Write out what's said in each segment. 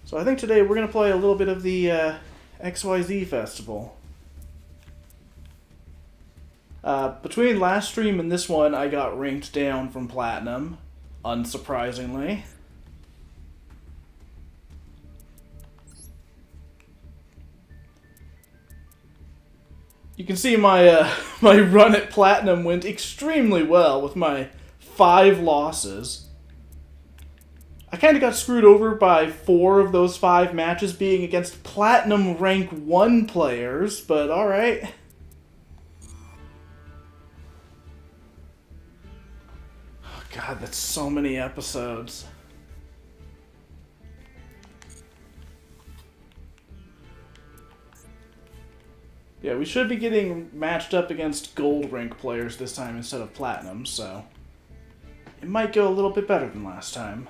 So I think today we're going to play a little bit of the XYZ Festival. Between last stream and this one, I got ranked down from Platinum, unsurprisingly. You can see my my run at Platinum went extremely well with my 5 losses. I kind of got screwed over by 4 of those 5 matches being against Platinum rank 1 players, but alright. Oh god, that's so many episodes. Yeah, we should be getting matched up against gold rank players this time instead of platinum, so it might go a little bit better than last time.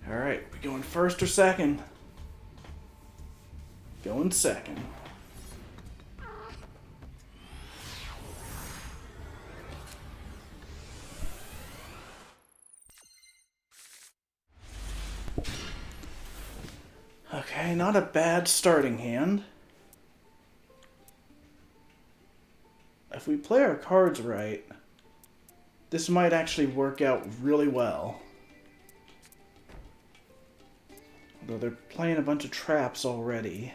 Alright, we going first or second? Going second. Okay, not a bad starting hand. If we play our cards right, this might actually work out really well. Although they're playing a bunch of traps already.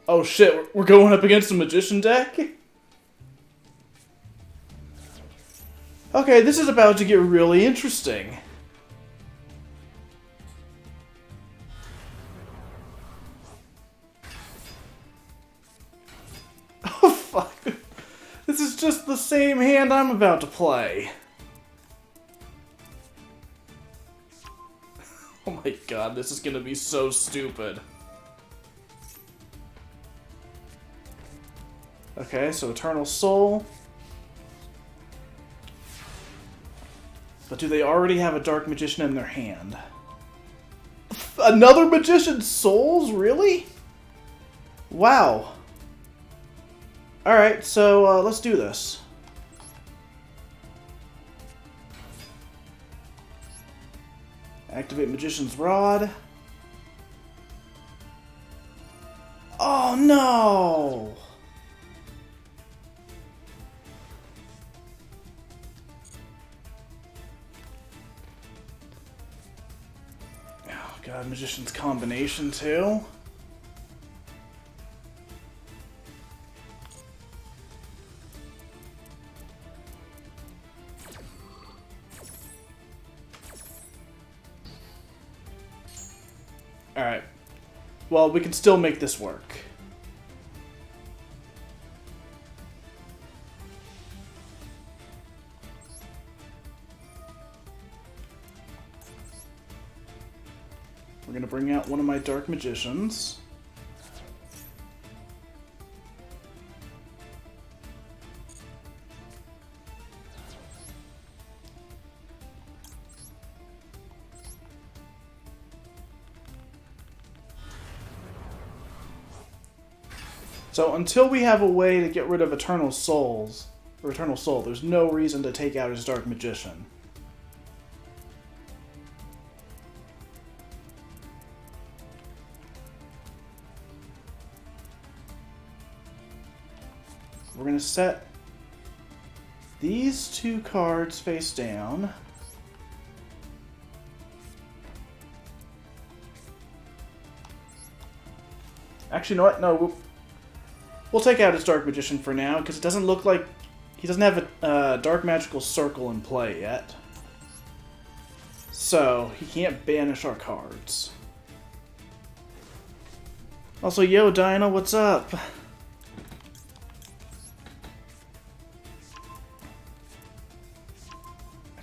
Oh shit, we're going up against a magician deck? Okay, this is about to get really interesting. Oh fuck. This is just the same hand I'm about to play. Oh my god, this is gonna be so stupid. Okay, so Eternal Soul. But do they already have a Dark Magician in their hand? Another Magician's Souls? Really? Wow. Alright, so let's do this. Activate Magician's Rod. Oh no! Oh god, Magician's Combination too? Alright. Well, we can still make this work. We're gonna bring out one of my Dark Magicians. So until we have a way to get rid of Eternal Souls, or Eternal Soul, there's no reason to take out his Dark Magician. We're going to set these 2 cards face down. Actually, you know what? No, we'll take out his Dark Magician for now, because it doesn't look like he doesn't have a Dark Magical Circle in play yet. So, he can't banish our cards. Also, yo, Dinah, what's up?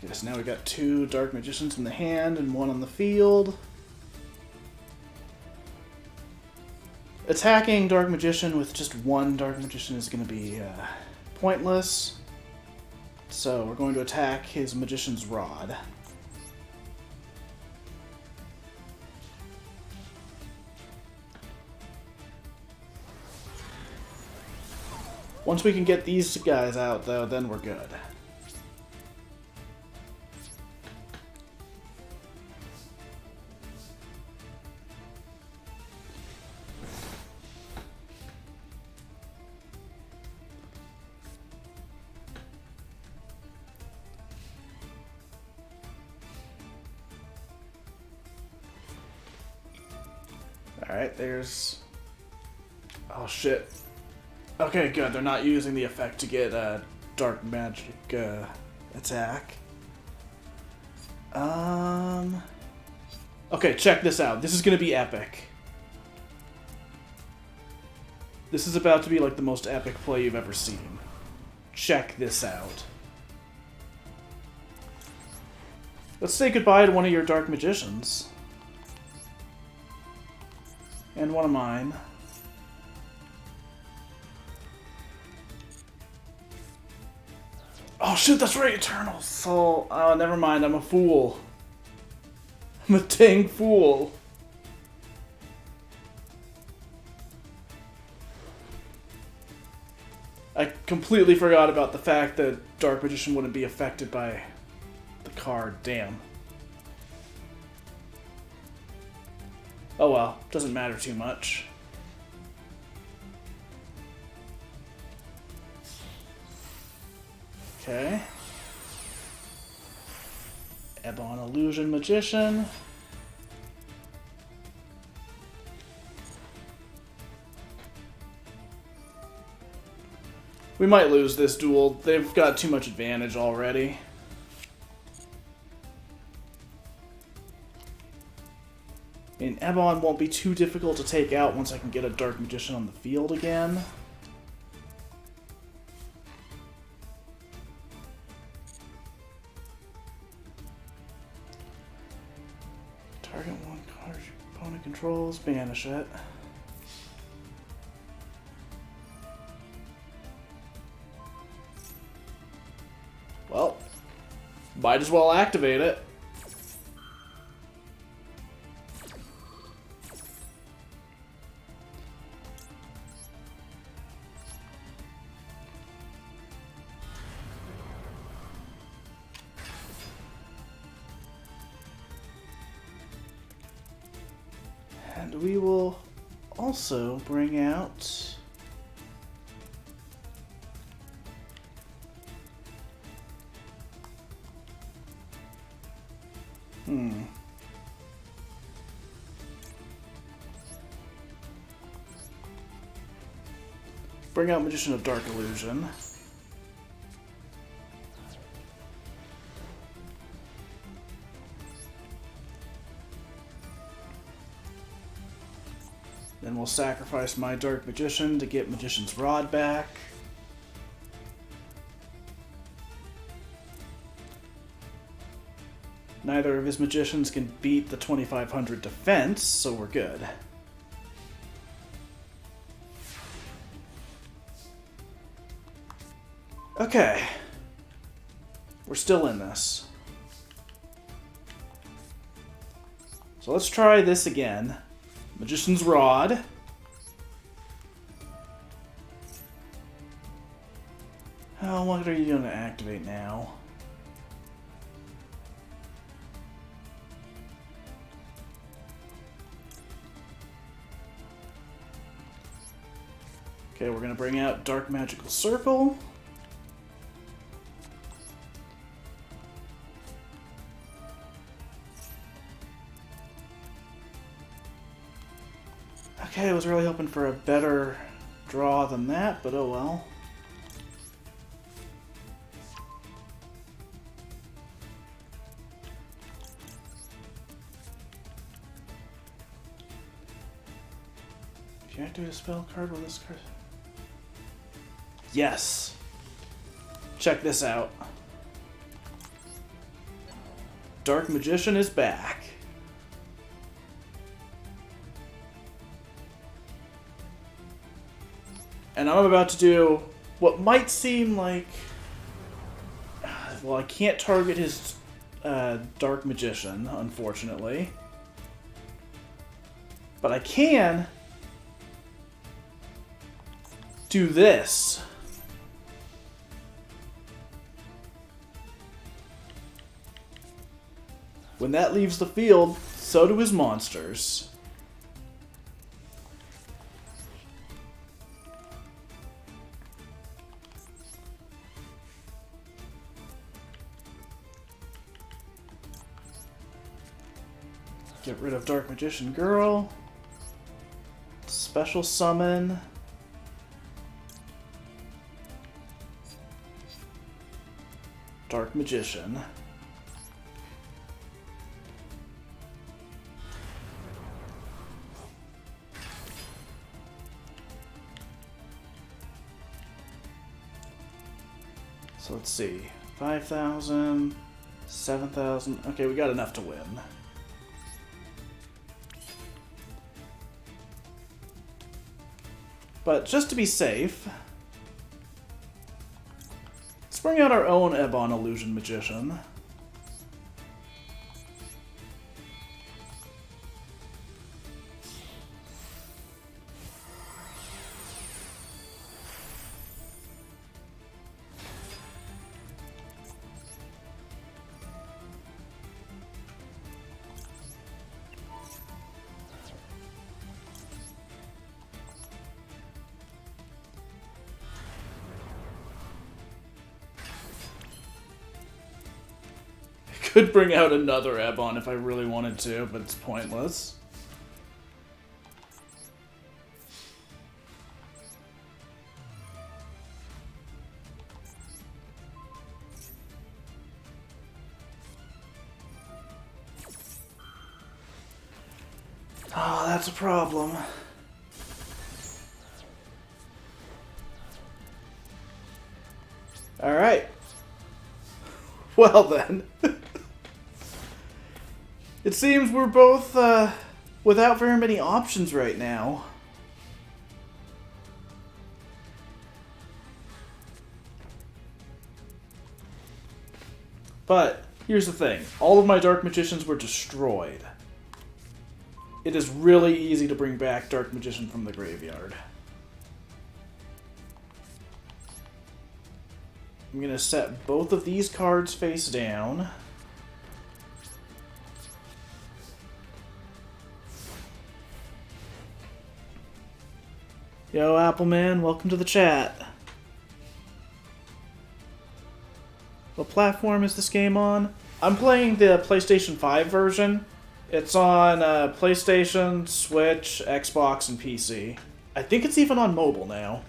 Okay, so now we got 2 Dark Magicians in the hand and 1 on the field. Attacking Dark Magician with just 1 Dark Magician is going to be pointless. So we're going to attack his Magician's Rod. Once we can get these guys out, though, then we're good. Alright, there's... Oh, shit. Okay, good. They're not using the effect to get a dark magic attack. Okay, check this out. This is gonna be epic. This is about to be like the most epic play you've ever seen. Check this out. Let's say goodbye to one of your dark magicians. And one of mine. Oh shoot, that's right, Eternal Soul. Oh, never mind, I'm a fool. I'm a dang fool. I completely forgot about the fact that Dark Magician wouldn't be affected by the card. Damn. Oh well, doesn't matter too much. Okay. Ebon Illusion Magician. We might lose this duel. They've got too much advantage already. I mean, Ebon won't be too difficult to take out once I can get a Dark Magician on the field again. Target one card your opponent controls, banish it. Well, might as well activate it. And we will also bring out... Bring out Magician of Dark Illusion. Then we'll sacrifice my Dark Magician to get Magician's Rod back. Neither of his magicians can beat the 2500 defense, so we're good. Okay. We're still in this. So let's try this again. Magician's Rod. Oh, what are you going to activate now? Okay, we're going to bring out Dark Magical Circle. Okay, I was really hoping for a better draw than that, but oh well. If you activate a spell card, will this card... Yes! Check this out. Dark Magician is back. And I'm about to do what might seem like... Well, I can't target his Dark Magician, unfortunately. But I can do this. When that leaves the field, so do his monsters. Get rid of Dark Magician Girl. Special summon. Dark Magician. So let's see. 5,000, 7,000. Okay, we got enough to win. But just to be safe, let's bring out our own Ebon Illusion Magician. Could bring out another Ebon if I really wanted to, but it's pointless. Oh, that's a problem. Alright. Well then. It seems we're both without very many options right now. But here's the thing. All of my Dark Magicians were destroyed. It is really easy to bring back Dark Magician from the graveyard. I'm going to set both of these cards face down. Yo, Appleman, welcome to the chat. What platform is this game on? I'm playing the PlayStation 5 version. It's on PlayStation, Switch, Xbox, and PC. I think it's even on mobile now.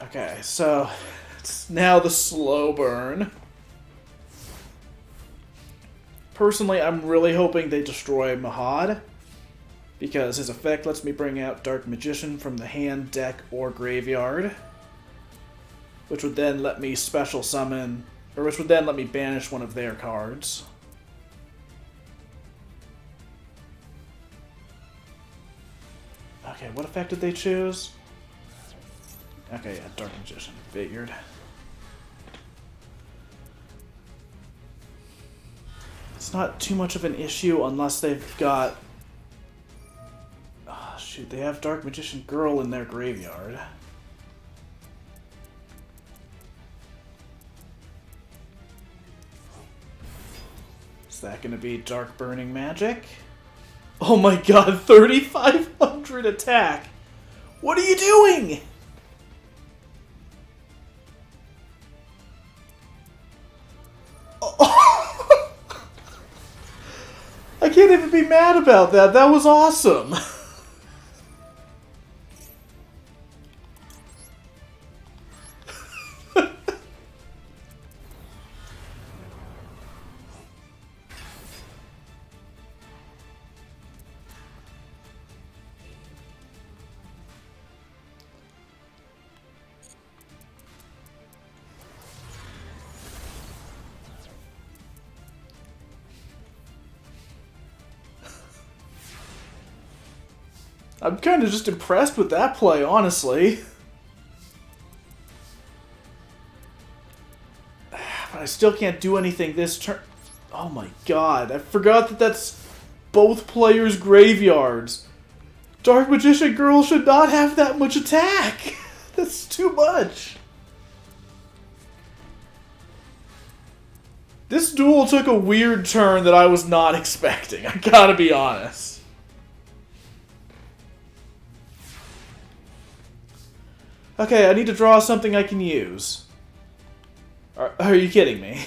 Okay, so it's now the slow burn. Personally, I'm really hoping they destroy Mahad, because his effect lets me bring out Dark Magician from the hand, deck, or graveyard, which would then let me special summon, or which would then let me banish one of their cards. Okay, what effect did they choose? Okay, yeah, Dark Magician. Figured. It's not too much of an issue unless they've got... Oh, shoot, they have Dark Magician Girl in their graveyard. Is that going to be Dark Burning Magic? Oh my god, 3,500 attack! What are you doing? I can't even be mad about that. That was awesome. I'm kind of just impressed with that play, honestly. But I still can't do anything this turn. Oh my god, I forgot that that's both players' graveyards. Dark Magician Girl should not have that much attack. That's too much. This duel took a weird turn that I was not expecting, I gotta be honest. Okay, I need to draw something I can use. Are you kidding me?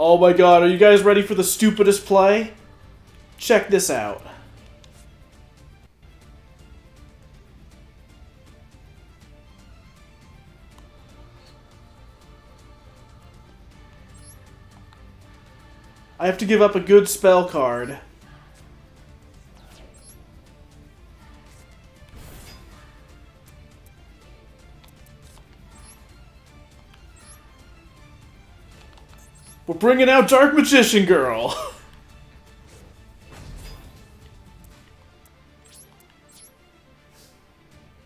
Oh my god, are you guys ready for the stupidest play? Check this out. I have to give up a good spell card. We're bringing out Dark Magician Girl!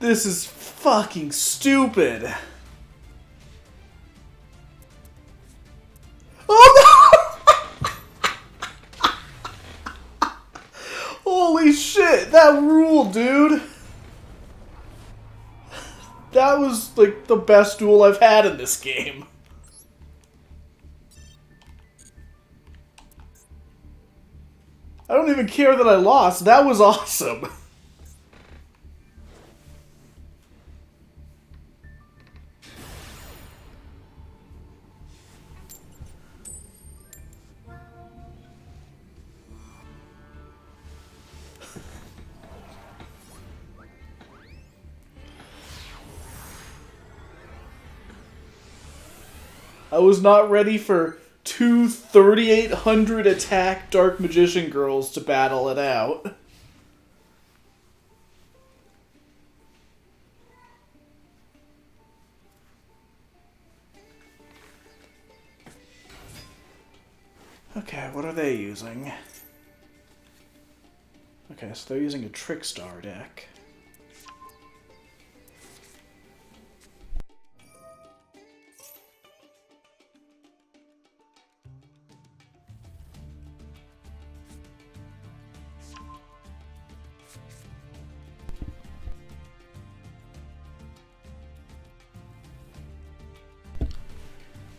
This is fucking stupid. Oh no! Holy shit, that ruled, dude! That was, like, the best duel I've had in this game. I don't even care that I lost. That was awesome. I was not ready for two 3,800 attack Dark Magician Girls to battle it out. Okay, what are they using? Okay, so they're using a Trickstar deck.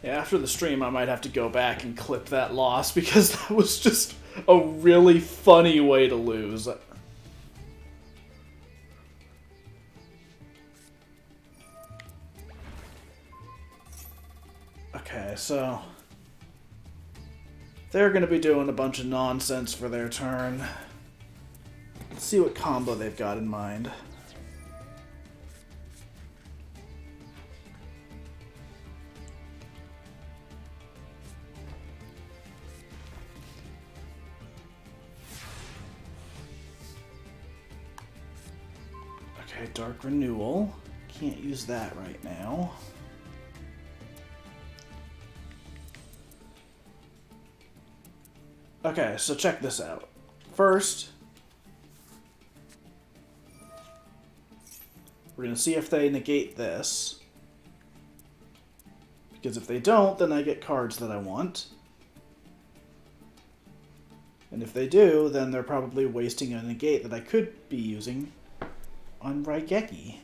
Yeah, after the stream, I might have to go back and clip that loss because that was just a really funny way to lose. Okay, so they're going to be doing a bunch of nonsense for their turn. Let's see what combo they've got in mind. Okay, Dark Renewal. Can't use that right now. Okay, so check this out. First, we're going to see if they negate this. Because if they don't, then I get cards that I want. And if they do, then they're probably wasting a negate that I could be using on Raigeki.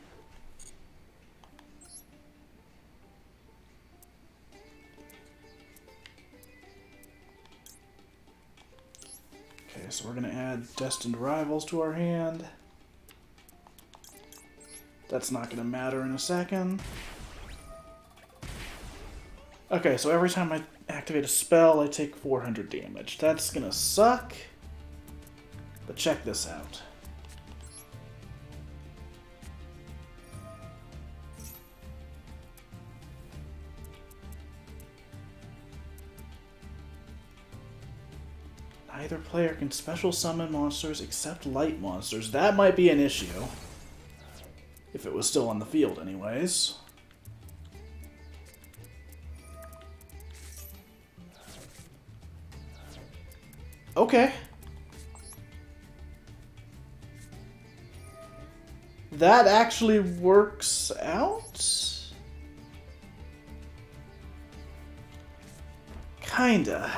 Okay, so we're going to add Destined Rivals to our hand. That's not going to matter in a second. Okay, so every time I activate a spell, I take 400 damage. That's going to suck. But check this out. Neither player can special summon monsters except light monsters. That might be an issue. If it was still on the field anyways. Okay. That actually works out? kinda.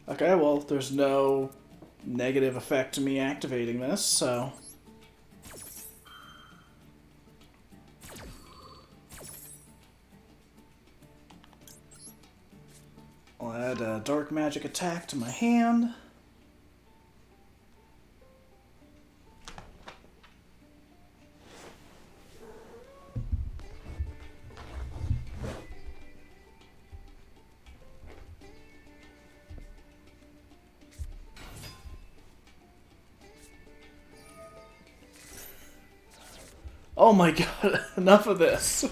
Okay, well, there's no negative effect to me activating this, so... I'll add a dark magic attack to my hand. Oh my god, enough of this.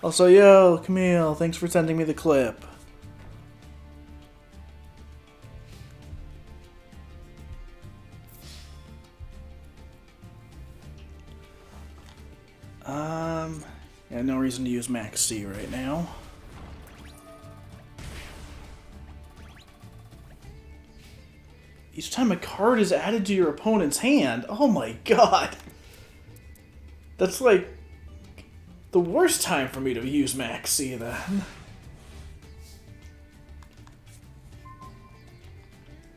Also, yo, Camille, thanks for sending me the clip. Yeah, no reason to use Max C right now. Each time a card is added to your opponent's hand, oh my god. That's like the worst time for me to use Max C then.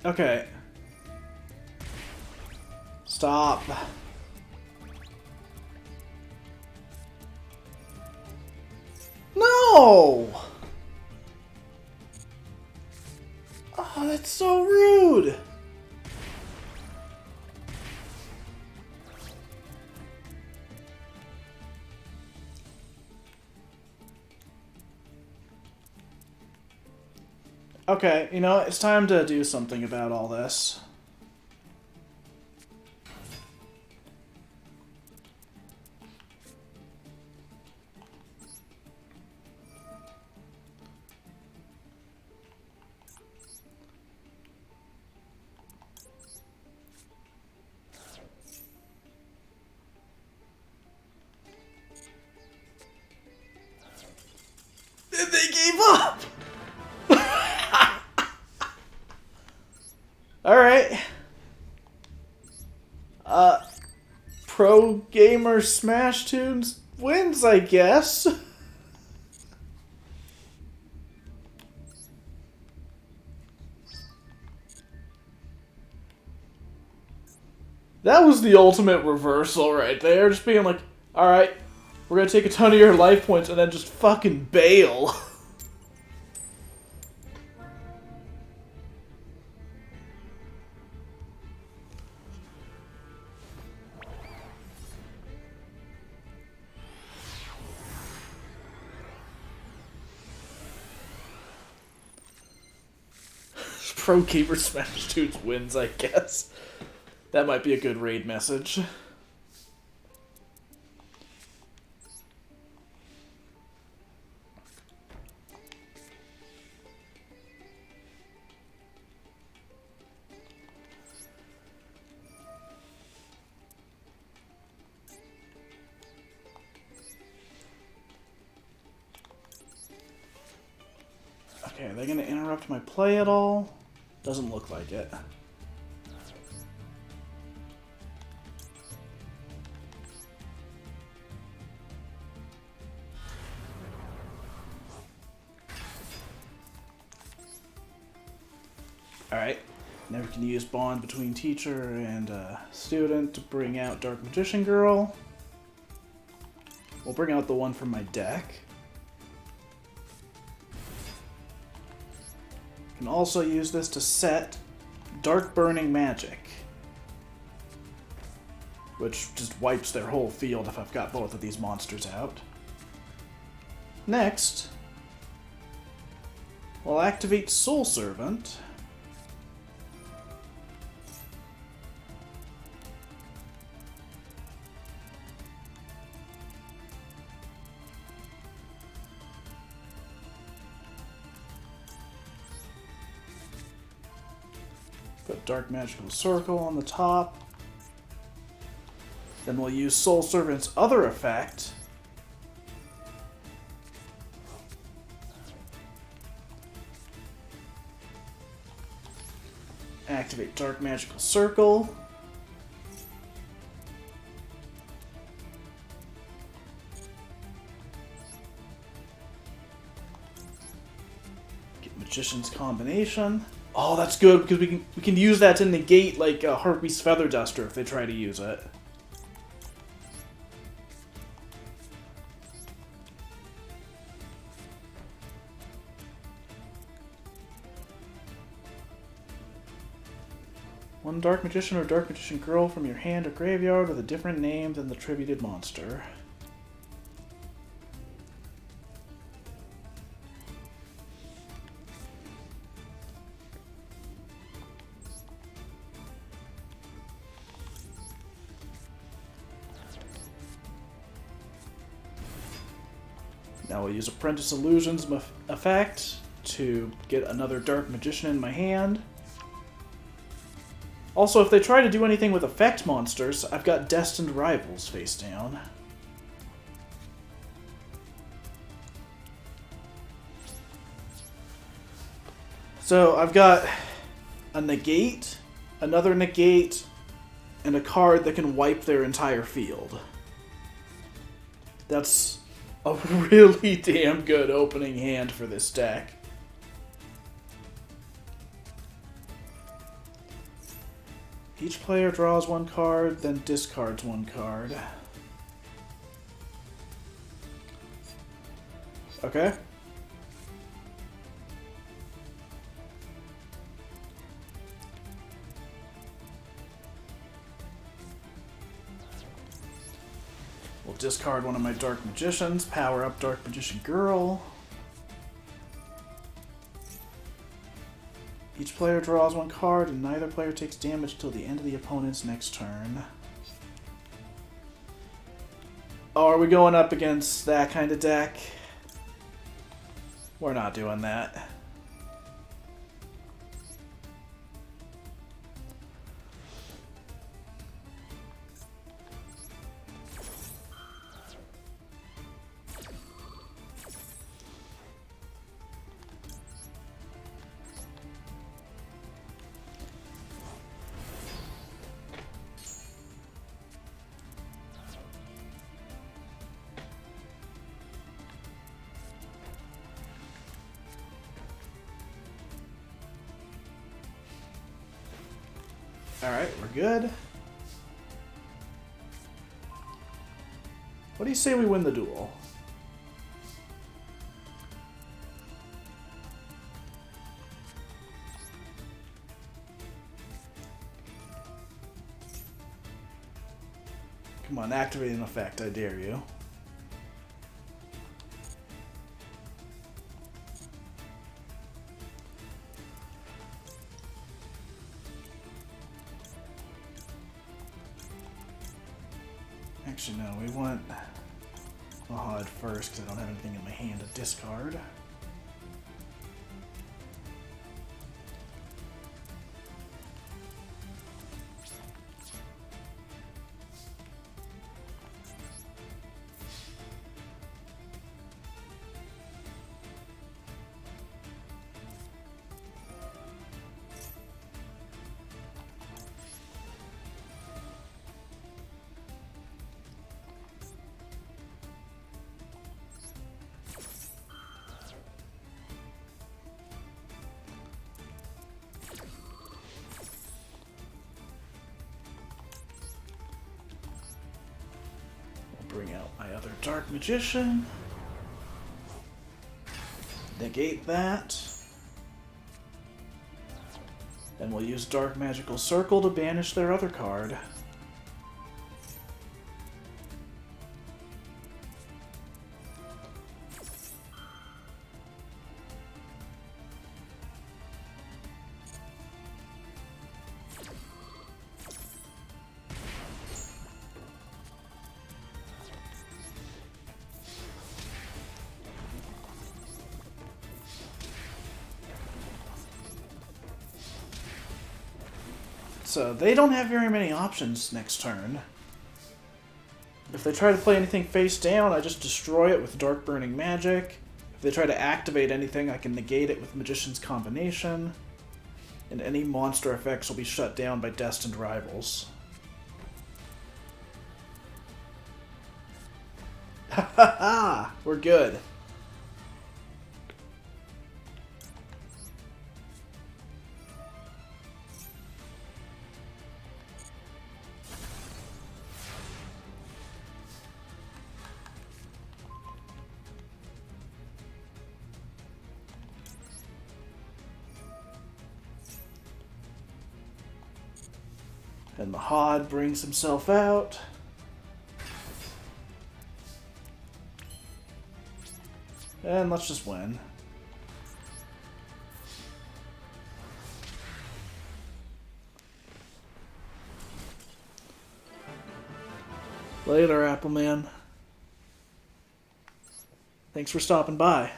Okay. Stop. No! Oh, that's so rude! Okay, you know, it's time to do something about all this. They gave up! Alright. Pro Gamer Smash Tunes wins, I guess. That was the ultimate reversal right there. Just being like, alright, we're gonna take a ton of your life points and then just fucking bail. Pro Gamer Smash Tunes wins, I guess. That might be a good raid message. Okay, are they going to interrupt my play at all? Doesn't look like it. Alright, now we can use bond between teacher and student to bring out Dark Magician Girl. We'll bring out the one from my deck. Can also use this to set Dark Burning Magic, which just wipes their whole field if I've got both of these monsters out. Next, we'll activate Soul Servant. Put Dark Magical Circle on the top. Then we'll use Soul Servant's other effect activate Dark Magical Circle. Get Magician's Combination. Oh, that's good because we can use that to negate like a Harpy's Feather Duster if they try to use it. One Dark Magician or Dark Magician Girl from your hand or graveyard with a different name than the attributed monster. Now we'll use Apprentice Illusions effect to get another Dark Magician in my hand. Also, if they try to do anything with effect monsters, I've got Destined Rivals face down. So I've got a negate, another negate, and a card that can wipe their entire field. That's a really damn good opening hand for this deck. Each player draws one card, then discards one card. Okay. We'll discard one of my Dark Magicians, power up Dark Magician Girl. Each player draws one card, and neither player takes damage till the end of the opponent's next turn. Oh, are we going up against that kind of deck? We're not doing that. Alright, we're good. What do you say we win the duel? Come on, activate an effect, I dare you. Actually, no, we want Mahad first because I don't have anything in my hand to discard. Bring out my other Dark Magician. Negate that. Then we'll use Dark Magical Circle to banish their other card. So they don't have very many options next turn. If they try to play anything face down, I just destroy it with Dark Burning Magic. If they try to activate anything, I can negate it with Magician's Combination. and any monster effects will be shut down by destined rivals. Ha ha ha! We're good. And Mahad brings himself out. And let's just win. Later, Appleman. Thanks for stopping by.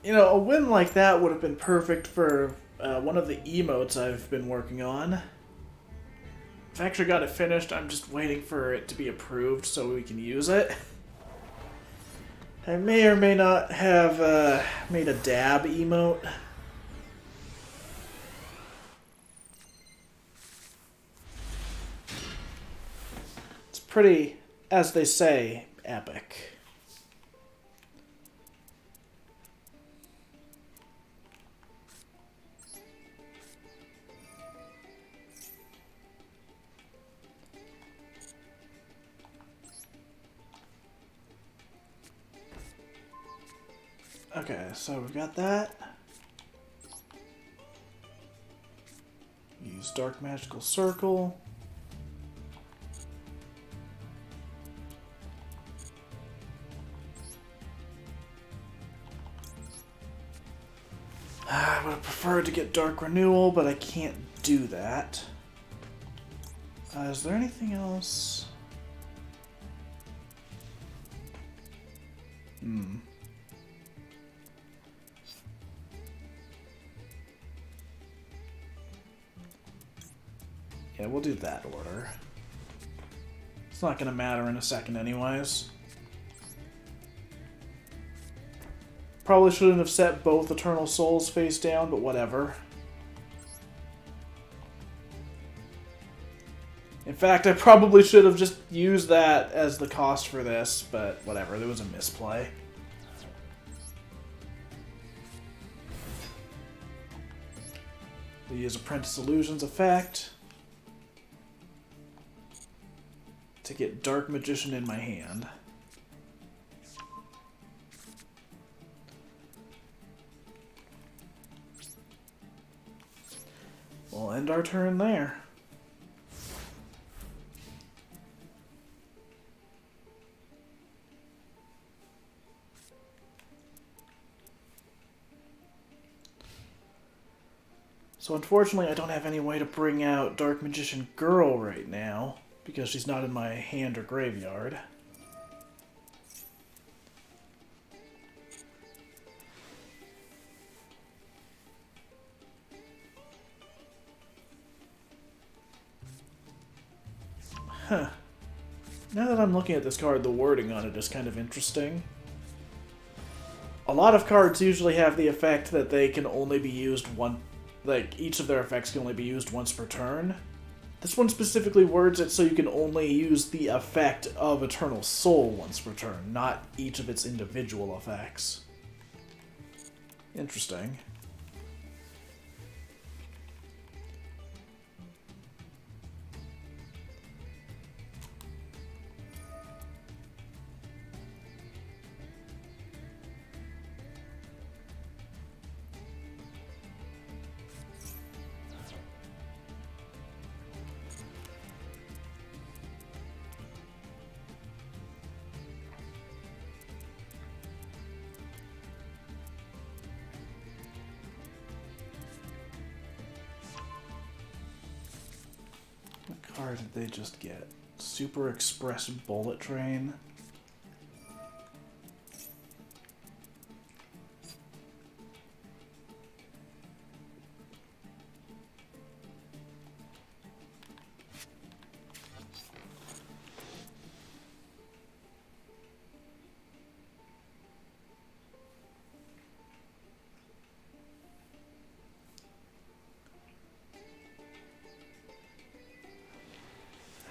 You know, a win like that would have been perfect for one of the emotes I've been working on. I've actually got it finished, I'm just waiting for it to be approved so we can use it. I may or may not have made a dab emote. It's pretty, as they say, epic. Okay, so we've got that. Use Dark Magical Circle. I would have preferred to get Dark Renewal, but I can't do that. Is there anything else? Yeah, we'll do that order. It's not gonna matter in a second anyways. Probably shouldn't have set both Eternal Souls face down, but whatever. In fact, I probably should have just used that as the cost for this, but whatever, there was a misplay. We use Apprentice Illusions effect to get Dark Magician in my hand. We'll end our turn there. So unfortunately, I don't have any way to bring out Dark Magician Girl right now, because she's not in my hand or graveyard. Huh. Now that I'm looking at this card, the wording on it is kind of interesting. A lot of cards usually have the effect that they can only be used one... Like, each of their effects can only be used once per turn. This one specifically words it so you can only use the effect of Eternal Soul once per turn, not each of its individual effects. Interesting. What card did they just get? Super Express Bullet Train.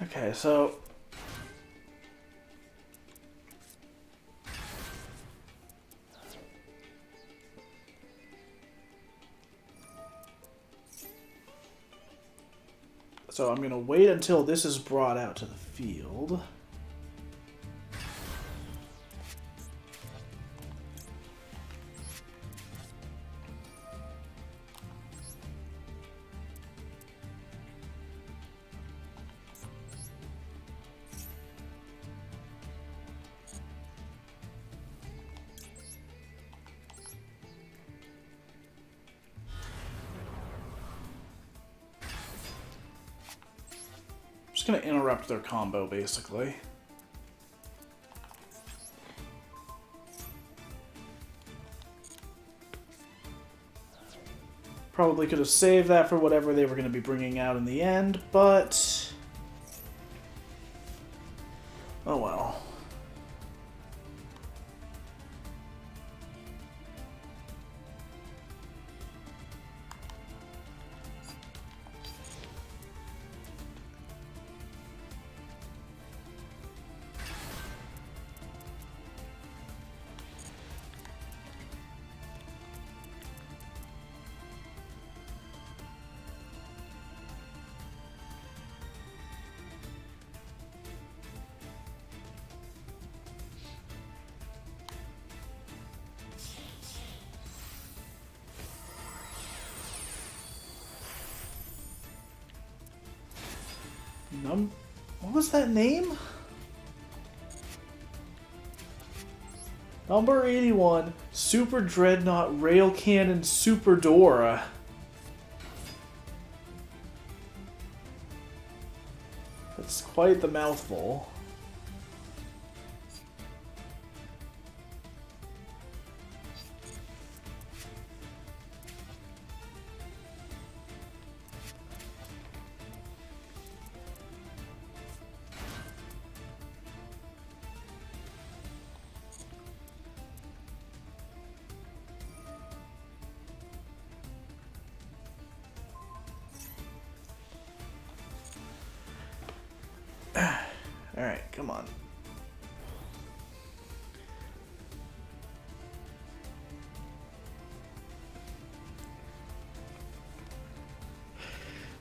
Okay, so... So I'm going to wait until this is brought out to the field. Just going to interrupt their combo, basically. Probably could have saved that for whatever they were going to be bringing out in the end, but... oh well. What was that name? Number 81, Super Dreadnought Rail Cannon Super Dora. That's quite the mouthful. Alright, come on.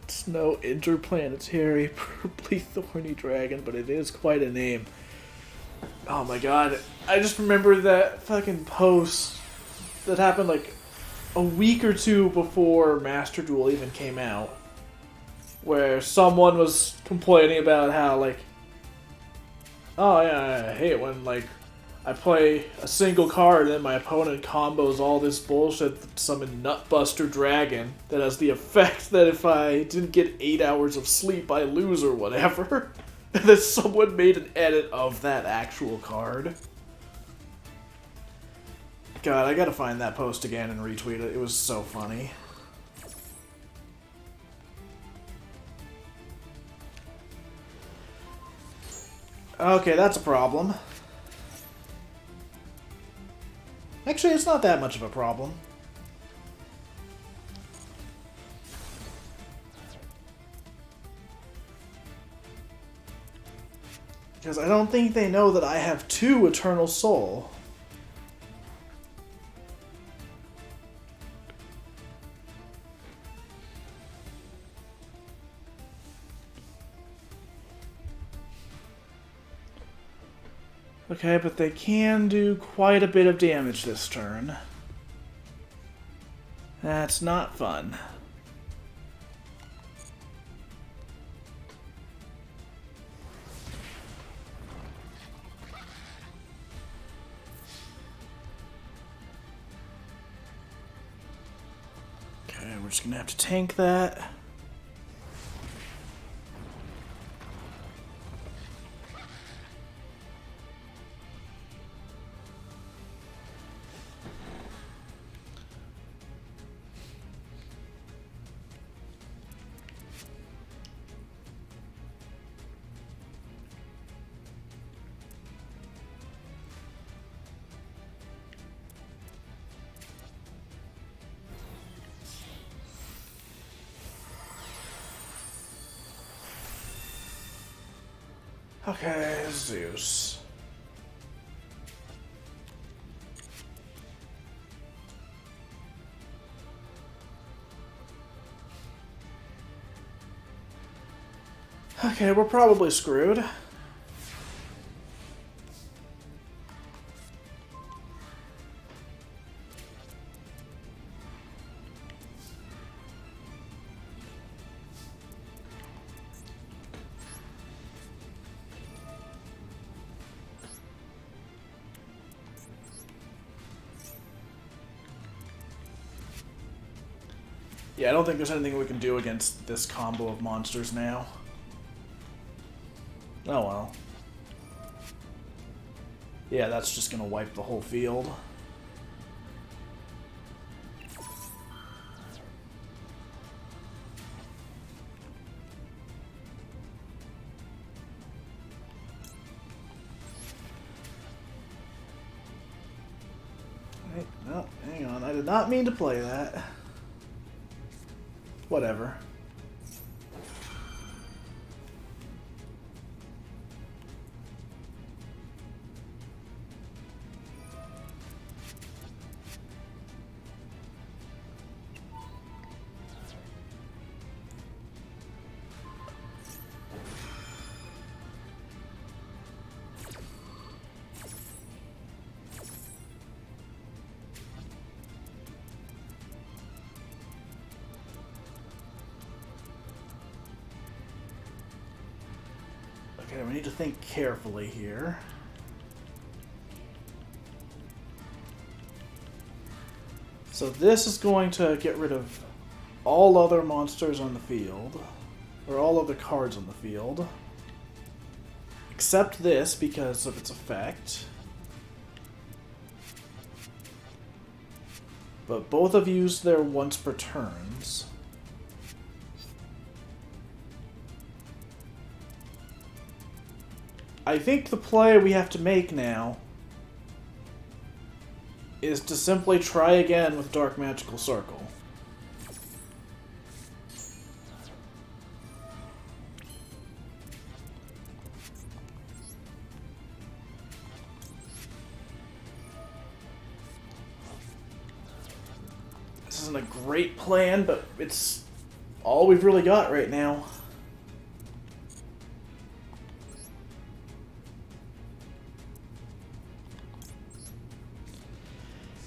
It's no interplanetary purpley thorny dragon, but it is quite a name. Oh my god. I just remember that fucking post that happened like a week or two before Master Duel even came out, where someone was complaining about how, like, oh yeah, I hate when, like, I play a single card and then my opponent combos all this bullshit to summon Nutbuster Dragon that has the effect that if I didn't get 8 hours of sleep, I lose or whatever. And then someone made an edit of that actual card. God, I gotta find that post again and retweet it. It was so funny. Okay, that's a problem. Actually, it's not that much of a problem. Because I don't think they know that I have 2 Eternal Soul. Okay, but they can do quite a bit of damage this turn. That's not fun. Okay, we're just gonna have to tank that. Okay, Zeus. Okay, we're probably screwed. Yeah, I don't think there's anything we can do against this combo of monsters now. Oh well. Yeah, that's just gonna wipe the whole field. Wait, no, hang on. I did not mean to play that. Whatever. Okay, we need to think carefully here. So this is going to get rid of all other monsters on the field, or all other cards on the field, except this because of its effect. But both have used their once per turns. I think the play we have to make now is to simply try again with Dark Magical Circle. This isn't a great plan, but it's all we've really got right now.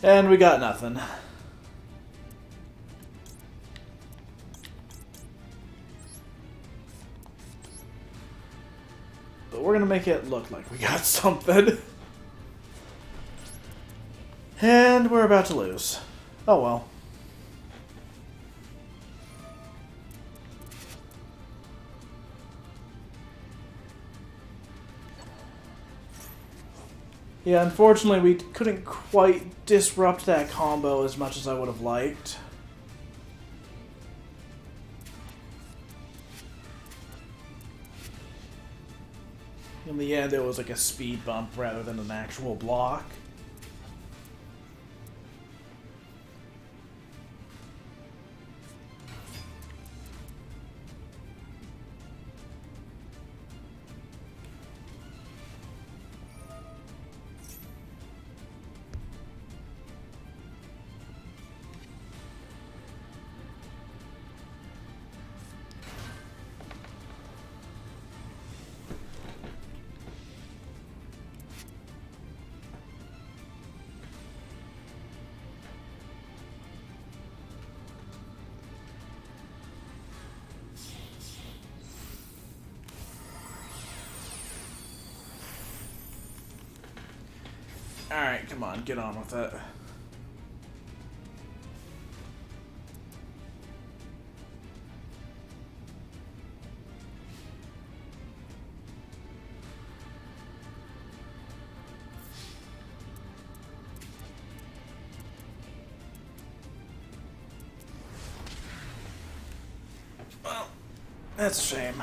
And we got nothing. But we're gonna make it look like we got something. And we're about to lose. Oh well. Yeah, unfortunately we couldn't quite disrupt that combo as much as I would have liked. In the end, it was like a speed bump rather than an actual block. Alright, come on, get on with it. Well, that's a shame.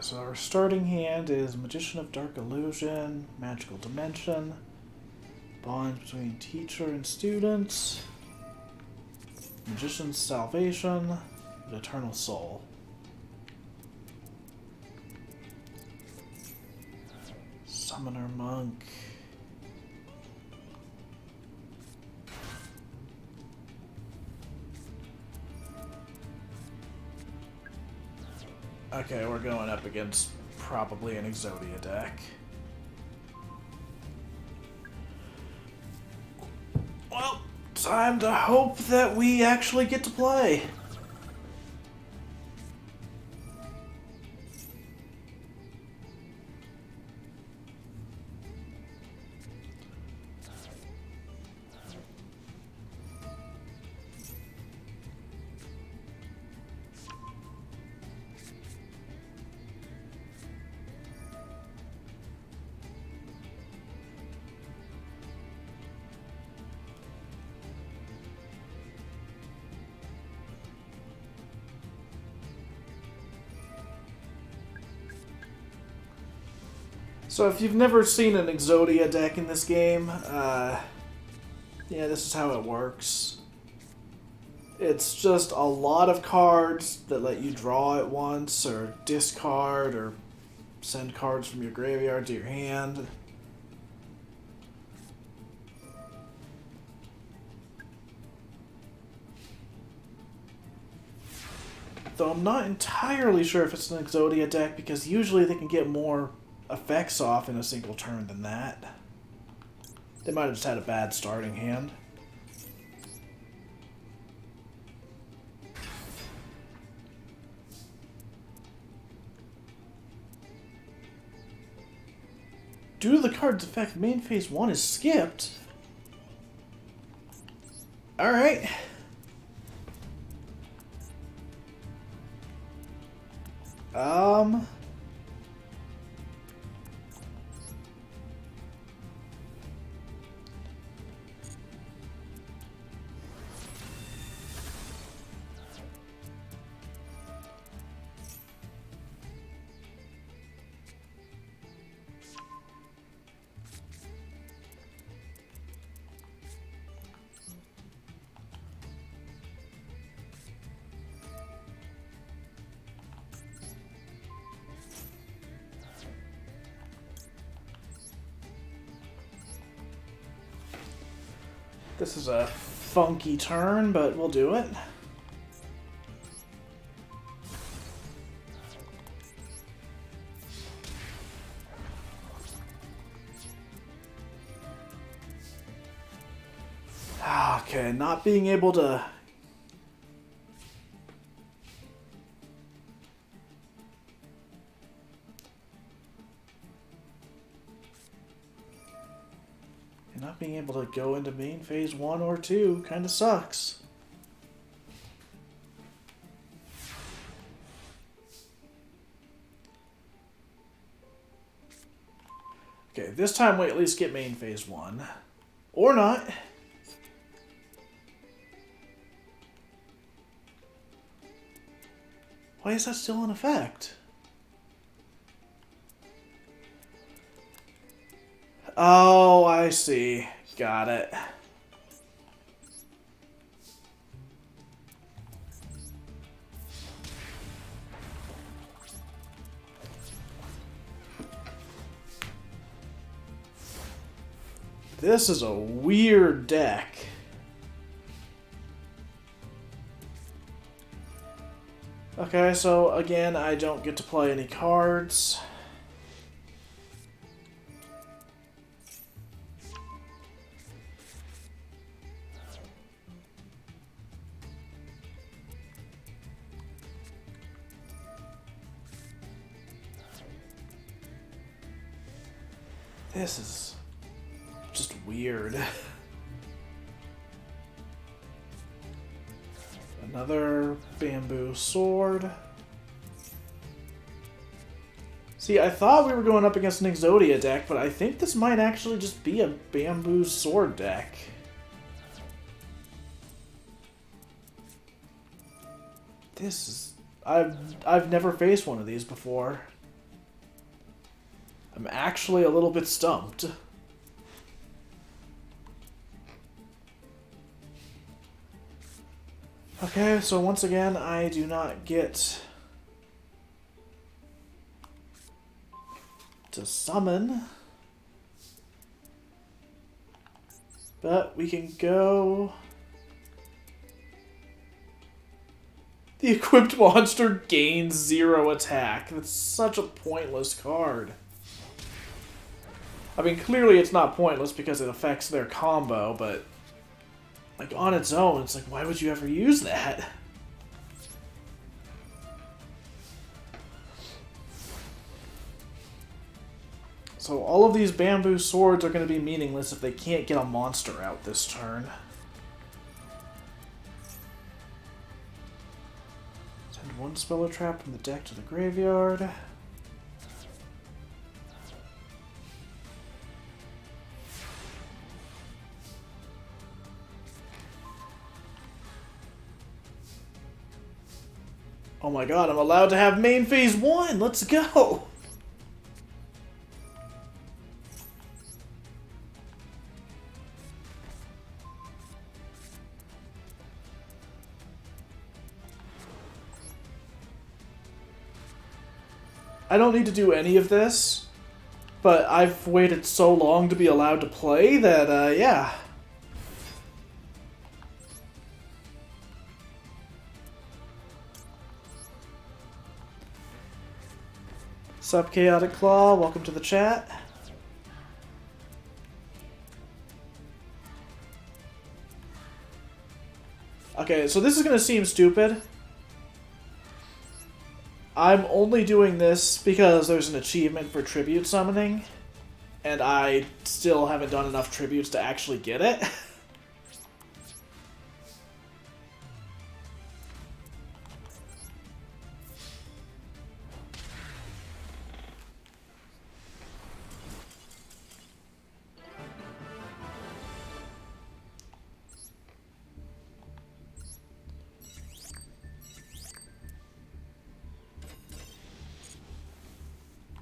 so our starting hand is Magician of Dark Illusion, Magical Dimension, Bond between teacher and student, Magician's Salvation, and Eternal Soul. Summoner Monk. Okay, we're going up against probably an Exodia deck. Well, time to hope that we actually get to play. So if you've never seen an Exodia deck in this game, yeah, this is how it works. It's just a lot of cards that let you draw at once, or discard, or send cards from your graveyard to your hand. Though I'm not entirely sure if it's an Exodia deck, because usually they can get more effects off in a single turn than that. They might have just had a bad starting hand. Due to the card's effect, main phase 1 is skipped. Alright. This is a funky turn, but we'll do it. Okay, not being able to... Not being able to go into main phase 1 or 2 kind of sucks. Okay, this time we at least get main phase 1. Or not. Why is that still in effect? Oh, I see. Got it. This is a weird deck. Okay, so again, I don't get to play any cards. This is just weird. Another bamboo sword. See, I thought we were going up against an Exodia deck, but I think this might actually just be a bamboo sword deck. This is... I've never faced one of these before. I'm actually a little bit stumped. Okay, so once again, I do not get to summon. But we can go... The equipped monster gains 0 attack. That's such a pointless card. I mean, clearly it's not pointless because it affects their combo, but... like, on its own, it's like, why would you ever use that? So all of these bamboo swords are going to be meaningless if they can't get a monster out this turn. Send one Speller Trap from the deck to the graveyard. Oh my god, I'm allowed to have main phase 1! Let's go! I don't need to do any of this, but I've waited so long to be allowed to play that, yeah. Sup, Chaotic Claw, welcome to the chat. Okay, so this is gonna seem stupid. I'm only doing this because there's an achievement for tribute summoning, and I still haven't done enough tributes to actually get it.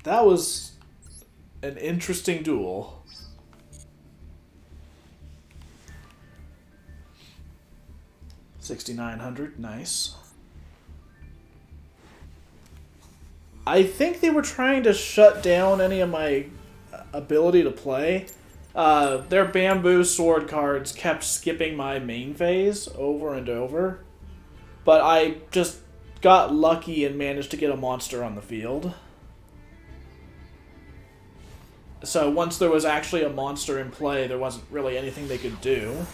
That was an interesting duel. $6,900, nice. I think they were trying to shut down any of my ability to play. Their bamboo sword cards kept skipping my main phase over and over. But I just got lucky and managed to get a monster on the field. So once there was actually a monster in play, there wasn't really anything they could do.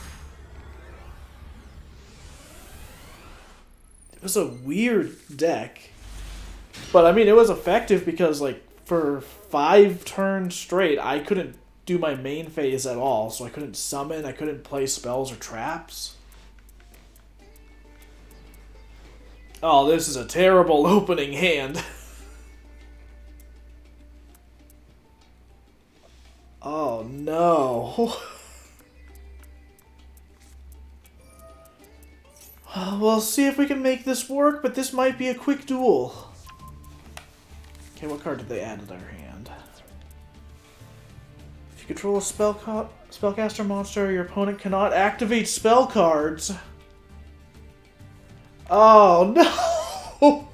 It was a weird deck. But I mean, it was effective because, like, for 5 turns straight, I couldn't do my main phase at all. So I couldn't summon, I couldn't play spells or traps. Oh, this is a terrible opening hand. Oh no. We'll see if we can make this work, but this might be a quick duel. Okay, what card did they add to their hand? If you control a spellcaster monster, your opponent cannot activate spell cards. Oh no!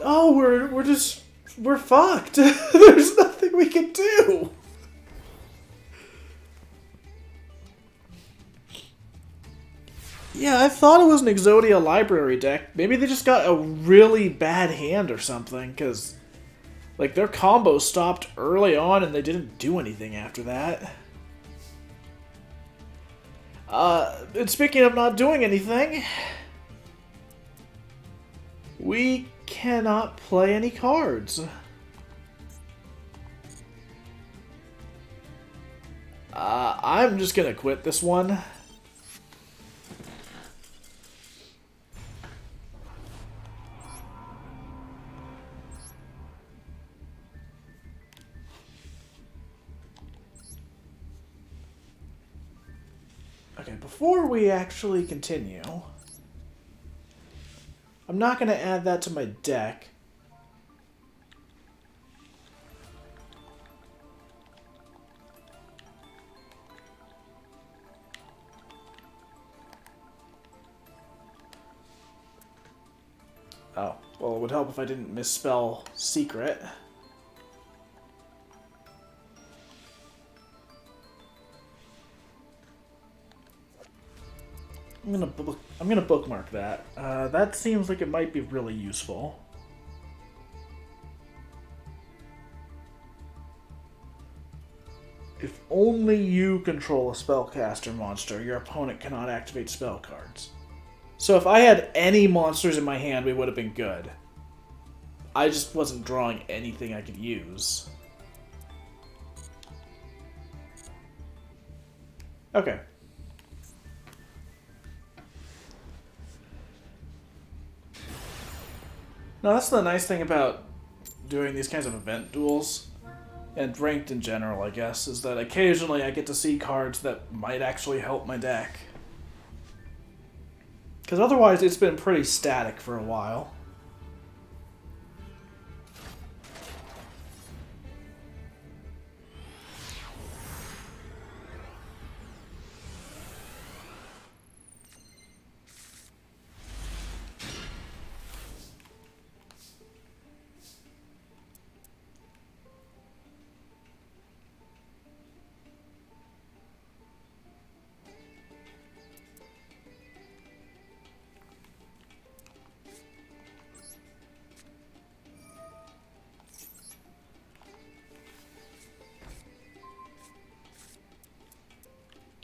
Oh, we're fucked. There's nothing we can do. Yeah, I thought it was an Exodia library deck. Maybe they just got a really bad hand or something, because, like, their combo stopped early on and they didn't do anything after that. And speaking of not doing anything, we cannot play any cards. I'm just gonna quit this one. Okay, before we actually continue, I'm not going to add that to my deck. Oh, well, it would help if I didn't misspell secret. I'm gonna bookmark that. That seems like it might be really useful. If only you control a spellcaster monster, your opponent cannot activate spell cards. So if I had any monsters in my hand, we would have been good. I just wasn't drawing anything I could use. Okay. Now that's the nice thing about doing these kinds of event duels, and ranked in general, I guess, is that occasionally I get to see cards that might actually help my deck. Because otherwise it's been pretty static for a while.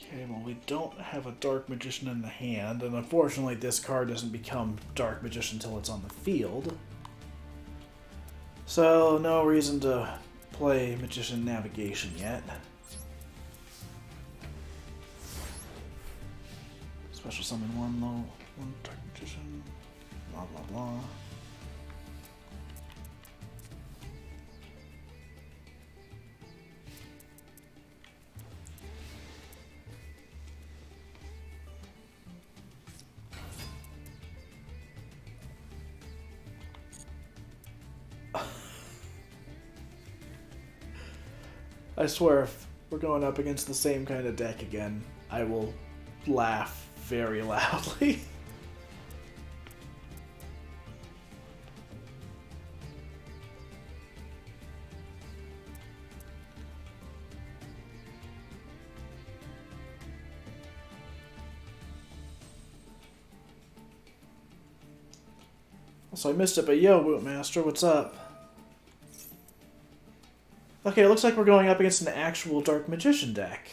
Okay, well, we don't have a Dark Magician in the hand, and unfortunately this card doesn't become Dark Magician until it's on the field. So, no reason to play Magician Navigation yet. Special summon one Dark Magician, blah blah blah. I swear, if we're going up against the same kind of deck again, I will laugh very loudly. Also, I missed it, but yo, Bootmaster, what's up? Okay, it looks like we're going up against an actual Dark Magician deck.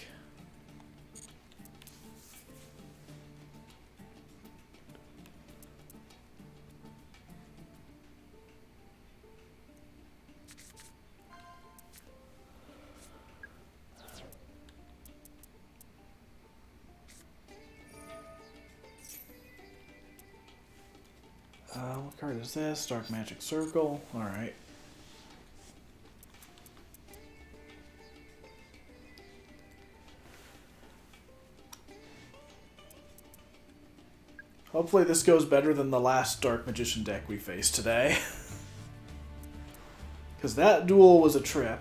What card is this? Dark Magic Circle. Alright. Hopefully this goes better than the last Dark Magician deck we faced today. Because that duel was a trip.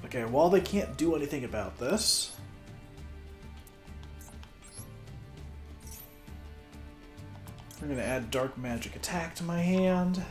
Okay, while they can't do anything about this, we're going to add Dark Magic Attack to my hand.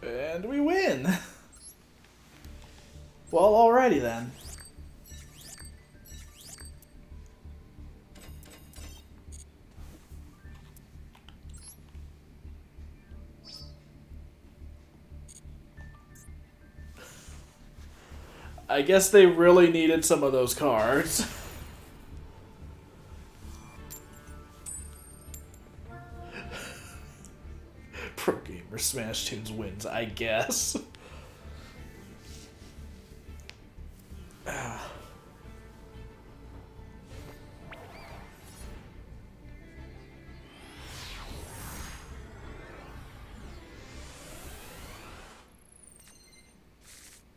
And we win! Well, alrighty then. I guess they really needed some of those cards. Pro Gamer Smash Tunes wins, I guess.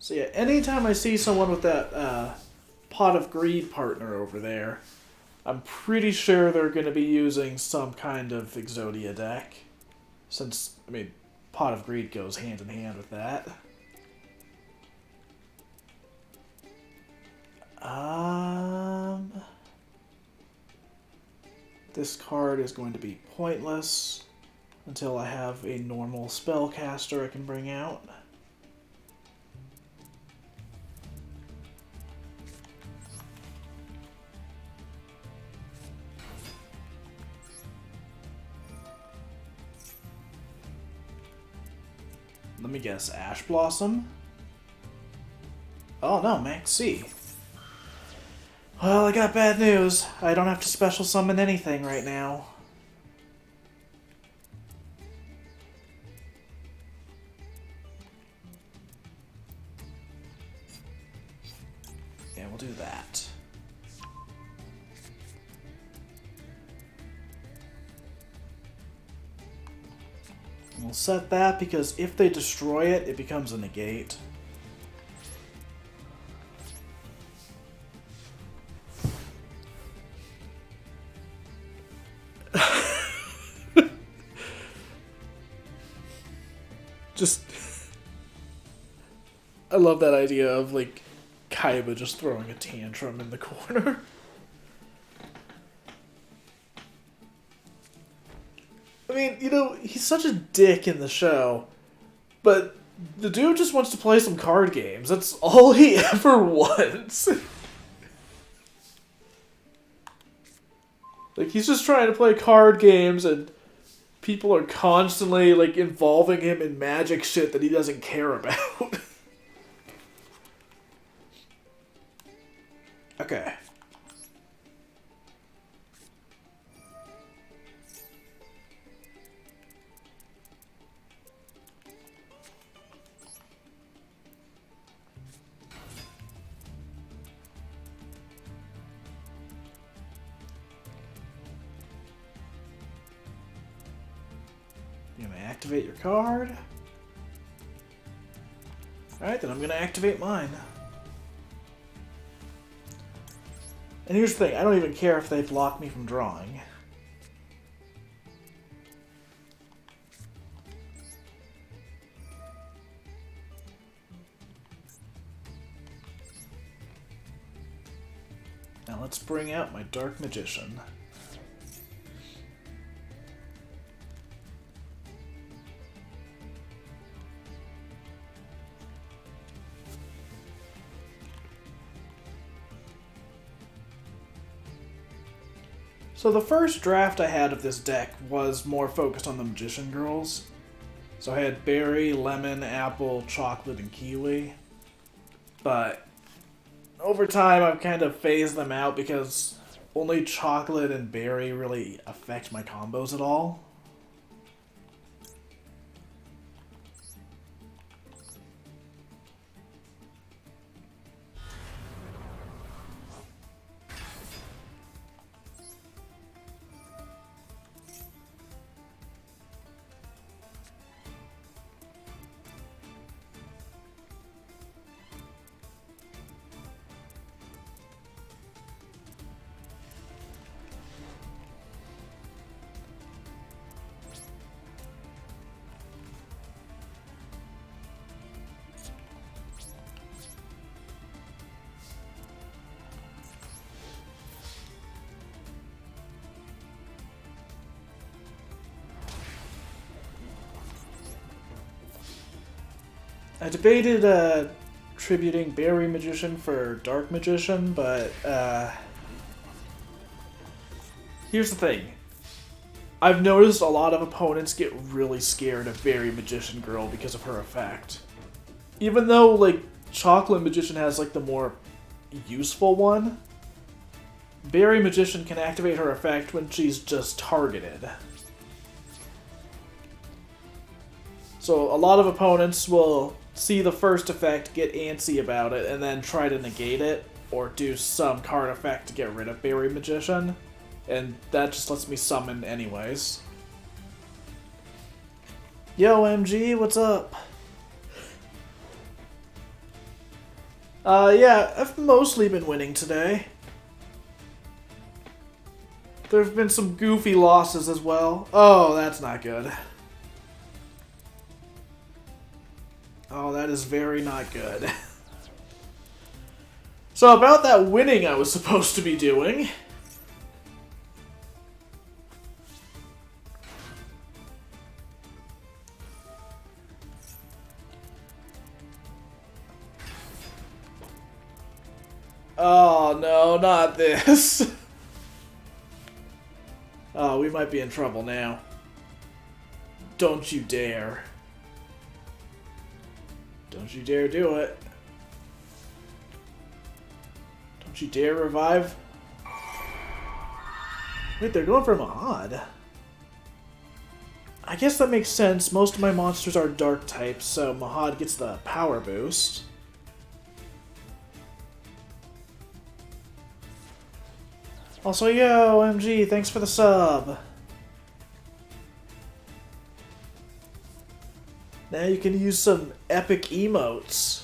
So yeah, anytime I see someone with that Pot of Greed partner over there, I'm pretty sure they're going to be using some kind of Exodia deck. Since, I mean, Pot of Greed goes hand in hand with that. This card is going to be pointless until I have a normal spellcaster I can bring out. Let me guess, Ash Blossom? Oh no, Max C. Well, I got bad news. I don't have to special summon anything right now. Yeah, we'll do that. And we'll set that because if they destroy it, it becomes a negate. Just, I love that idea of, like, Kaiba just throwing a tantrum in the corner. I mean, you know, he's such a dick in the show, but the dude just wants to play some card games. That's all he ever wants. Like, he's just trying to play card games, and people are constantly, like, involving him in magic shit that he doesn't care about. Okay. You're gonna activate your card. Alright, then I'm gonna activate mine. And here's the thing, I don't even care if they block me from drawing. Now let's bring out my Dark Magician. So the first draft I had of this deck was more focused on the Magician Girls. So I had berry, lemon, apple, chocolate, and kiwi. But over time I've kind of phased them out because only chocolate and berry really affect my combos at all. I debated tributing Berry Magician for Dark Magician, but here's the thing. I've noticed a lot of opponents get really scared of Berry Magician Girl because of her effect. Even though, like, Chocolate Magician has like the more useful one. Berry Magician can activate her effect when she's just targeted. So a lot of opponents will see the first effect, get antsy about it, and then try to negate it, or do some card effect to get rid of Berry Magician. And that just lets me summon anyways. Yo, MG, what's up? Yeah, I've mostly been winning today. There have been some goofy losses as well. Oh, that's not good. Oh, that is very not good. So about that winning I was supposed to be doing. Oh no, not this. Oh, we might be in trouble now. Don't you dare. Don't you dare do it. Don't you dare revive. Wait, they're going for Mahad. I guess that makes sense. Most of my monsters are dark types, so Mahad gets the power boost. Also, yo, MG, thanks for the sub. Now you can use some epic emotes.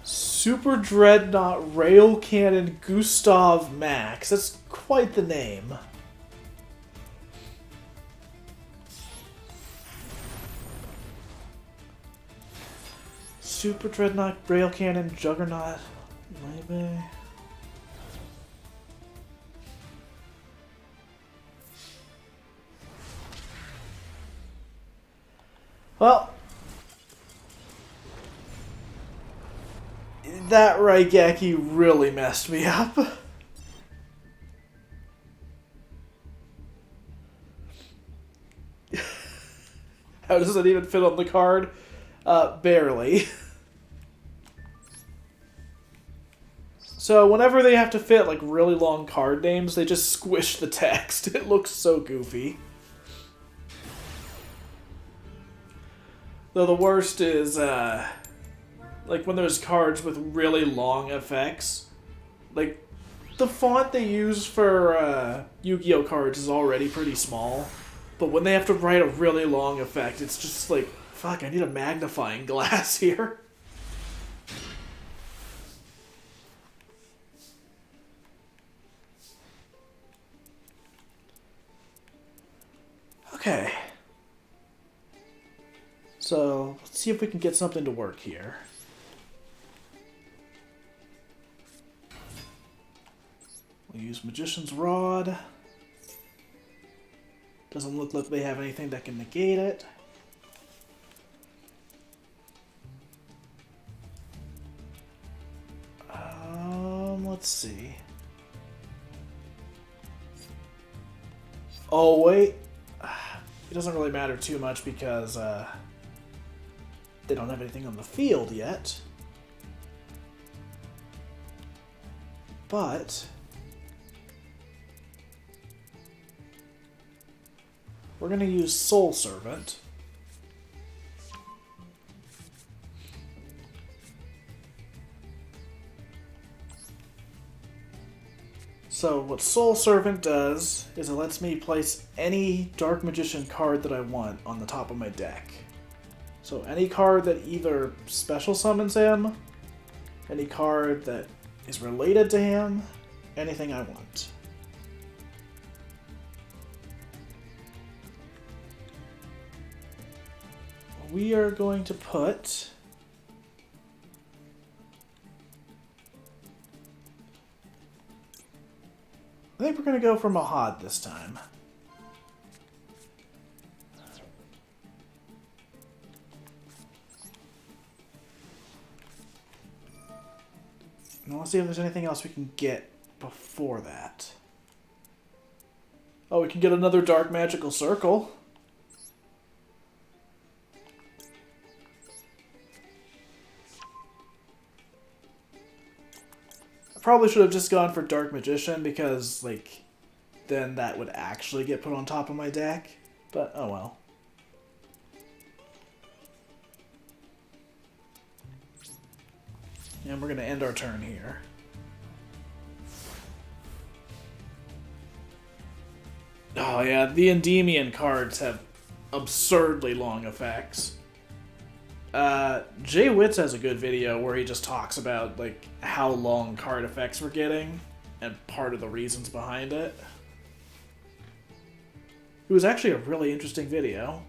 Super Dreadnought Rail Cannon Gustav Max. That's quite the name. Super Dreadnought Rail Cannon Juggernaut. Maybe. Well, that Raigeki really messed me up. How does it even fit on the card? Barely. So whenever they have to fit like really long card names, they just squish the text. It looks so goofy. Though the worst is, like when there's cards with really long effects. Like, the font they use for Yu-Gi-Oh cards is already pretty small. But when they have to write a really long effect, it's just like, fuck, I need a magnifying glass here. Okay. So, let's see if we can get something to work here. We'll use Magician's Rod. Doesn't look like they have anything that can negate it. Let's see. Oh, wait. It doesn't really matter too much because they don't have anything on the field yet. But we're going to use Soul Servant. So what Soul Servant does is it lets me place any Dark Magician card that I want on the top of my deck. So any card that either special summons him, any card that is related to him, anything I want. We are going to put I think we're going to go for Mahad this time. Now let's see if there's anything else we can get before that. Oh, we can get another Dark Magical Circle. I probably should have just gone for Dark Magician because, like, then that would actually get put on top of my deck. But, oh well. And we're going to end our turn here. Oh yeah, the Endymion cards have absurdly long effects. Jay Witz has a good video where he just talks about like how long card effects we're getting and part of the reasons behind it. It was actually a really interesting video.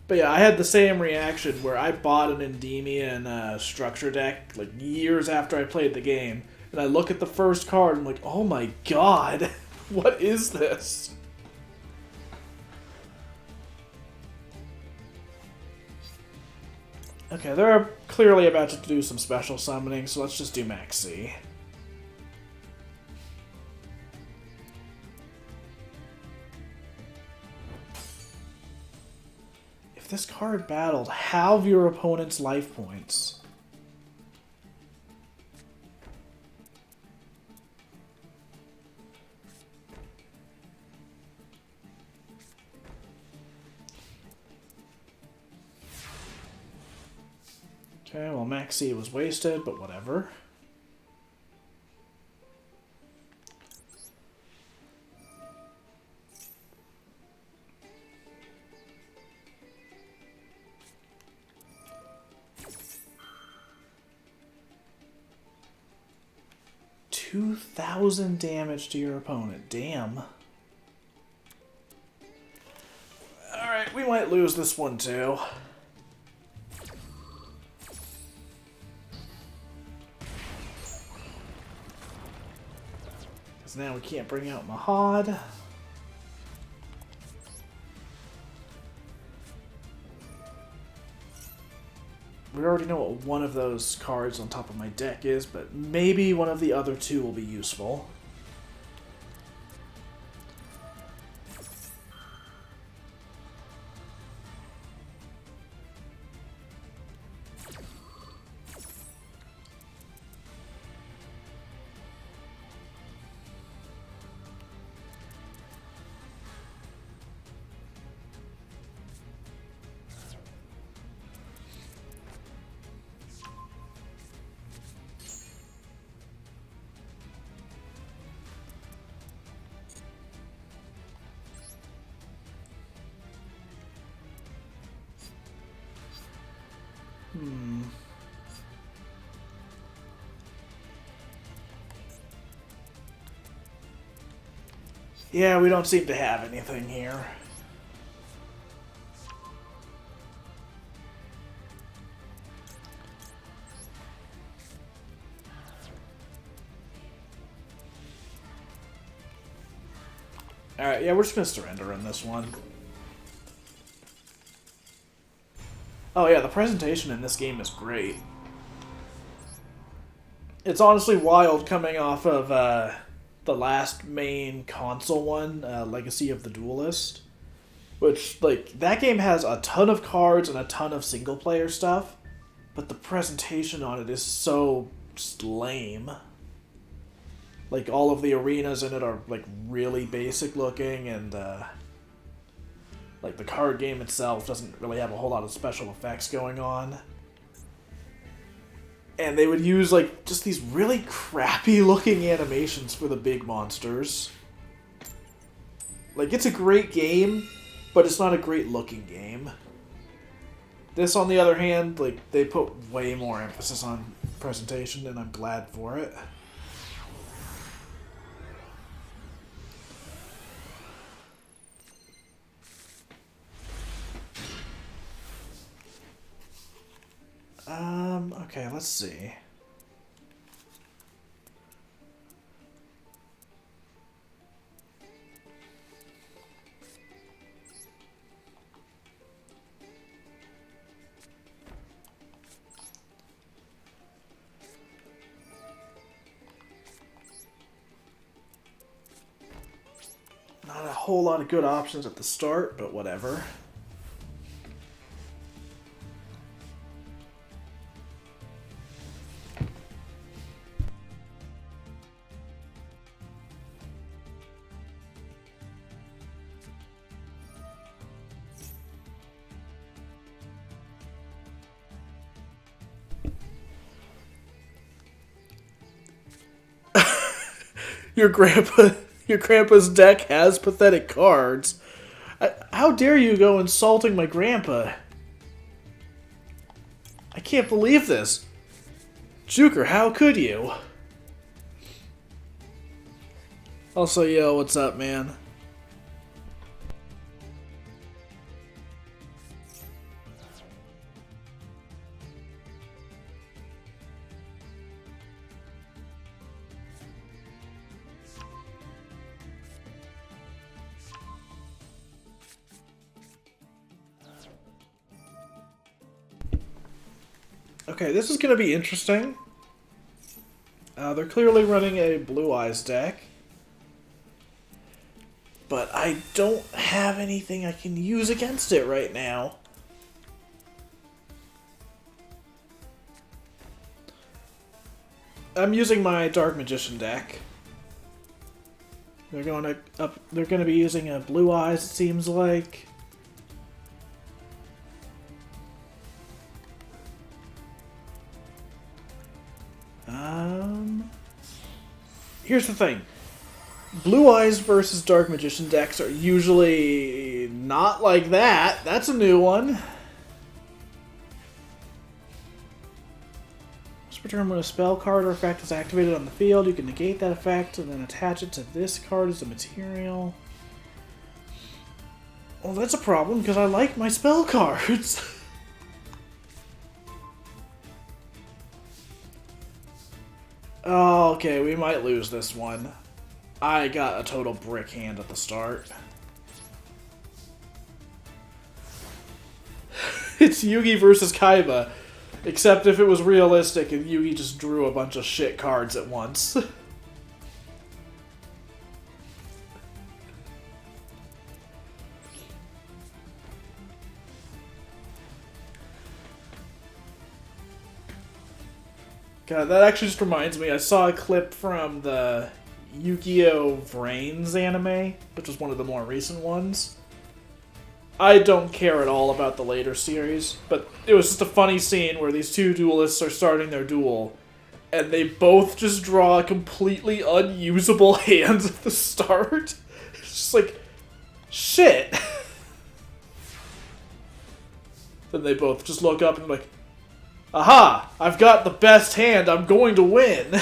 But yeah, I had the same reaction where I bought an Endymion structure deck like years after I played the game. And I look at the first card and I'm like, oh my god, what is this? Okay, they're clearly about to do some special summoning, so let's just do Max C. If this card battled, halve your opponent's life points. Okay, well, Max C was wasted, but whatever. $2,000 damage to your opponent. Damn. Alright, we might lose this one too. Now we can't bring out Mahad. We already know what one of those cards on top of my deck is, but maybe one of the other two will be useful. Yeah, we don't seem to have anything here. Alright, yeah, we're just gonna surrender in this one. Oh yeah, the presentation in this game is great. It's honestly wild coming off of the last main console one, Legacy of the Duelist. Which, like, that game has a ton of cards and a ton of single-player stuff, but the presentation on it is so just lame. Like, all of the arenas in it are, like, really basic looking, and, like, the card game itself doesn't really have a whole lot of special effects going on. And they would use, like, just these really crappy-looking animations for the big monsters. Like, it's a great game, but it's not a great-looking game. This, on the other hand, like, they put way more emphasis on presentation, and I'm glad for it. Okay, let's see. Not a whole lot of good options at the start, but whatever. Your grandpa's deck has pathetic cards. How dare you go insulting my grandpa? I can't believe this. Juker, how could you? Also, yo, what's up, man? Okay, this is going to be interesting. They're clearly running a Blue Eyes deck. But I don't have anything I can use against it right now. I'm using my Dark Magician deck. They're going to be using a Blue Eyes, it seems like. Here's the thing. Blue Eyes versus Dark Magician decks are usually not like that. That's a new one. Per turn, when a spell card or effect is activated on the field, you can negate that effect and then attach it to this card as a material. Well, that's a problem because I like my spell cards. Oh, okay, we might lose this one. I got a total brick hand at the start. It's Yugi versus Kaiba. Except if it was realistic and Yugi just drew a bunch of shit cards at once. God, that actually just reminds me, I saw a clip from the Yu-Gi-Oh! Vrains anime, which was one of the more recent ones. I don't care at all about the later series, but it was just a funny scene where these two duelists are starting their duel, and they both just draw a completely unusable hand at the start. It's just like, shit. Then they both just look up and like, aha! I've got the best hand, I'm going to win!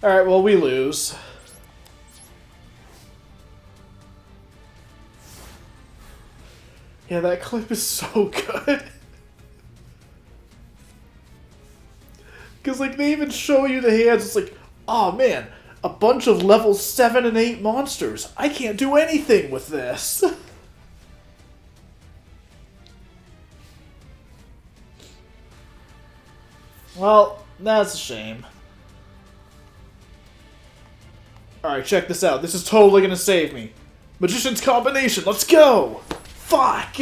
Alright, well, we lose. Yeah, that clip is so good. Because, like, they even show you the hands. It's like, oh man, a bunch of level 7 and 8 monsters. I can't do anything with this. Well, that's a shame. Alright, check this out. This is totally gonna save me. Magician's combination, let's go! Fuck!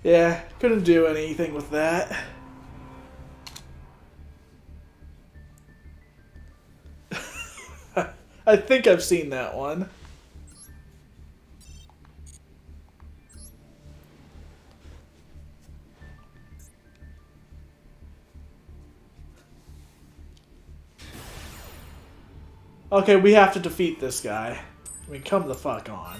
Yeah, couldn't do anything with that. I think I've seen that one. Okay, we have to defeat this guy. I mean, come the fuck on.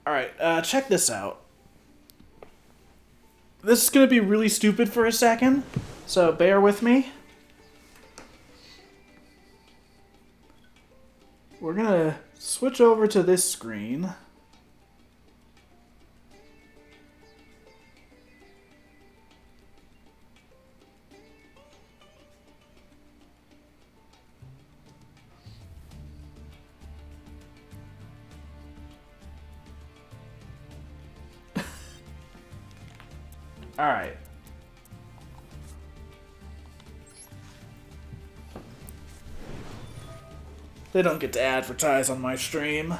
Alright, check this out. This is gonna be really stupid for a second, so bear with me. we're gonna switch over to this screen. All right. They don't get to advertise on my stream.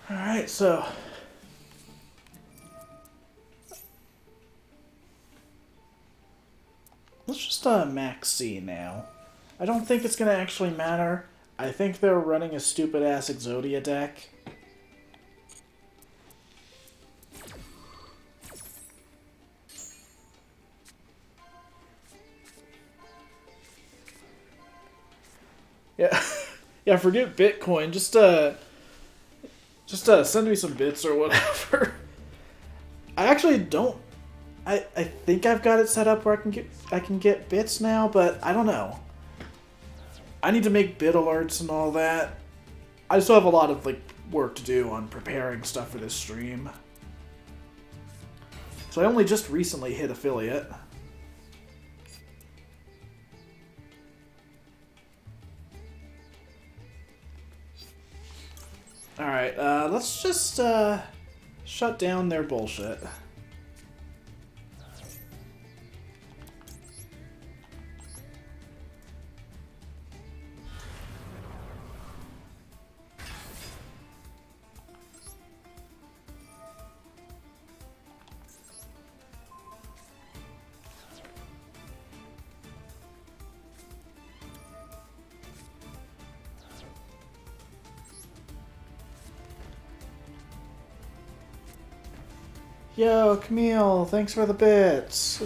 Alright, so let's just max C now. I don't think it's gonna actually matter. I think they're running a stupid ass Exodia deck. Yeah. Yeah, forget Bitcoin. Just send me some bits or whatever. I actually don't. I think I've got it set up where I can get bits now, but I don't know. I need to make bit alerts and all that. I still have a lot of work to do on preparing stuff for this stream. So I only just recently hit affiliate. Alright, let's just shut down their bullshit. Yo, Camille, thanks for the bits.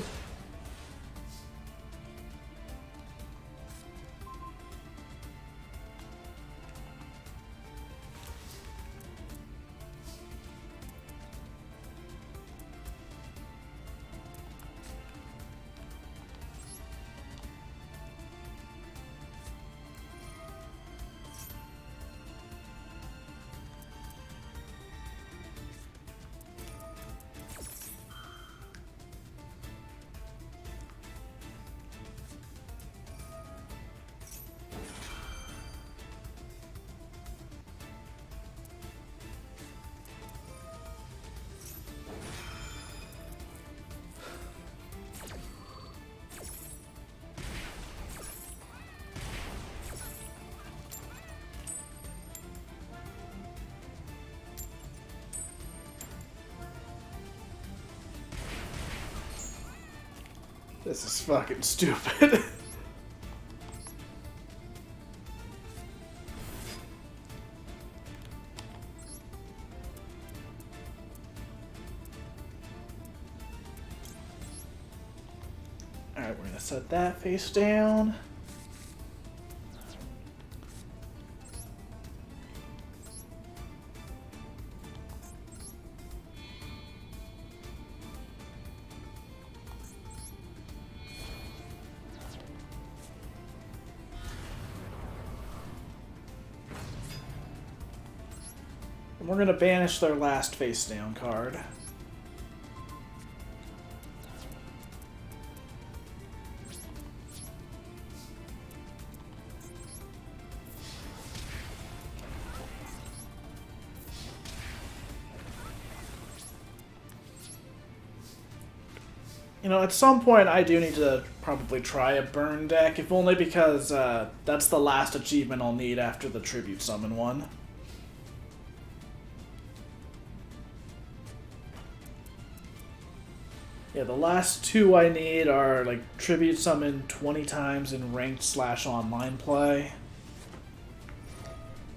This is fucking stupid. Alright, we're gonna set that face down. And we're gonna banish their last face down card. You know, at some point I do need to probably try a burn deck, if only because that's the last achievement I'll need after the Tribute Summon one. Yeah, the last two I need are, like, Tribute Summon 20 times in ranked/online play.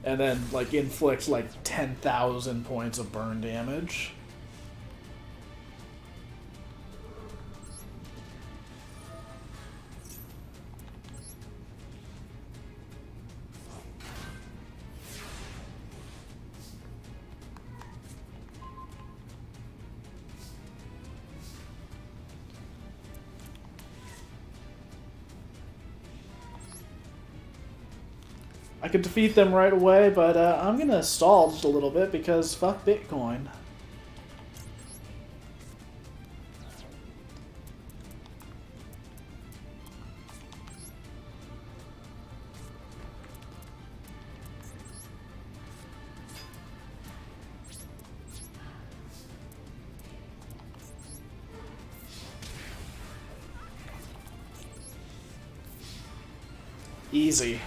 And then, like, inflict, like, 10,000 points of burn damage. I could defeat them right away, but I'm gonna stall just a little bit because fuck Bitcoin. Easy.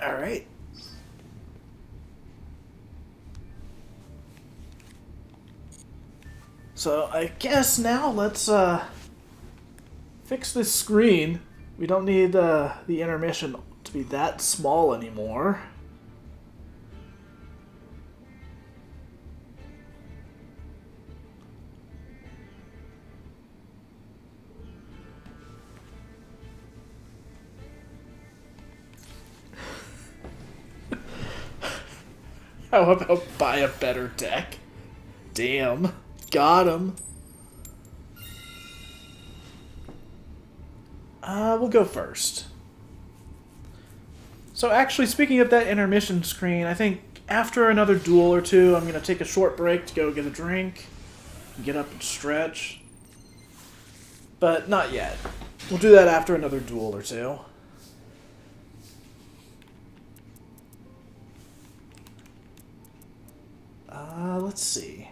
Alright. So I guess now let's fix this screen. We don't need the intermission to be that small anymore. How about buy a better deck? Damn. Got him. We'll go first. So actually, speaking of that intermission screen, I think after another duel or two, I'm going to take a short break to go get a drink, get up and stretch. But not yet. We'll do that after another duel or two. Let's see.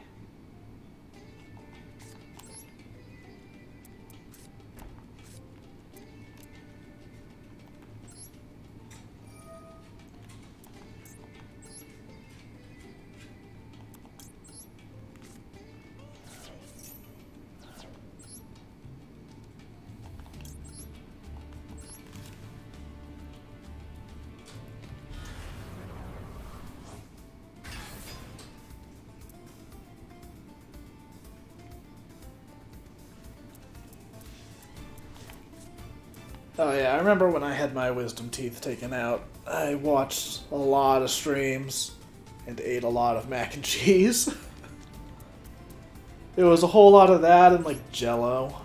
Oh yeah, I remember when I had my wisdom teeth taken out. I watched a lot of streams and ate a lot of mac and cheese. It was a whole lot of that and like Jello.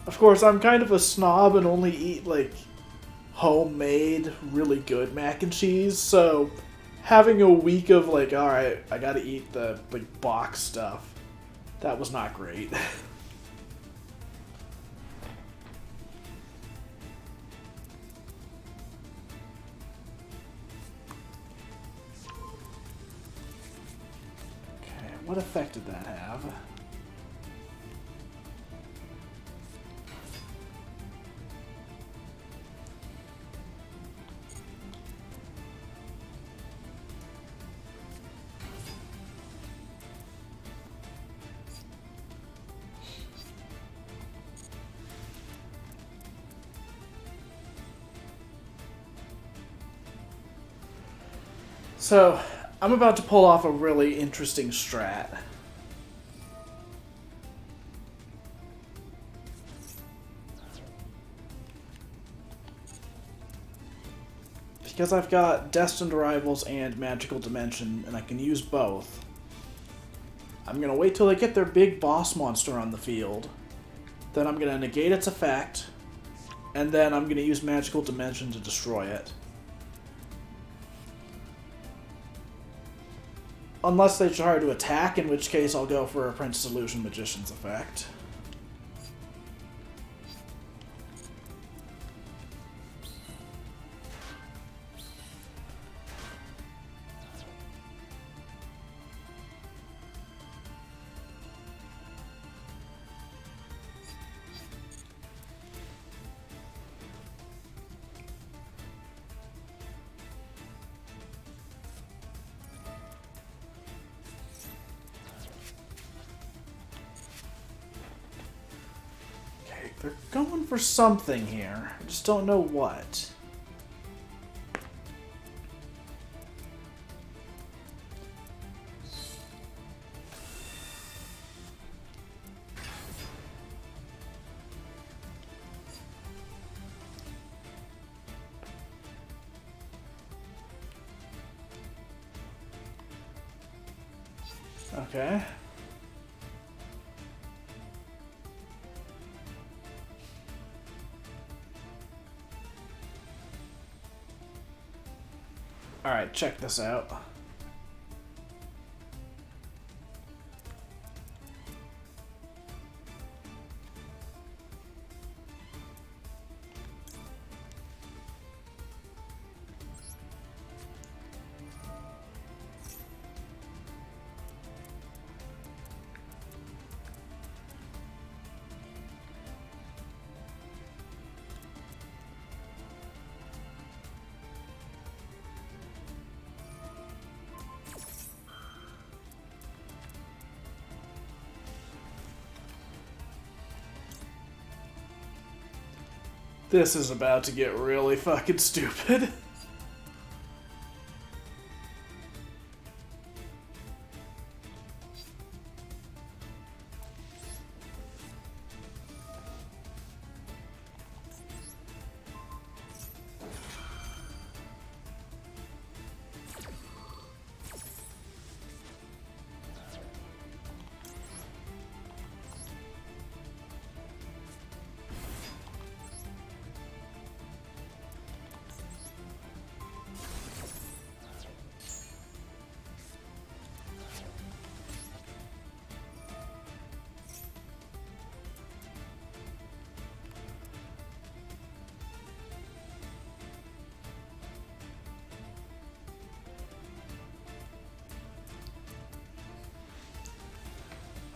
Of course, I'm kind of a snob and only eat, like, homemade, really good mac and cheese, so having a week of, like, alright, I gotta eat the, like, box stuff, that was not great. Okay, what effect did that have? So, I'm about to pull off a really interesting strat. Because I've got Destined Arrivals and Magical Dimension, and I can use both, I'm going to wait till they get their big boss monster on the field. Then I'm going to negate its effect. And then I'm going to use Magical Dimension to destroy it. Unless they try to attack, in which case I'll go for a Prince Illusion Magician's effect. They're going for something here. I just don't know what. Okay. Alright, check this out. This is about to get really fucking stupid.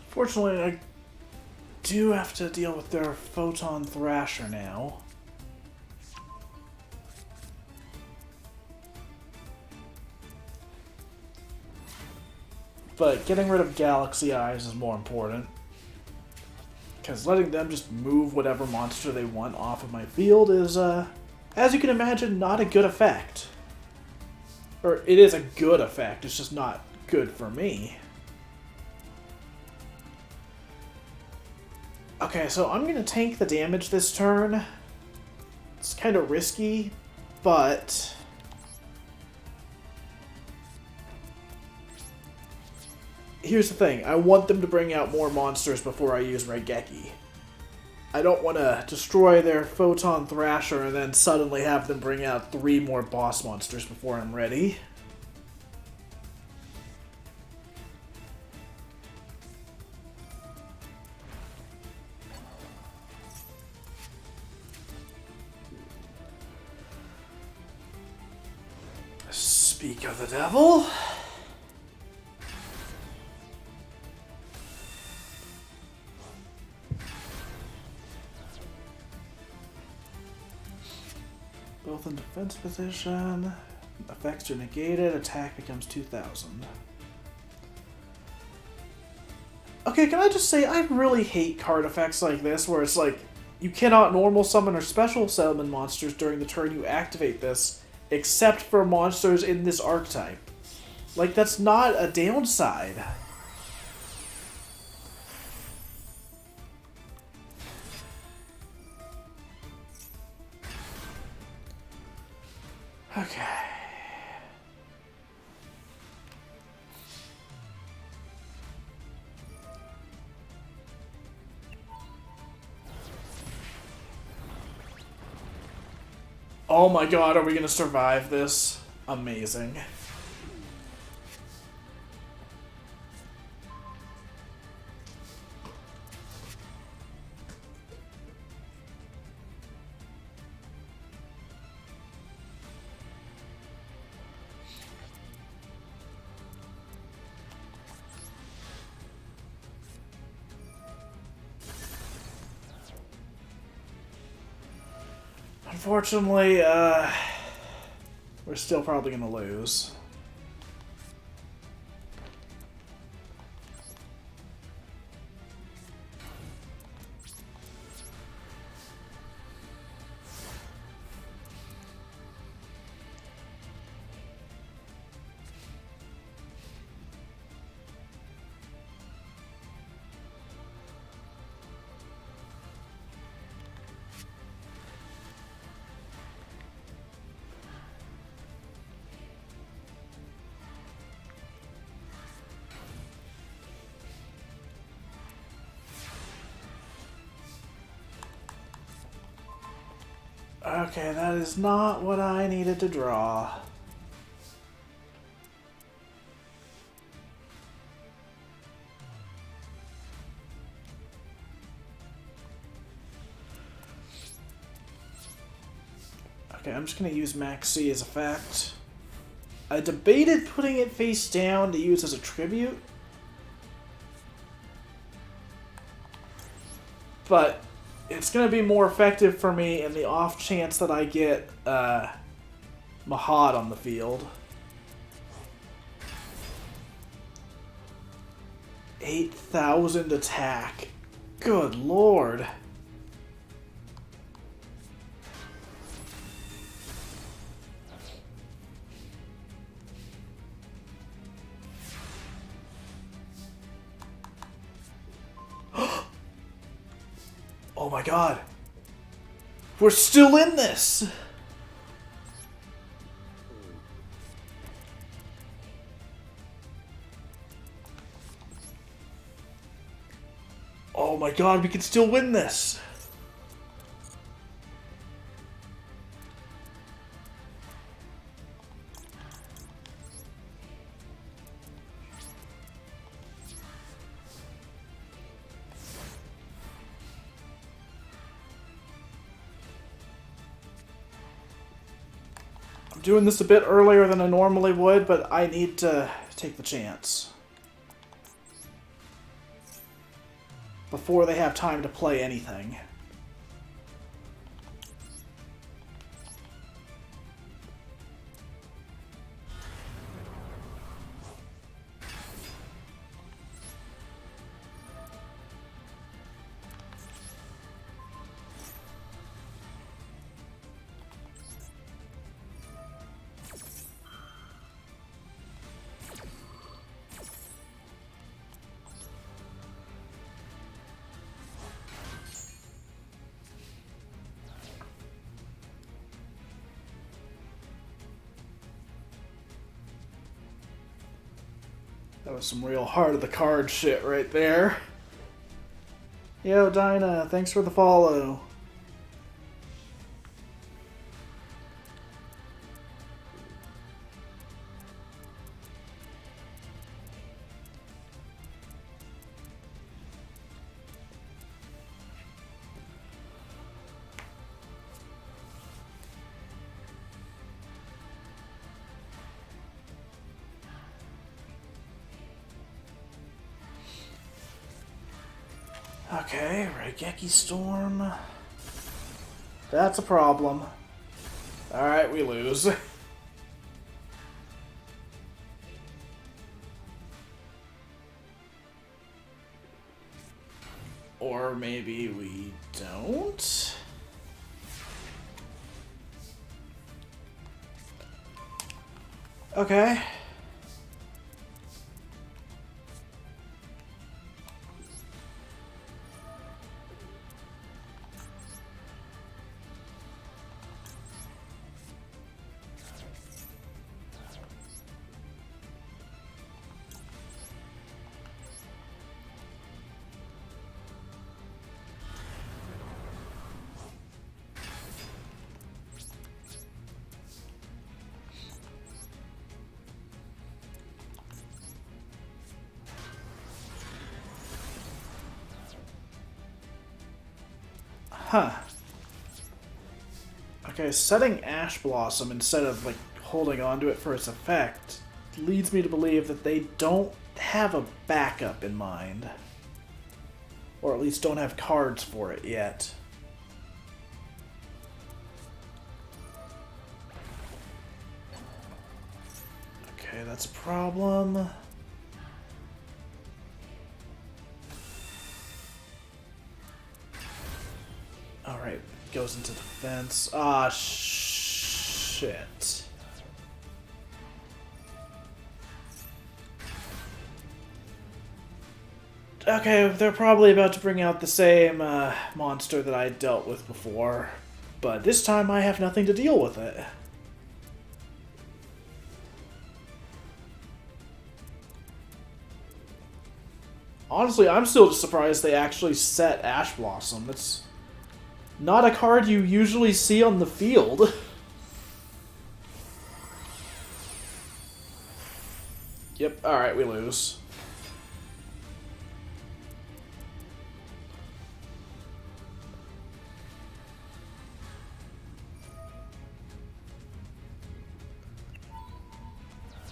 Fortunately, I do have to deal with their Photon Thrasher now. But getting rid of Galaxy Eyes is more important. Because letting them just move whatever monster they want off of my field is, as you can imagine, not a good effect. Or, it is a good effect, it's just not good for me. Okay, so I'm going to tank the damage this turn. It's kind of risky, but... here's the thing. I want them to bring out more monsters before I use Raigeki. I don't want to destroy their Photon Thrasher and then suddenly have them bring out 3 more boss monsters before I'm ready. Speak of the devil. Both in defense position. Effects are negated. Attack becomes 2,000. Okay, can I just say, I really hate card effects like this, where it's like, you cannot normal summon or special summon monsters during the turn you activate this, except for monsters in this archetype. Like, that's not a downside. Okay. Oh my god, are we gonna survive this? Amazing. Unfortunately, we're still probably gonna lose. Okay, that is not what I needed to draw. Okay, I'm just going to use Max C as effect. I debated putting it face down to use as a tribute. But it's going to be more effective for me in the off chance that I get Mahad on the field. 8,000 attack. Good lord. Oh my god. We're still in this! Oh my god, we can still win this! I'm doing this a bit earlier than I normally would, but I need to take the chance. Before they have time to play anything. That was some real heart of the card shit right there. Yo, Dinah, thanks for the follow. Okay, Raigeki Storm. That's a problem. Alright, we lose. Or maybe we don't? Okay. Huh. Okay, setting Ash Blossom instead of, like, holding on to it for its effect leads me to believe that they don't have a backup in mind. Or at least don't have cards for it yet. Okay, that's a problem. Alright, goes into defense. Ah, shit. Okay, they're probably about to bring out the same monster that I dealt with before. But this time I have nothing to deal with it. Honestly, I'm still just surprised they actually set Ash Blossom. It's not a card you usually see on the field. Yep, alright, we lose.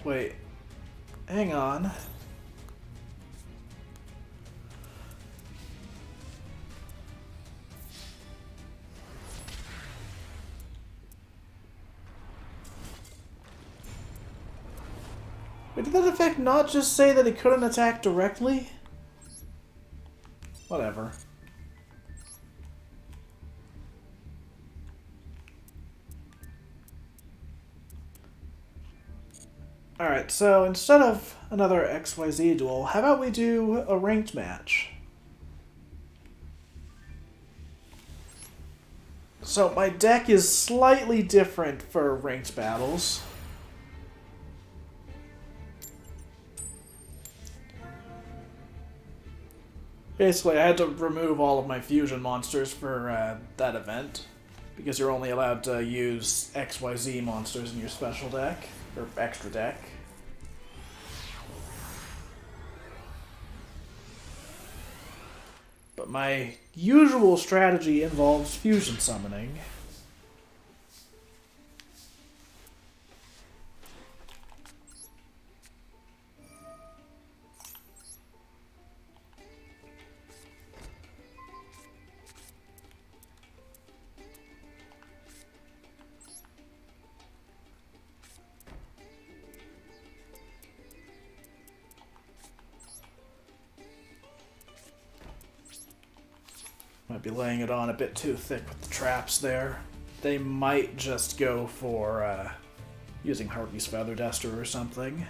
Wait. Hang on. Wait, did that effect not just say that it couldn't attack directly? Whatever. Alright, so instead of another XYZ duel, how about we do a ranked match? So my deck is slightly different for ranked battles. Basically, I had to remove all of my fusion monsters for that event, because you're only allowed to use XYZ monsters in your special deck, or extra deck. But my usual strategy involves fusion summoning. Might be laying it on a bit too thick with the traps there. They might just go for using Harvey's Feather Duster or something.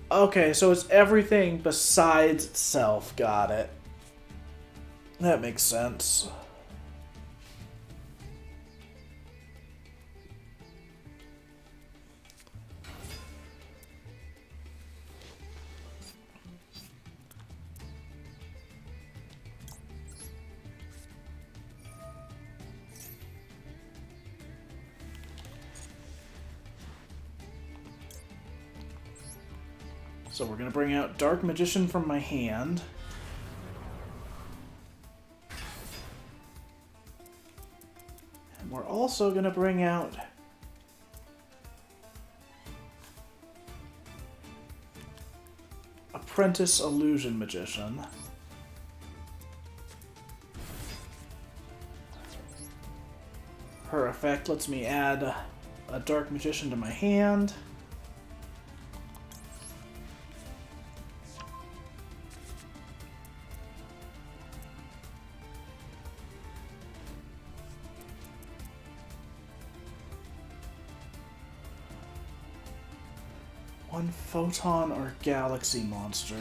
Okay, so it's everything besides itself. Got it. That makes sense. So we're going to bring out Dark Magician from my hand. And we're also going to bring out Apprentice Illusion Magician. Her effect lets me add a Dark Magician to my hand. One Photon or Galaxy monster.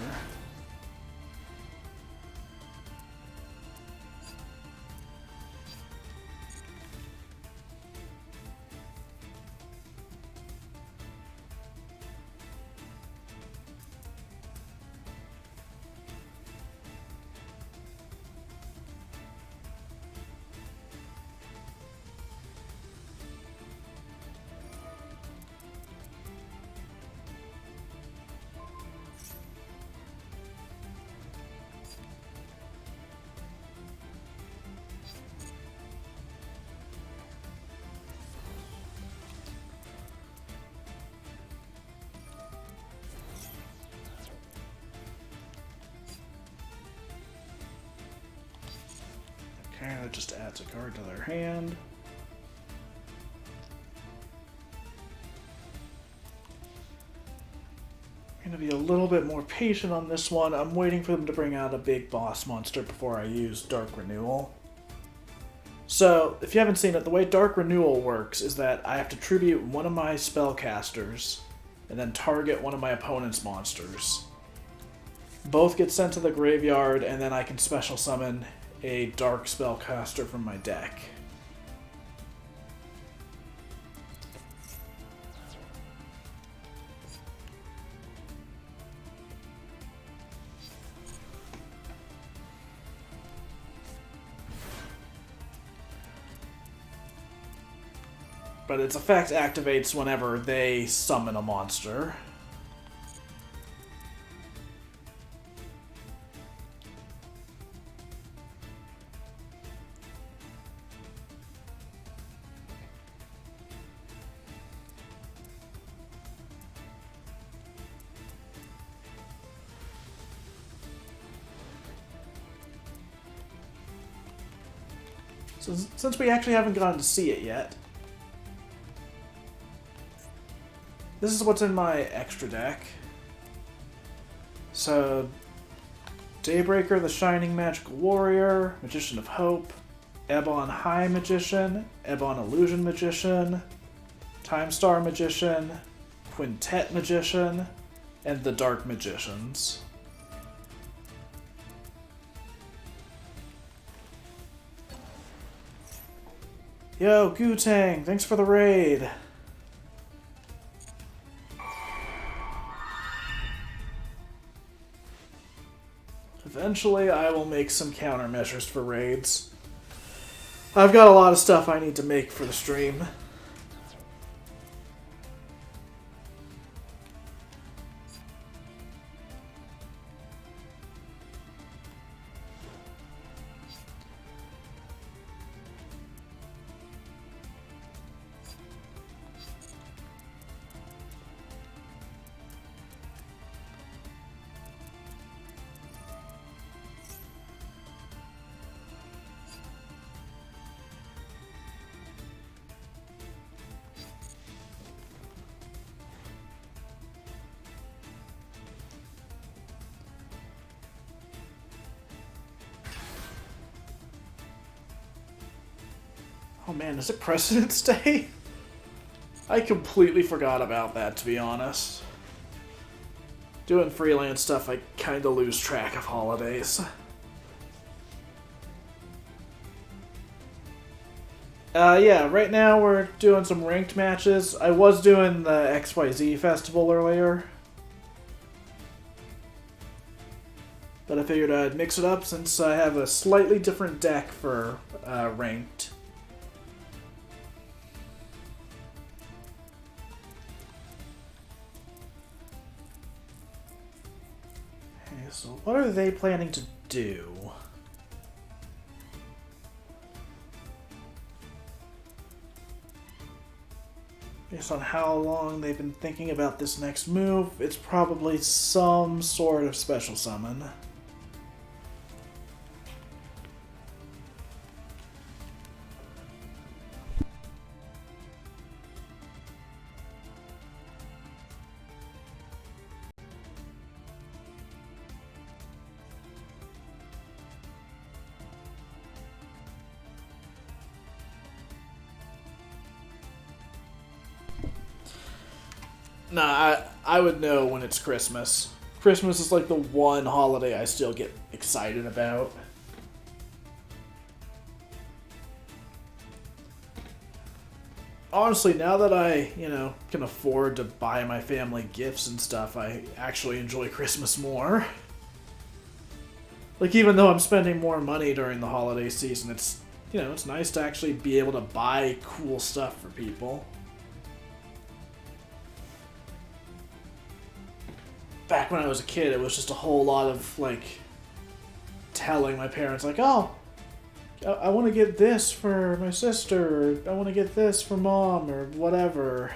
Okay, that just adds a card to their hand. I'm going to be a little bit more patient on this one. I'm waiting for them to bring out a big boss monster before I use Dark Renewal. So, if you haven't seen it, the way Dark Renewal works is that I have to tribute one of my spellcasters and then target one of my opponent's monsters. Both get sent to the graveyard, and then I can special summon a dark spellcaster from my deck. But its effect activates whenever they summon a monster. So, since we actually haven't gotten to see it yet, this is what's in my extra deck. So, Daybreaker, the Shining Magical Warrior, Magician of Hope, Ebon High Magician, Ebon Illusion Magician, Time Star Magician, Quintet Magician, and the Dark Magicians. Yo, Gutang, thanks for the raid. Eventually, I will make some countermeasures for raids. I've got a lot of stuff I need to make for the stream. Oh man, is it President's Day? I completely forgot about that, to be honest. Doing freelance stuff, I kinda lose track of holidays. Yeah, right now we're doing some ranked matches. I was doing the XYZ festival earlier. But I figured I'd mix it up since I have a slightly different deck for ranked. So what are they planning to do? Based on how long they've been thinking about this next move, it's probably some sort of special summon. Nah, I would know when it's Christmas. Christmas is like the one holiday I still get excited about. Honestly, now that I, can afford to buy my family gifts and stuff, I actually enjoy Christmas more. Like, even though I'm spending more money during the holiday season, it's nice to actually be able to buy cool stuff for people. Back when I was a kid, it was just a whole lot of, telling my parents, oh, I want to get this for my sister, or I want to get this for mom, or whatever.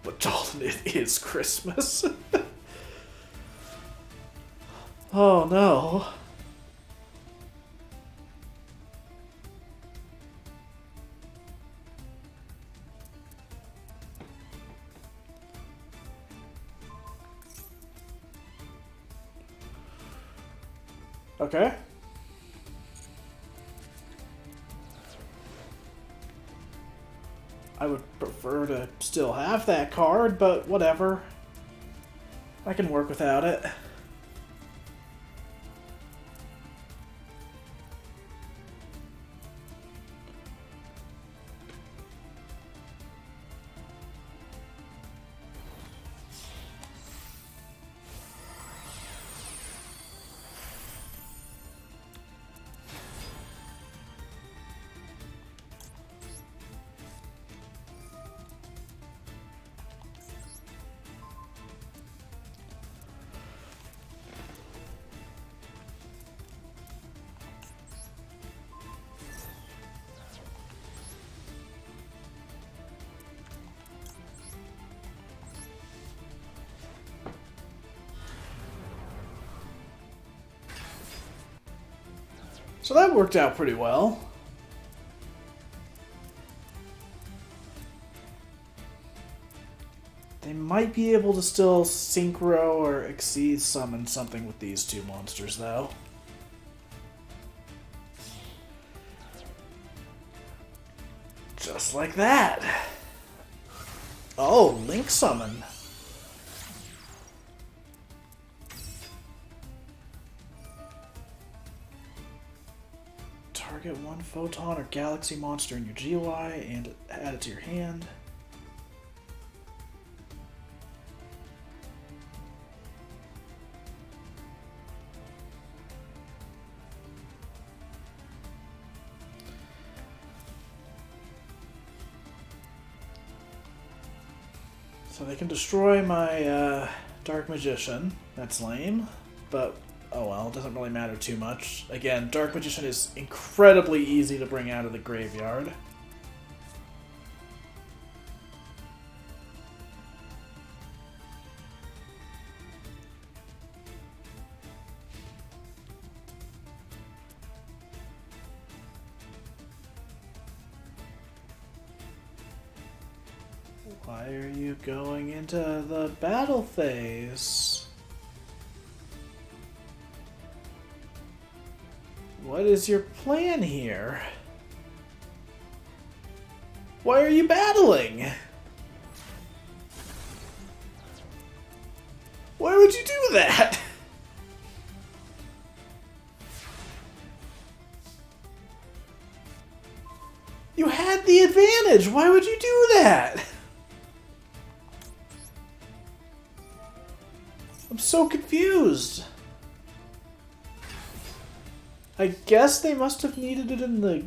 But Dalton, it is Christmas. Oh no. Okay. I would prefer to still have that card, but whatever. I can work without it. So that worked out pretty well. They might be able to still synchro or exceed summon something with these two monsters, though. Just like that. Oh, Link Summon. Target one photon or galaxy monster in your GUI and add it to your hand. So they can destroy my Dark Magician. That's lame, but oh well, it doesn't really matter too much. Again, Dark Magician is incredibly easy to bring out of the graveyard. Why are you going into the battle phase? What is your plan here? Why are you battling? Why would you do that? You had the advantage. Why would you do that? I'm so confused. I guess they must have needed it in the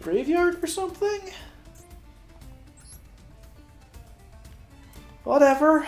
graveyard or something? Whatever.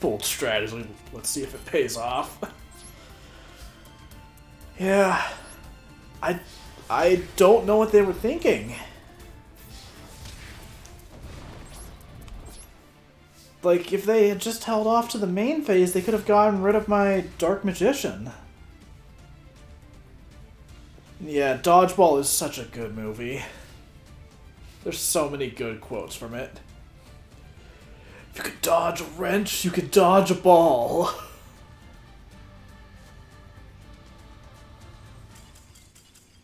Bold strategy. Let's see if it pays off. Yeah. I don't know what they were thinking. Like, if they had just held off to the main phase, they could have gotten rid of my Dark Magician. Yeah, Dodgeball is such a good movie. There's so many good quotes from it. If you could dodge a wrench, you could dodge a ball.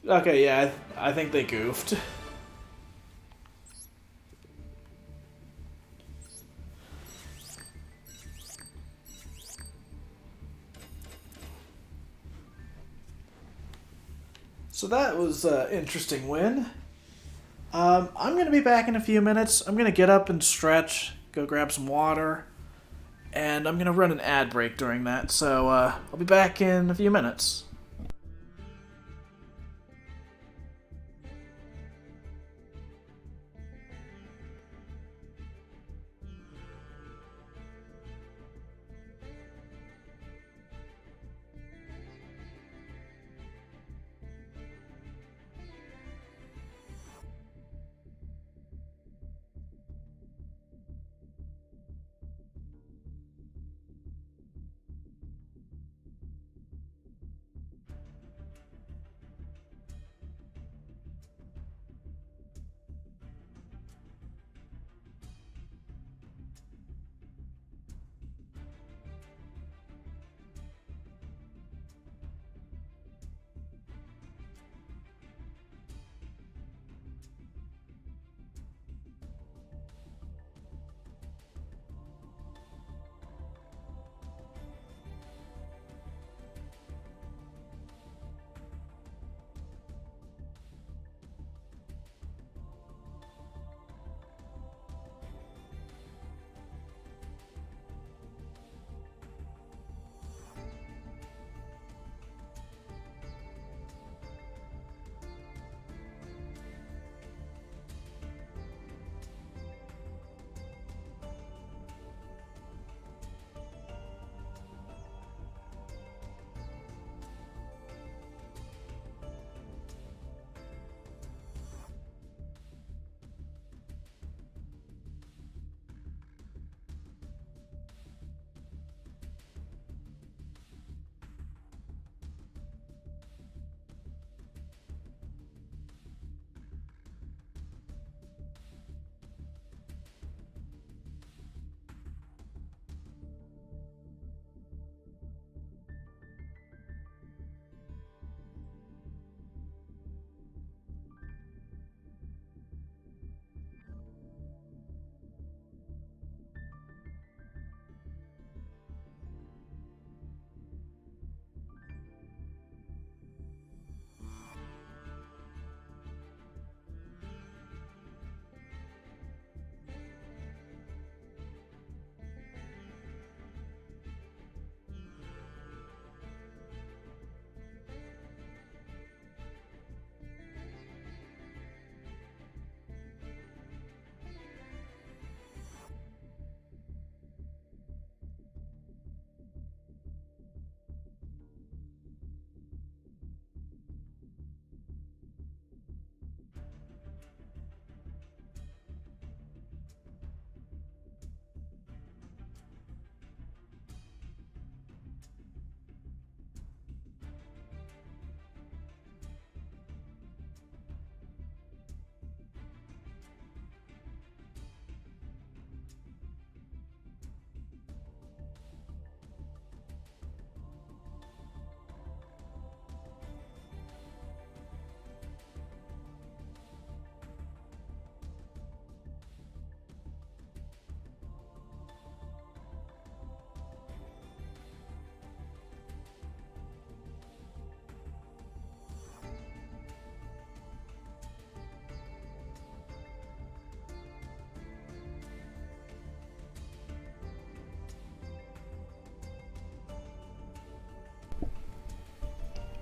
Okay, yeah, I think they goofed. So that was an interesting win. I'm going to be back in a few minutes. I'm going to get up and stretch, go grab some water, and I'm going to run an ad break during that. So I'll be back in a few minutes.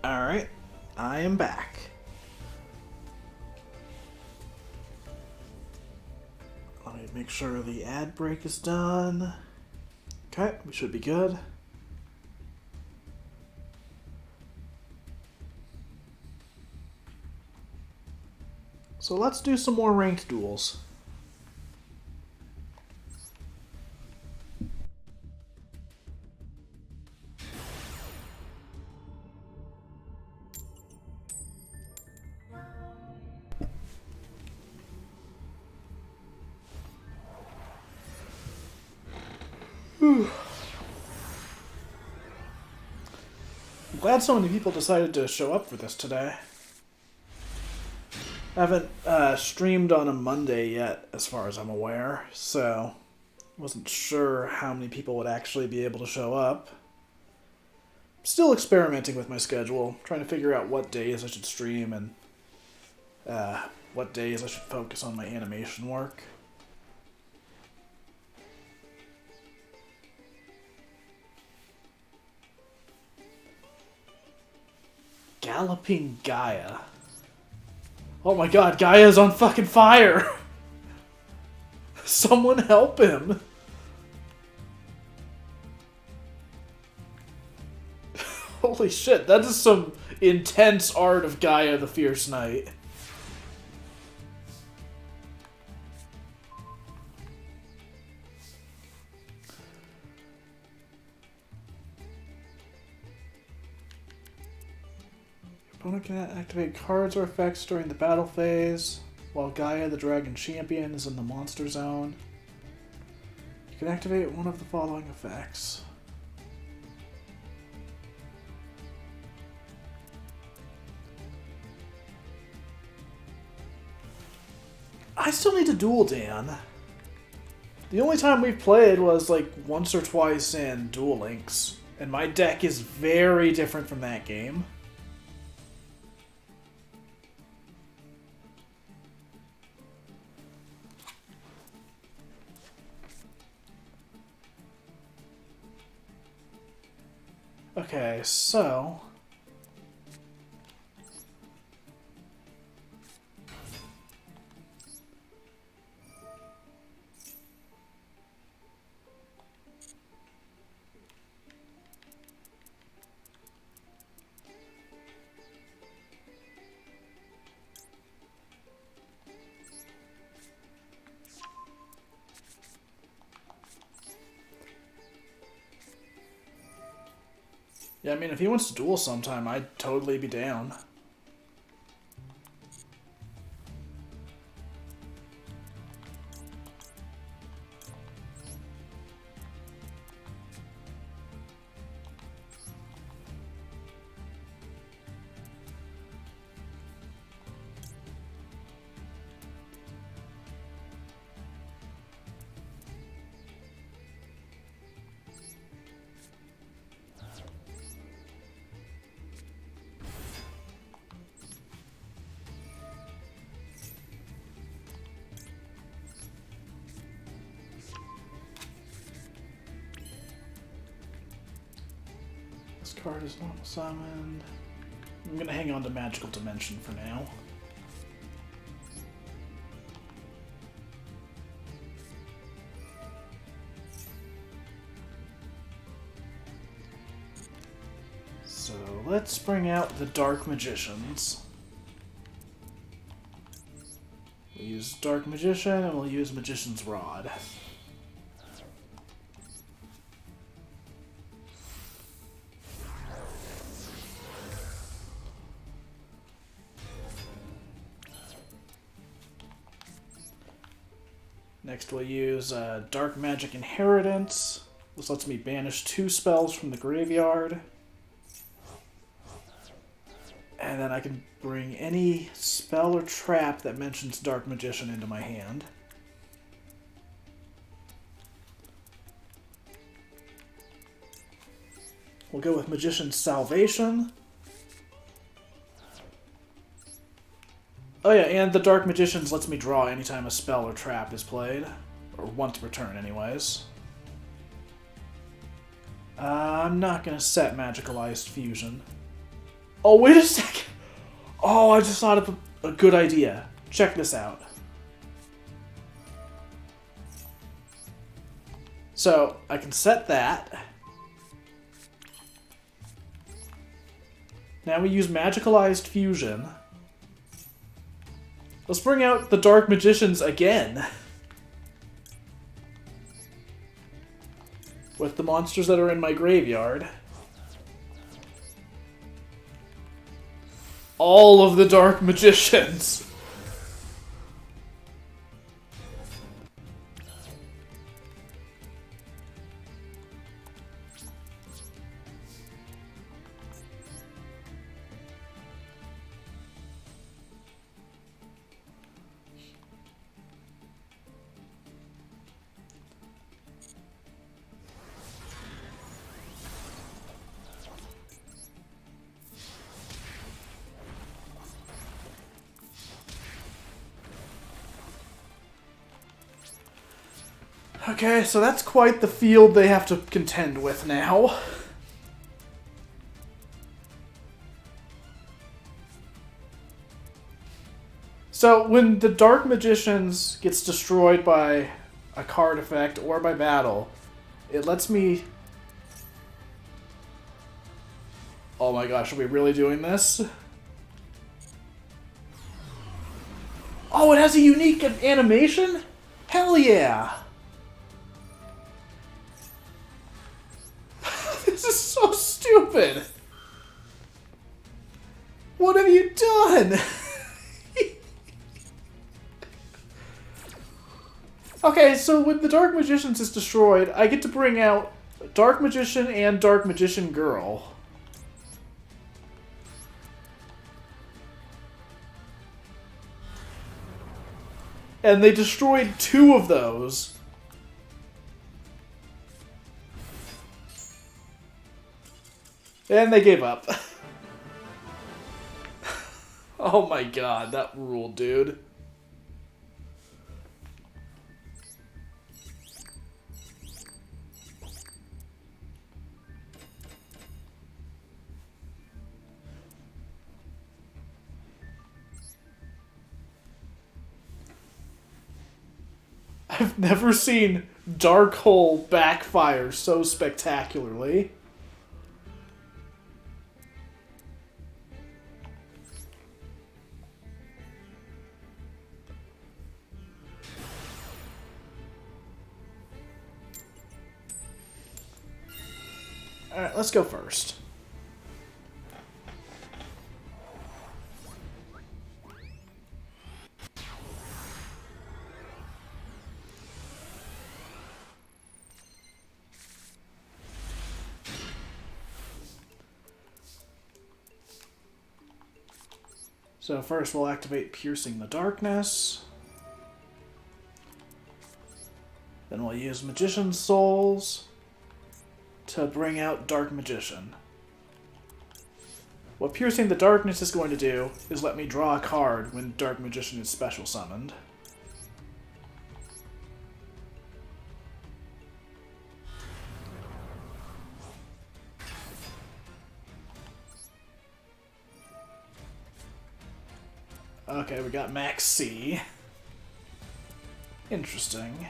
Alright, I am back. Let me make sure the ad break is done. Okay, we should be good. So let's do some more ranked duels. I'm glad so many people decided to show up for this today. I haven't streamed on a Monday yet, as far as I'm aware, so wasn't sure how many people would actually be able to show up. Still experimenting with my schedule, trying to figure out what days I should stream and what days I should focus on my animation work. Galloping Gaia. Oh my god, Gaia's on fucking fire! Someone help him! Holy shit, that is some intense art of Gaia the Fierce Knight. Opponent can activate cards or effects during the battle phase, while Gaia the Dragon Champion is in the monster zone. You can activate one of the following effects. I still need to duel Dan. The only time we've played was like once or twice in Duel Links, and my deck is very different from that game. Okay, so... yeah, I mean, if he wants to duel sometime, I'd totally be down. This card is normal summoned. I'm gonna hang on to Magical Dimension for now. So let's bring out the Dark Magicians. We'll use Dark Magician and we'll use Magician's Rod. Next we'll use Dark Magic Inheritance. This lets me banish 2 spells from the graveyard. And then I can bring any spell or trap that mentions Dark Magician into my hand. We'll go with Magician's Salvation. Oh yeah, and the Dark Magicians lets me draw anytime a spell or trap is played. Or once per turn, anyways. I'm not going to set Magicalized Fusion. Oh, wait a second. Oh, I just thought of a good idea. Check this out. So, I can set that. Now we use Magicalized Fusion. Let's bring out the Dark Magicians again. With the monsters that are in my graveyard. All of the Dark Magicians. Okay, so that's quite the field they have to contend with now. So, when the Dark Magicians gets destroyed by a card effect or by battle, it lets me... Oh my gosh, are we really doing this? Oh, it has a unique animation? Hell yeah! This is so stupid! What have you done? Okay, so when the Dark Magicians is destroyed, I get to bring out Dark Magician and Dark Magician Girl. And they destroyed 2 of those. And they gave up. Oh my god, that ruled, dude. I've never seen Dark Hole backfire so spectacularly. Alright, let's go first. So first we'll activate Piercing the Darkness. Then we'll use Magician's Souls to bring out Dark Magician. What Piercing the Darkness is going to do is let me draw a card when Dark Magician is special summoned. Okay, we got Max C. Interesting.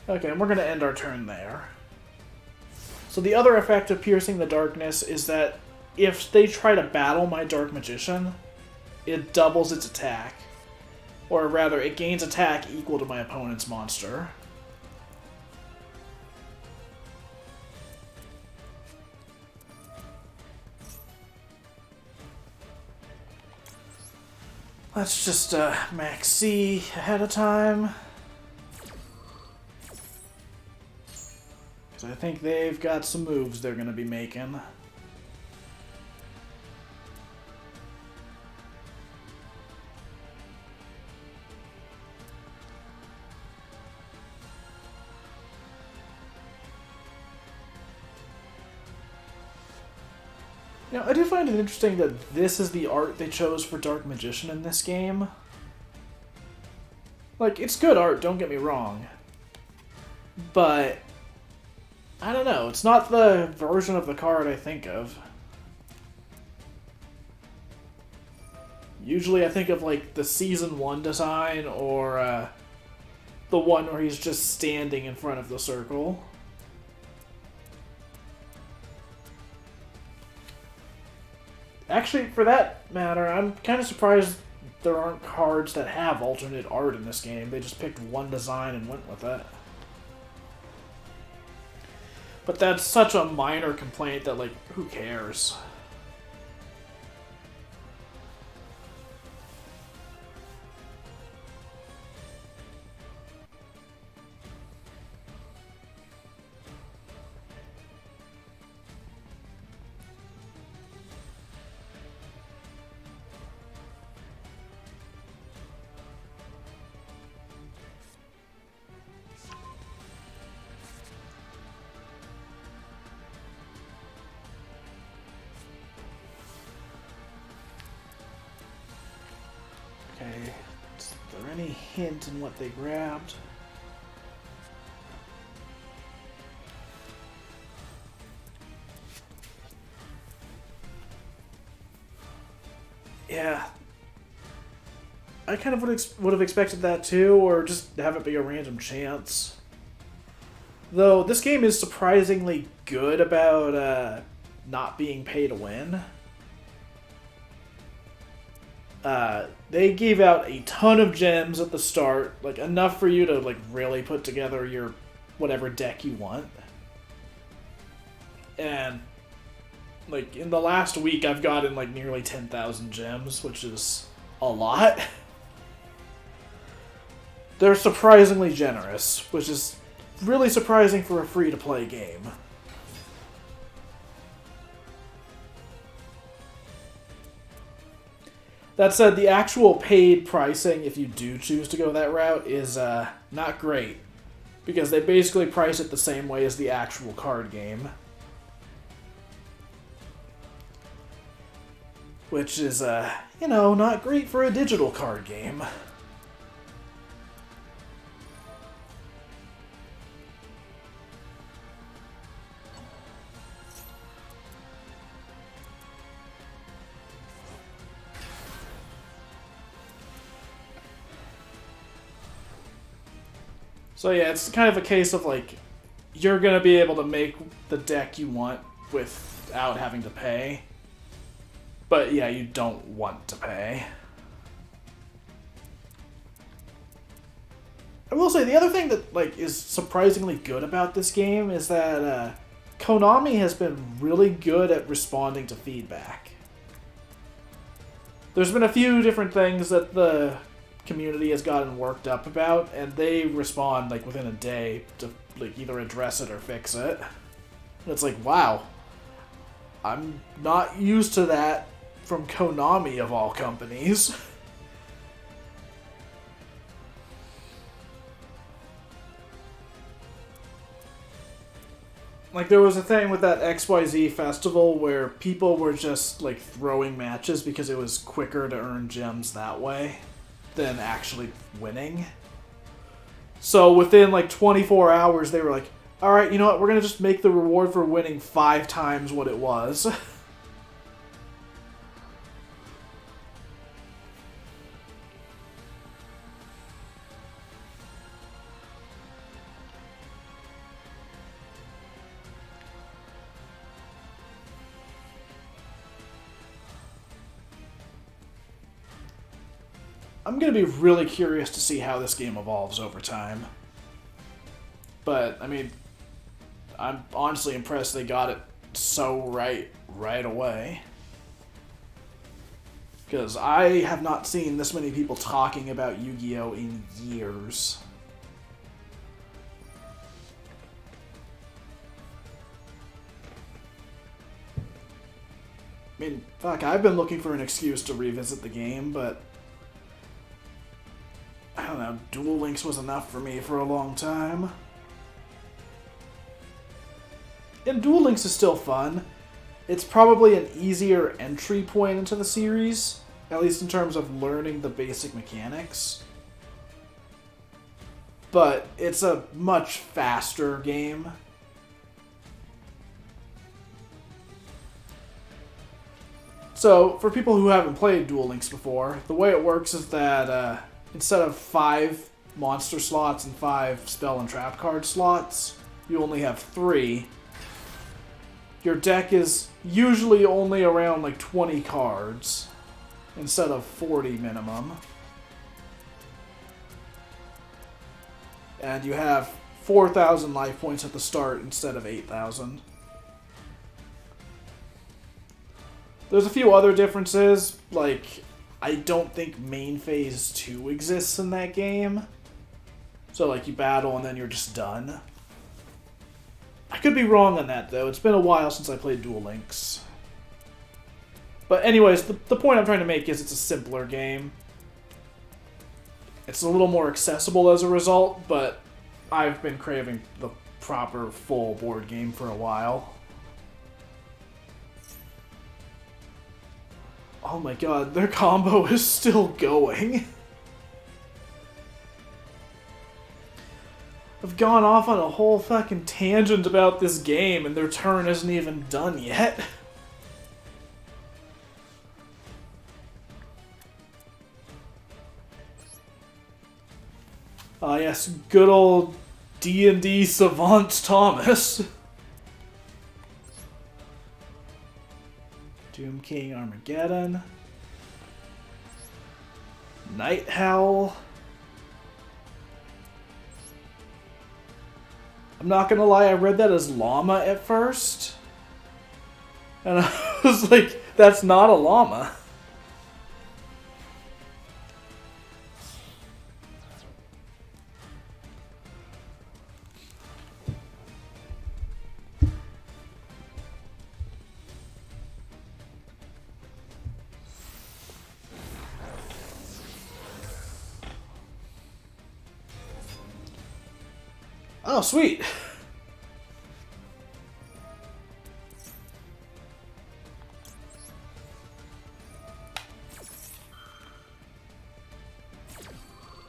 Okay, and we're going to end our turn there. So the other effect of Piercing the Darkness is that if they try to battle my Dark Magician, it doubles its attack. Or rather, it gains attack equal to my opponent's monster. Let's just max C ahead of time. Because I think they've got some moves they're going to be making. Now, I do find it interesting that this is the art they chose for Dark Magician in this game. Like, it's good art, don't get me wrong. But, I don't know, it's not the version of the card I think of. Usually I think of, like, the Season 1 design, or, the one where he's just standing in front of the circle. Actually, for that matter, I'm kind of surprised there aren't cards that have alternate art in this game. They just picked one design and went with it. But that's such a minor complaint that, like, who cares? Okay, is there any hint in what they grabbed? Yeah. I kind of would have expected that too, or just have it be a random chance. Though, this game is surprisingly good about not being pay to win. They gave out a ton of gems at the start, like enough for you to like really put together your whatever deck you want. And like in the last week I've gotten like nearly 10,000 gems, which is a lot. They're surprisingly generous, which is really surprising for a free-to-play game. That said, the actual paid pricing, if you do choose to go that route, is not great. Because they basically price it the same way as the actual card game. Which is, you know, not great for a digital card game. So yeah, it's kind of a case of like, you're gonna be able to make the deck you want without having to pay. But yeah, you don't want to pay. I will say, the other thing that like is surprisingly good about this game is that Konami has been really good at responding to feedback. There's been a few different things that the community has gotten worked up about, and they respond like within a day to like either address it or fix it. And it's like, wow, I'm not used to that from Konami of all companies. Like, there was a thing with that XYZ festival where people were just like throwing matches because it was quicker to earn gems that way than actually winning. So within like 24 hours, they were like, alright, you know what, we're gonna just make the reward for winning 5 times what it was. I'm going to be really curious to see how this game evolves over time. But, I mean, I'm honestly impressed they got it so right away. Because I have not seen this many people talking about Yu-Gi-Oh! In years. I mean, fuck, I've been looking for an excuse to revisit the game, but I don't know, Duel Links was enough for me for a long time. And Duel Links is still fun. It's probably an easier entry point into the series, at least in terms of learning the basic mechanics. but it's a much faster game. So, for people who haven't played Duel Links before, the way it works is that instead of 5 monster slots and 5 spell and trap card slots, you only have 3. Your deck is usually only around like 20 cards instead of 40 minimum. And you have 4,000 life points at the start instead of 8,000. There's a few other differences, like I don't think main phase 2 exists in that game. So like you battle and then you're just done. I could be wrong on that though, it's been a while since I played Duel Links. But anyways, the point I'm trying to make is it's a simpler game. It's a little more accessible as a result, but I've been craving the proper full board game for a while. Oh my god, their combo is still going. I've gone off on a whole fucking tangent about this game and their turn isn't even done yet. Ah yes, good old D&D savant Thomas. Doom King Armageddon. Night Howl. I'm not gonna lie, I read that as llama at first. And I was like, that's not a llama. Oh, sweet.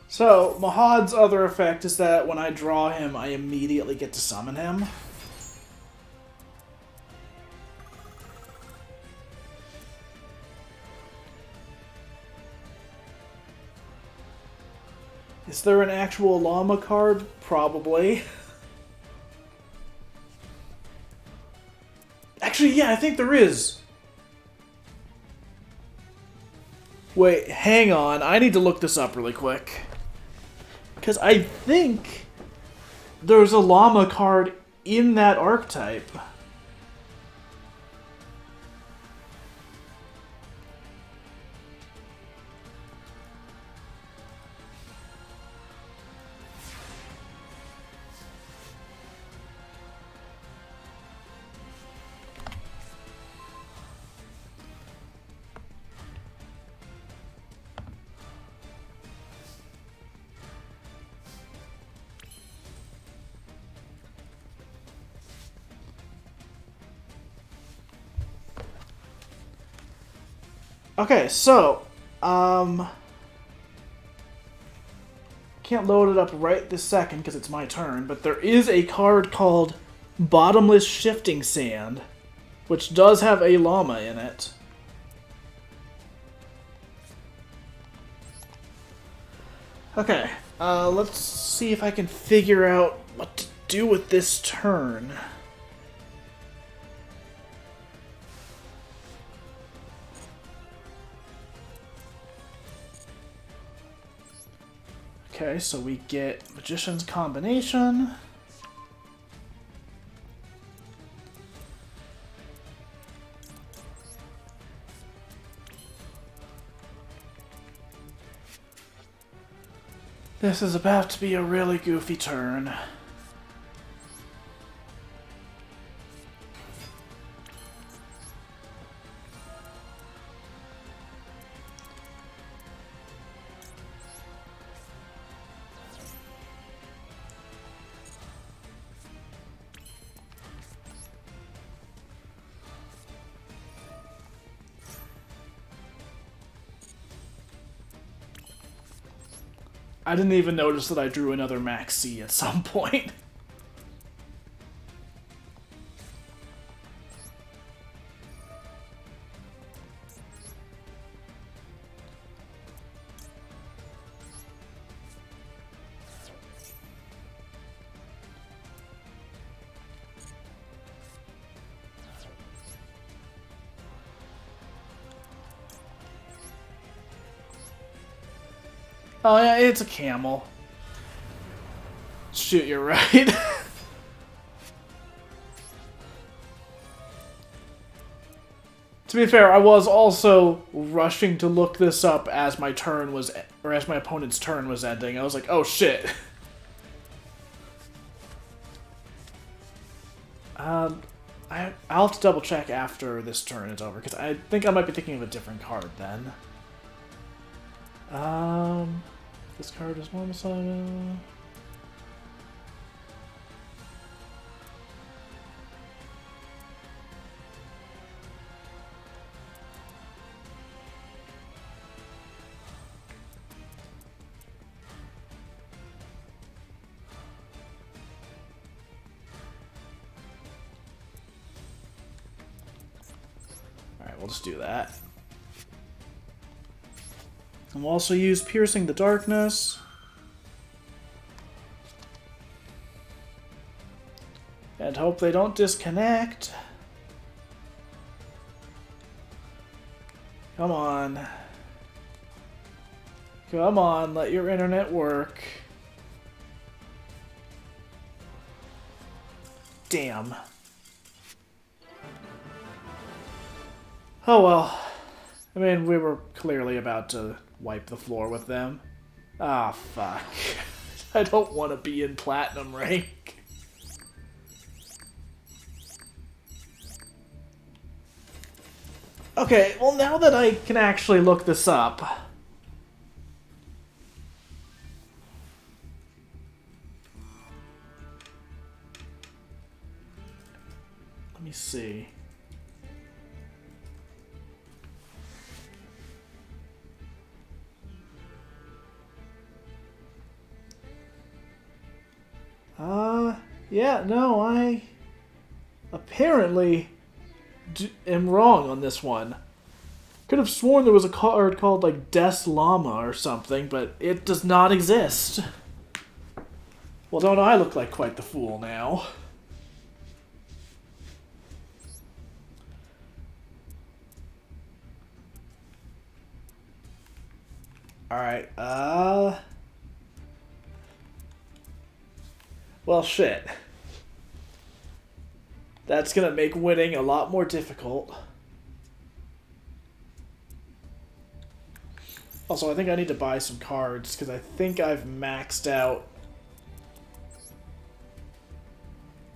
So, Mahad's other effect is that when I draw him, I immediately get to summon him. Is there an actual llama card? Probably. Actually, yeah, I think there is. Wait, hang on. I need to look this up really quick. Because I think there's a llama card in that archetype. Okay, so, can't load it up right this second because it's my turn, but there is a card called Bottomless Shifting Sand, which does have a llama in it. Okay, let's see if I can figure out what to do with this turn. Okay, so we get Magician's Combination. This is about to be a really goofy turn. I didn't even notice that I drew another Max C at some point. Oh yeah, it's a camel. Shoot, you're right. To be fair, I was also rushing to look this up as my turn was, or as my opponent's turn was ending. I was like, oh shit. I'll have to double check after this turn is over, because I think I might be thinking of a different card then. This card is normal summon. Alright, we'll just do that. And we'll also use Piercing the Darkness. And hope they don't disconnect. Come on. Come on, let your internet work. Damn. Oh well. I mean, we were clearly about to wipe the floor with them. Ah, fuck. I don't want to be in platinum rank. Okay, well now that I can actually look this up... Let me see. Yeah, no, I apparently am wrong on this one. Could have sworn there was a card called, like, Des Llama or something, but it does not exist. Well, don't I look like quite the fool now? Alright, well, shit. That's gonna make winning a lot more difficult. Also, I think I need to buy some cards, because I think I've maxed out...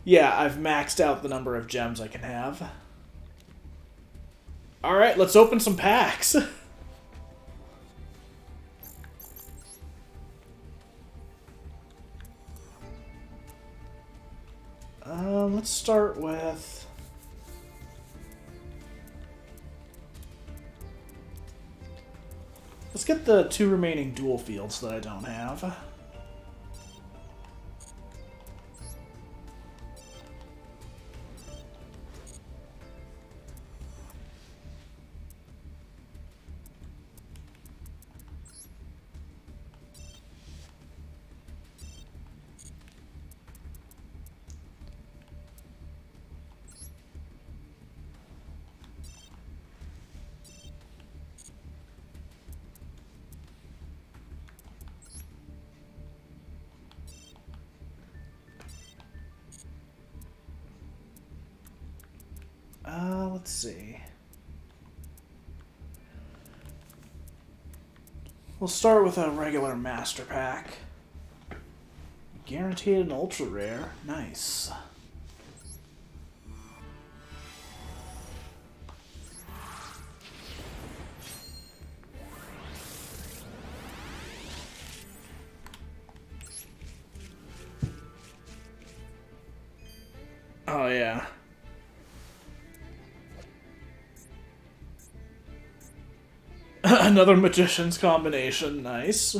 Yeah, I've maxed out the number of gems I can have. Alright, let's open some packs! Let's start with... Let's get the 2 remaining dual fields that I don't have. Let's see. We'll start with a regular master pack. Guaranteed an ultra rare. Nice. Oh yeah. Another magician's combination, nice.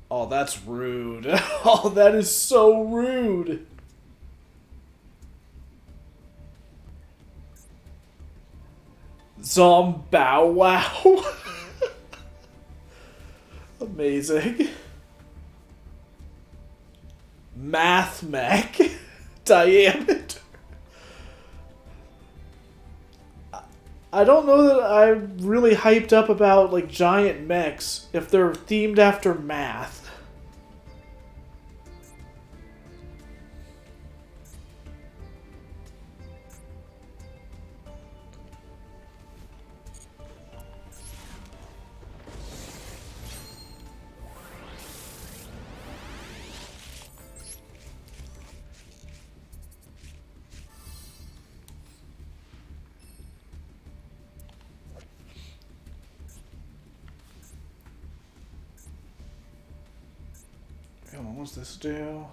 Oh, that's rude. Oh, that is so rude. Zombow wow. Amazing. Math mech. Diameter. I don't know that I'm really hyped up about like giant mechs if they're themed after math. What does this do?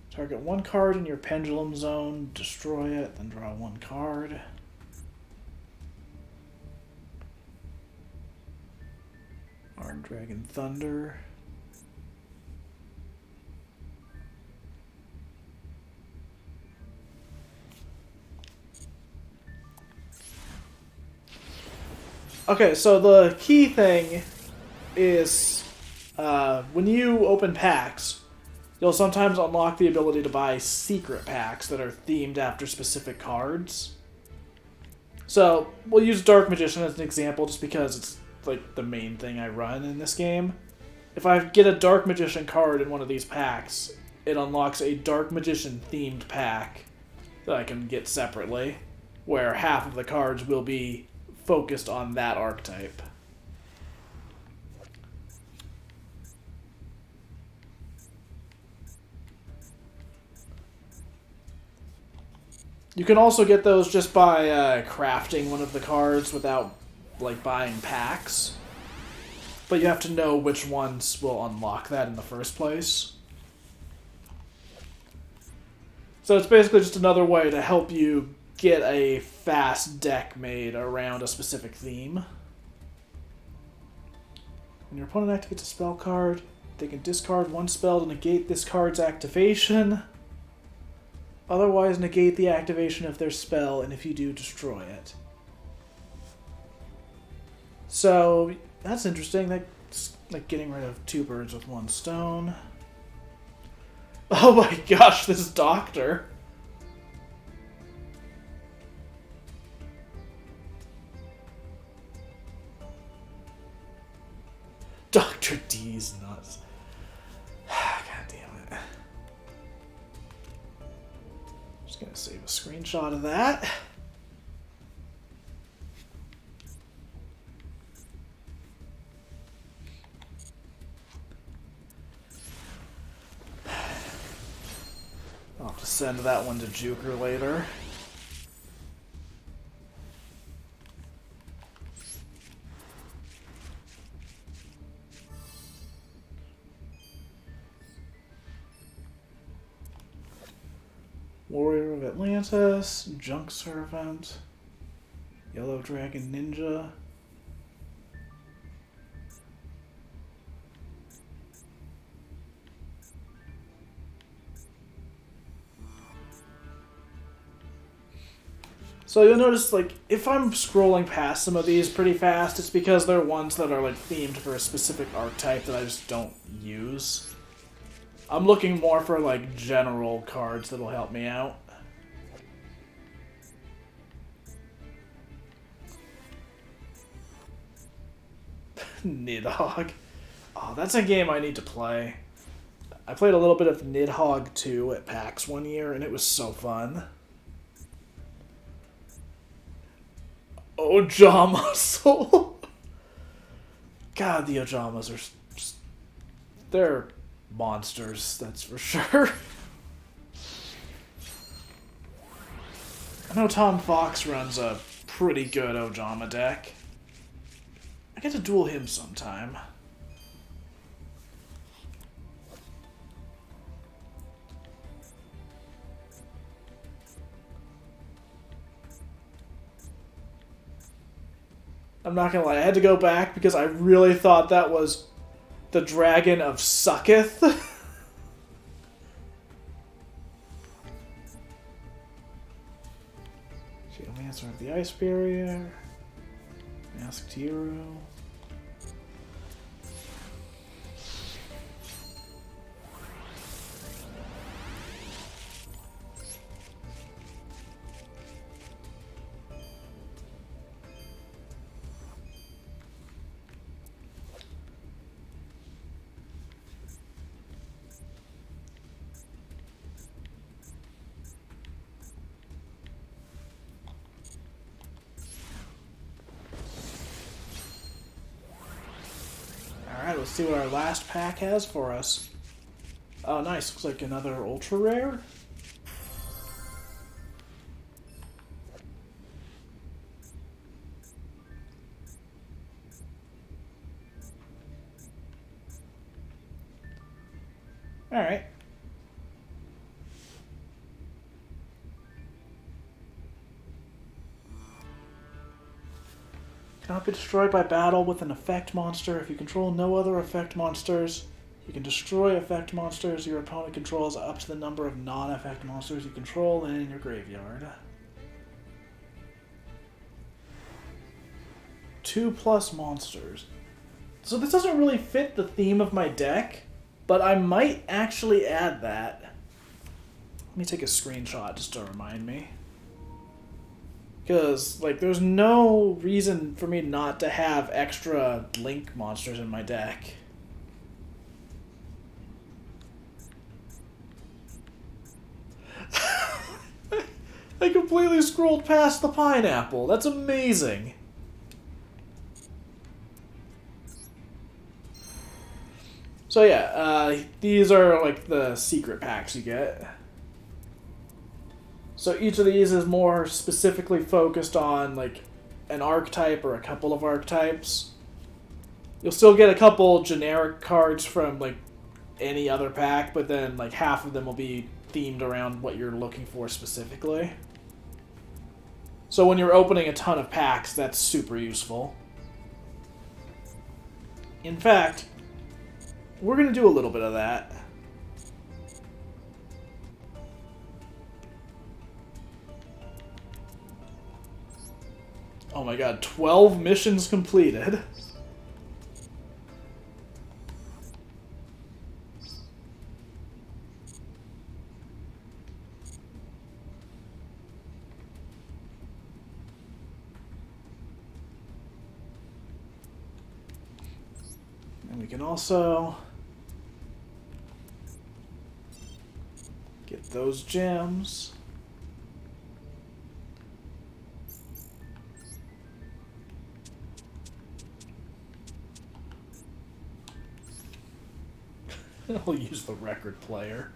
Target one card in your pendulum zone, destroy it, then draw one card. Iron Dragon Thunder. Okay, so the key thing is when you open packs, you'll sometimes unlock the ability to buy secret packs that are themed after specific cards. So, we'll use Dark Magician as an example just because it's like the main thing I run in this game. If I get a Dark Magician card in one of these packs, it unlocks a Dark Magician themed pack that I can get separately, where half of the cards will be focused on that archetype. You can also get those just by crafting one of the cards without like buying packs. But you have to know which ones will unlock that in the first place. So it's basically just another way to help you get a fast deck made around a specific theme. When your opponent activates a spell card, they can discard one spell to negate this card's activation. Otherwise, negate the activation of their spell, and if you do, destroy it. So, that's interesting. That's like getting rid of two birds with one stone. Oh my gosh, this doctor. Dr. D's nuts. God damn it. Just gonna save a screenshot of that. I'll have to send that one to Juker later. Warrior of Atlantis, Junk Servant, Yellow Dragon Ninja. So you'll notice, like, if I'm scrolling past some of these pretty fast, it's because they're ones that are, like, themed for a specific archetype that I just don't use. I'm looking more for, like, general cards that'll help me out. Nidhogg. Oh, that's a game I need to play. I played a little bit of Nidhogg 2 at PAX one year, and it was so fun. Ojama Soul. God, the Ojamas are just, they're monsters, that's for sure. I know Tom Fox runs a pretty good Ojama deck. I get to duel him sometime. I'm not gonna lie, I had to go back because I really thought that was the Dragon of Sucketh. Geomancer of the Ice Barrier. Masked Hero. Alright, let's see what our last pack has for us. Oh, nice. Looks like another ultra rare. Alright. Cannot be destroyed by battle with an effect monster. If you control no other effect monsters, you can destroy effect monsters your opponent controls up to the number of non-effect monsters you control in your graveyard. 2+ monsters. So this doesn't really fit the theme of my deck, but I might actually add that. Let me take a screenshot just to remind me. Because, like, there's no reason for me not to have extra Link monsters in my deck. I completely scrolled past the pineapple. That's amazing. So yeah, these are like the secret packs you get. So each of these is more specifically focused on like an archetype or a couple of archetypes. You'll still get a couple generic cards from like any other pack, but then like half of them will be themed around what you're looking for specifically. So when you're opening a ton of packs, that's super useful. In fact, we're going to do a little bit of that. Oh my god, 12 missions completed. And we can also get those gems. I'll use the record player.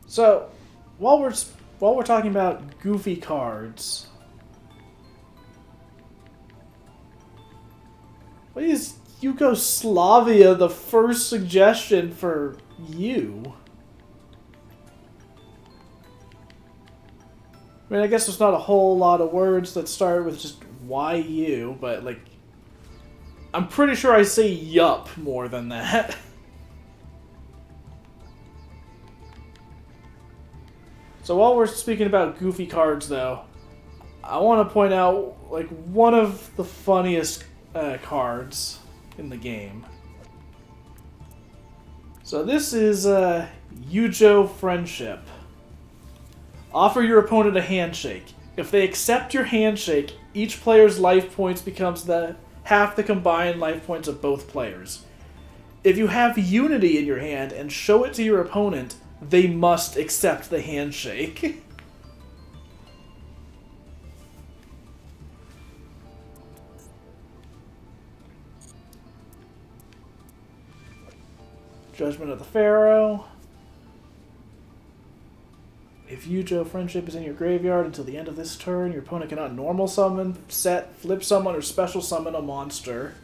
So, while we're talking about goofy cards, why is Yugoslavia the first suggestion for you? I mean, I guess there's not a whole lot of words that start with just why you, but like, I'm pretty sure I say yup more than that. So while we're speaking about goofy cards, though, I want to point out like one of the funniest cards in the game. So this is Yujo Friendship. Offer your opponent a handshake. If they accept your handshake, each player's life points becomes half the combined life points of both players. If you have Unity in your hand and show it to your opponent, they must accept the handshake. Judgment of the Pharaoh. If Yujo Friendship is in your graveyard until the end of this turn, your opponent cannot normal summon, set, flip summon, or special summon a monster,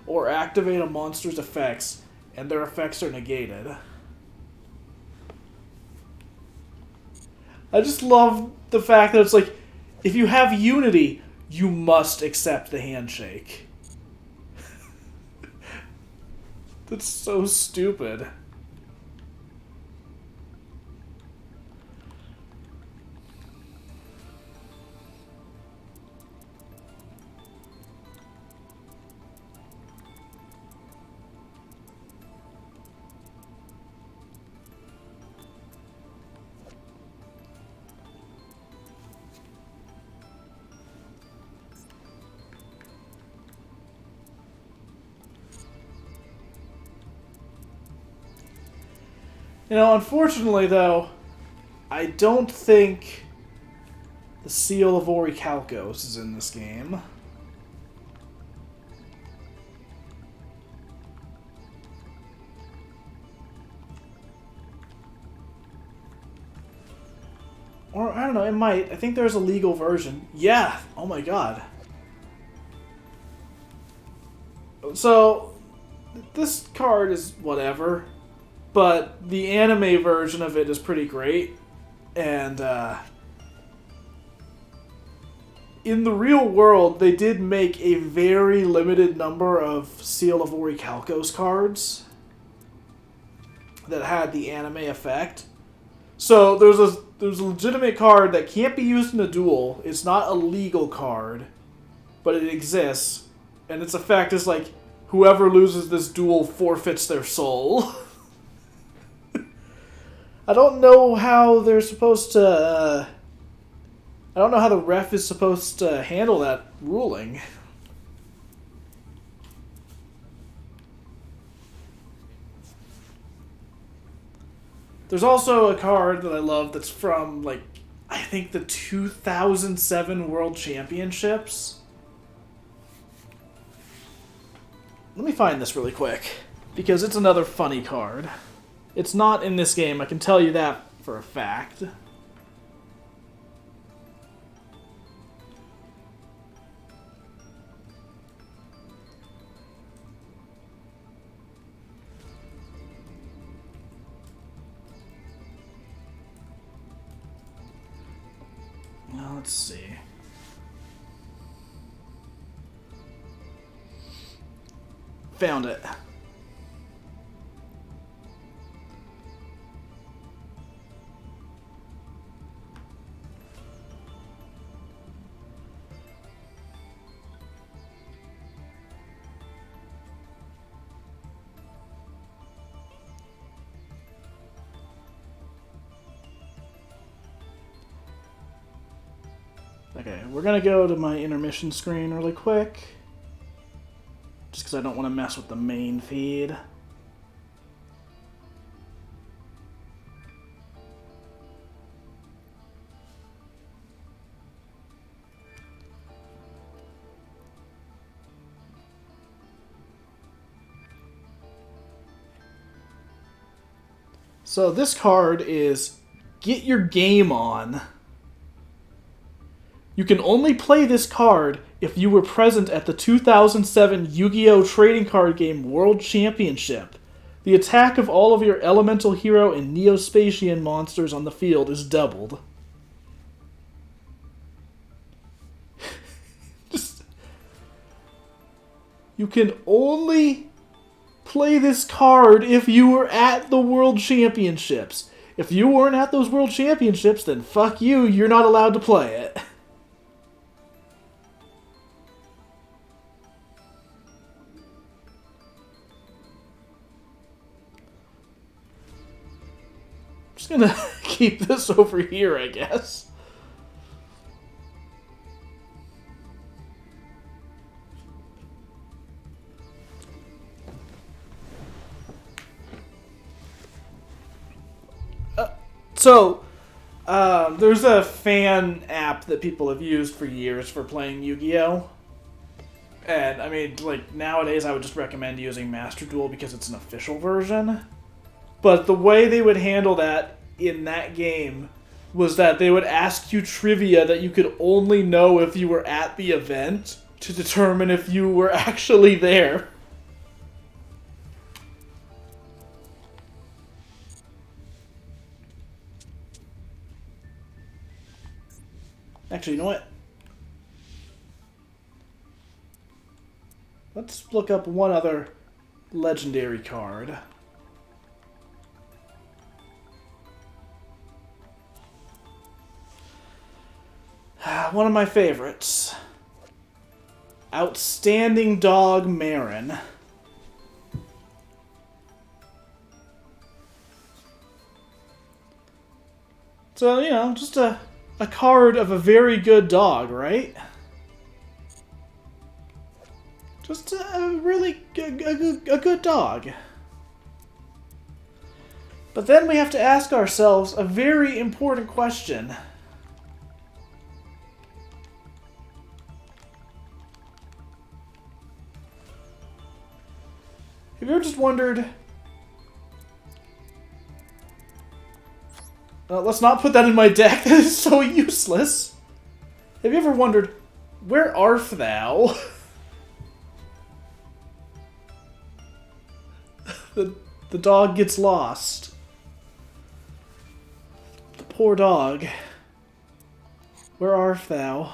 or activate a monster's effects, and their effects are negated. I just love the fact that it's like, if you have Unity, you must accept the handshake. That's so stupid. You know, unfortunately, though, I don't think the Seal of Orichalcos is in this game. Or, I don't know, it might. I think there's a legal version. Yeah! Oh my god. So, this card is whatever. But the anime version of it is pretty great. And, in the real world, they did make a very limited number of Seal of Orichalcos cards that had the anime effect. So there's a legitimate card that can't be used in a duel. It's not a legal card, but it exists. And its effect is like, whoever loses this duel forfeits their soul. I don't know how they're supposed to... I don't know how the ref is supposed to handle that ruling. There's also a card that I love that's from, like, I think the 2007 World Championships. Let me find this really quick, because it's another funny card. It's not in this game, I can tell you that for a fact. Well, let's see. Found it. Okay, we're gonna go to my intermission screen really quick. Just because I don't want to mess with the main feed. So this card is Get Your Game On. You can only play this card if you were present at the 2007 Yu-Gi-Oh! Trading Card Game World Championship. The attack of all of your Elemental Hero and Neospatian monsters on the field is doubled. You can only play this card if you were at the World Championships. If you weren't at those World Championships, then fuck you, you're not allowed to play it. Just gonna keep this over here, I guess. There's a fan app that people have used for years for playing Yu-Gi-Oh! And, I mean, like, nowadays I would just recommend using Master Duel because it's an official version. But the way they would handle that in that game was that they would ask you trivia that you could only know if you were at the event to determine if you were actually there. Actually, you know what? Let's look up one other legendary card. One of my favorites. Outstanding Dog Marin. So, you know, just a card of a very good dog, right? Just a really a good dog. But then we have to ask ourselves a very important question. Have you ever just wondered... let's not put that in my deck. That is so useless. Have you ever wondered, where art thou? the dog gets lost. The poor dog. Where art thou?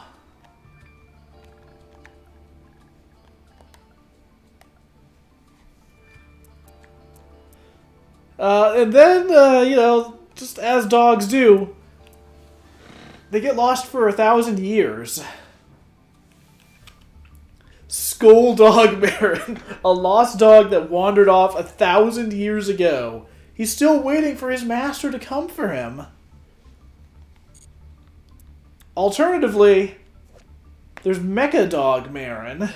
And then, you know, just as dogs do, they get lost for 1,000 years. Skull Dog Baron, a lost dog that wandered off 1,000 years ago. He's still waiting for his master to come for him. Alternatively, there's Mecha Dog Marin.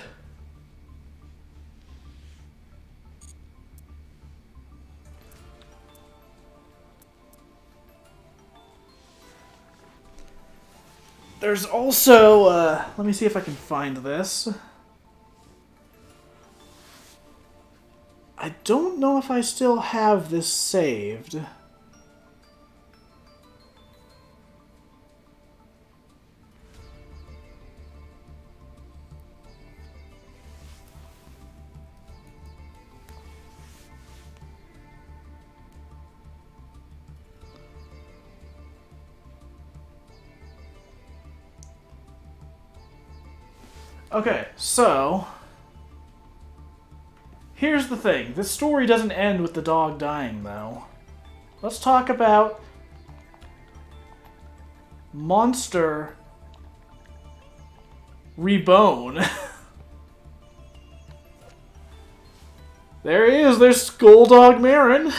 There's also, let me see if I can find this. I don't know if I still have this saved. Okay, so... here's the thing. This story doesn't end with the dog dying, though. Let's talk about... Monster... Rebone. There he is. There's Skull Dog Marin.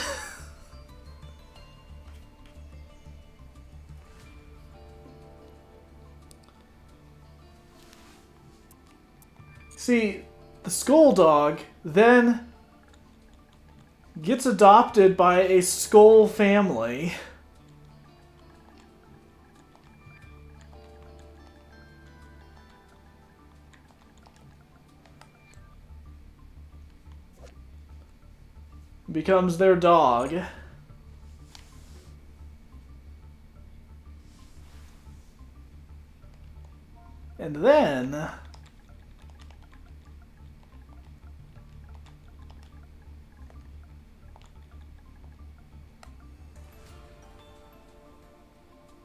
See, the Skull Dog then gets adopted by a Skull family. Becomes their dog. And then...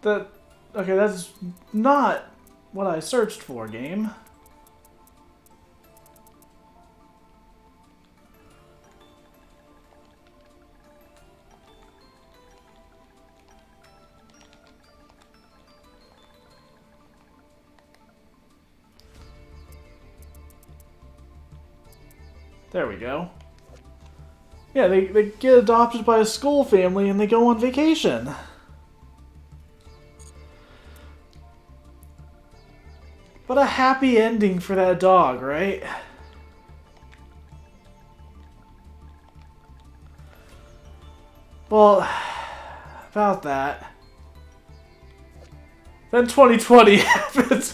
okay, that's not what I searched for, game. There we go. Yeah, they get adopted by a Skull family and they go on vacation. But a happy ending for that dog, right? Well, about that. Then 2020 happens.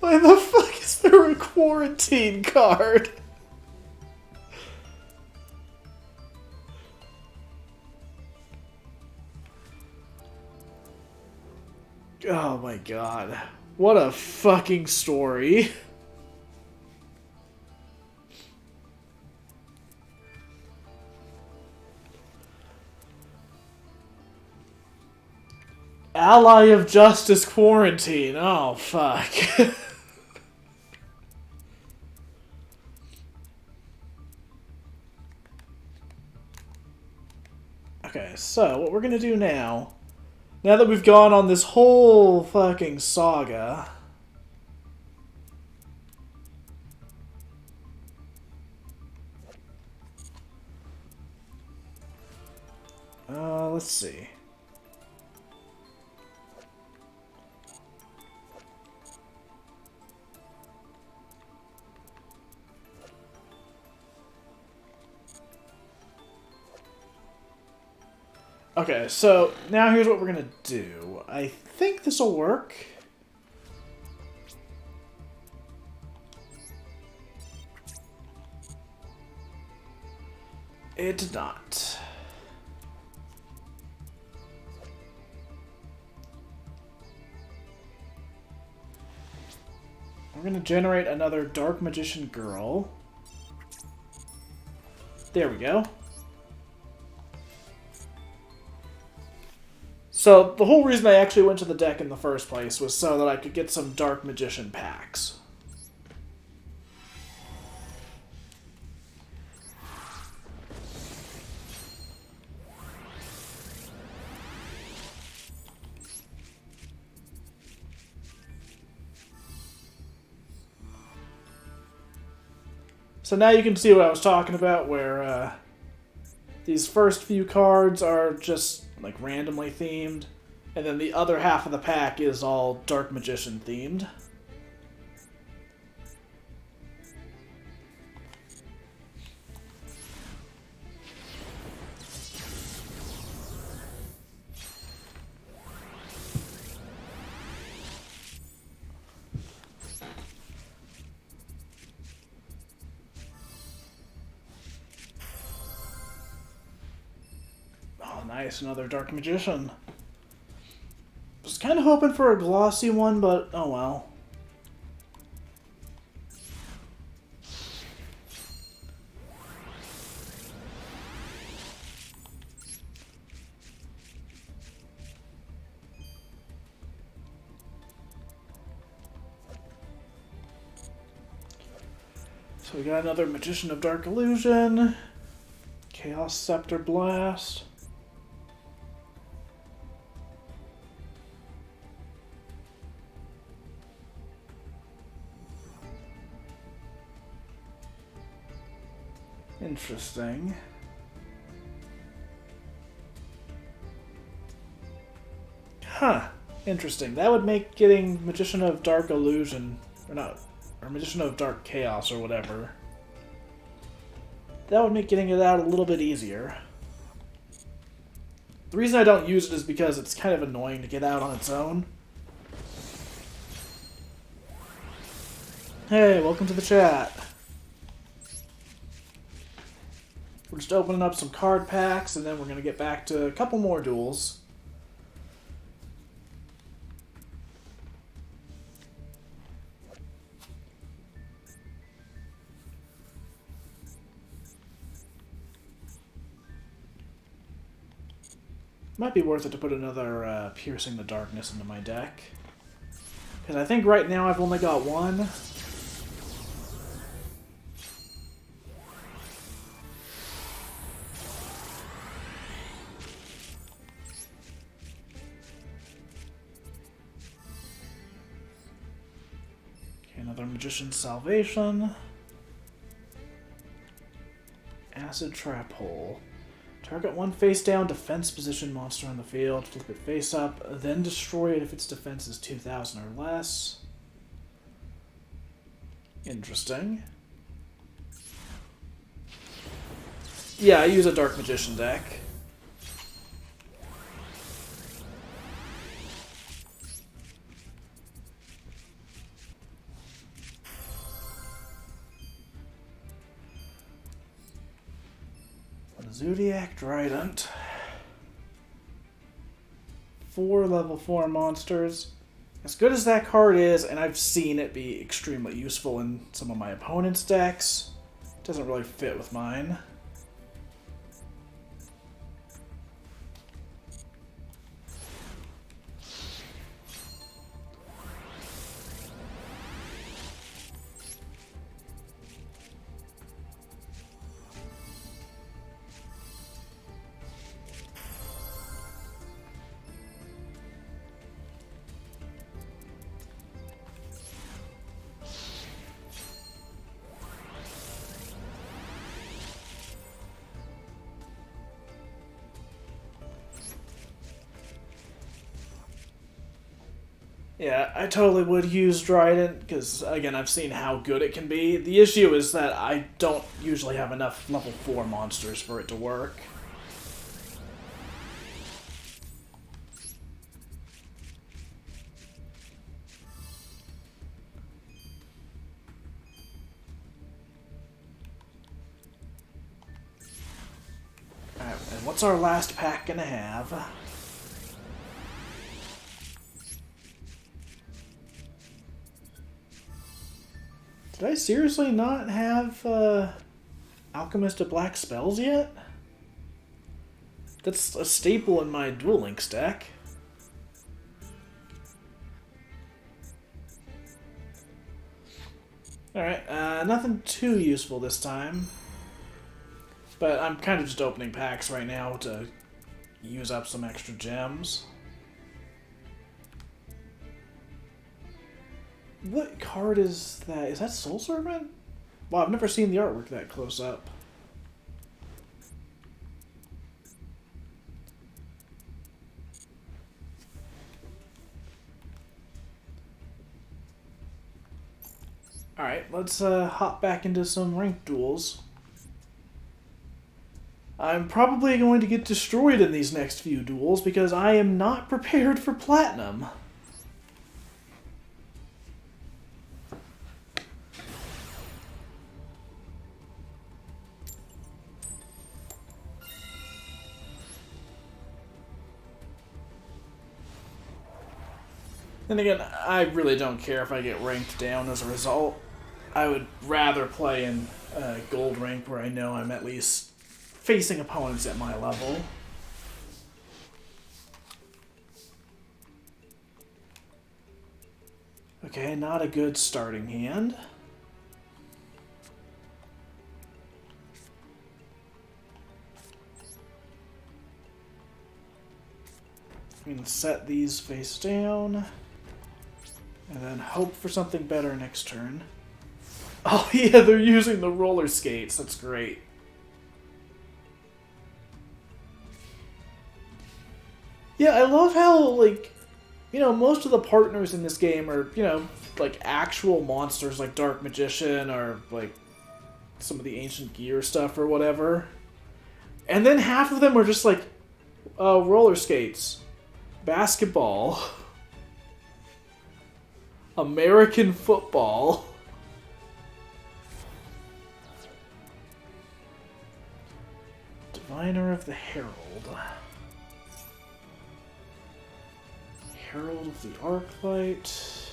Why the fuck is there a quarantine card? Oh my god. What a fucking story. Ally of Justice Quarantine. Oh, fuck. Okay, so what we're gonna do now that we've gone on this whole fucking saga... let's see. Okay, so now here's what we're gonna do. I think this will work. It did not. We're gonna generate another Dark Magician Girl. There we go. So, the whole reason I actually went to the deck in the first place was so that I could get some Dark Magician packs. So now you can see what I was talking about, where these first few cards are just like randomly themed, and then the other half of the pack is all Dark Magician themed. Nice, another Dark Magician. Was kind of hoping for a glossy one, but oh well. So we got another Magician of Dark Illusion, Chaos Scepter Blast. Interesting. Huh. Interesting. That would make getting Magician of Dark Illusion, or not, or Magician of Dark Chaos or whatever. That would make getting it out a little bit easier. The reason I don't use it is because it's kind of annoying to get out on its own. Hey, welcome to the chat. We're just opening up some card packs, and then we're going to get back to a couple more duels. Might be worth it to put another Piercing the Darkness into my deck. Because I think right now I've only got one. Another Magician's Salvation. Acid Trap Hole. Target one face-down defense position monster on the field. Flip it face up, then destroy it if its defense is 2,000 or less. Interesting. Yeah, I use a Dark Magician deck. Zodiac Trident. 4 level 4 monsters. As good as that card is, and I've seen it be extremely useful in some of my opponent's decks, it doesn't really fit with mine. Yeah, I totally would use Trident, because, again, I've seen how good it can be. The issue is that I don't usually have enough level 4 monsters for it to work. Alright, and what's our last pack gonna have? Did I seriously not have Alchemist of Black Spells yet? That's a staple in my Duel Links deck. Alright, nothing too useful this time. But I'm kind of just opening packs right now to use up some extra gems. What card is that? Is that Soul Servant? Wow, I've never seen the artwork that close up. Alright, let's hop back into some ranked duels. I'm probably going to get destroyed in these next few duels because I am not prepared for Platinum. And again, I really don't care if I get ranked down as a result. I would rather play in gold rank where I know I'm at least facing opponents at my level. Okay, not a good starting hand. I'm going to set these face down. And then hope for something better next turn. Oh yeah, they're using the roller skates. That's great. Yeah, I love how, like, you know, most of the partners in this game are, you know, like actual monsters like Dark Magician or like some of the ancient gear stuff or whatever. And then half of them are just like roller skates, basketball, American football. Diviner of the Herald. Herald of the Arclight.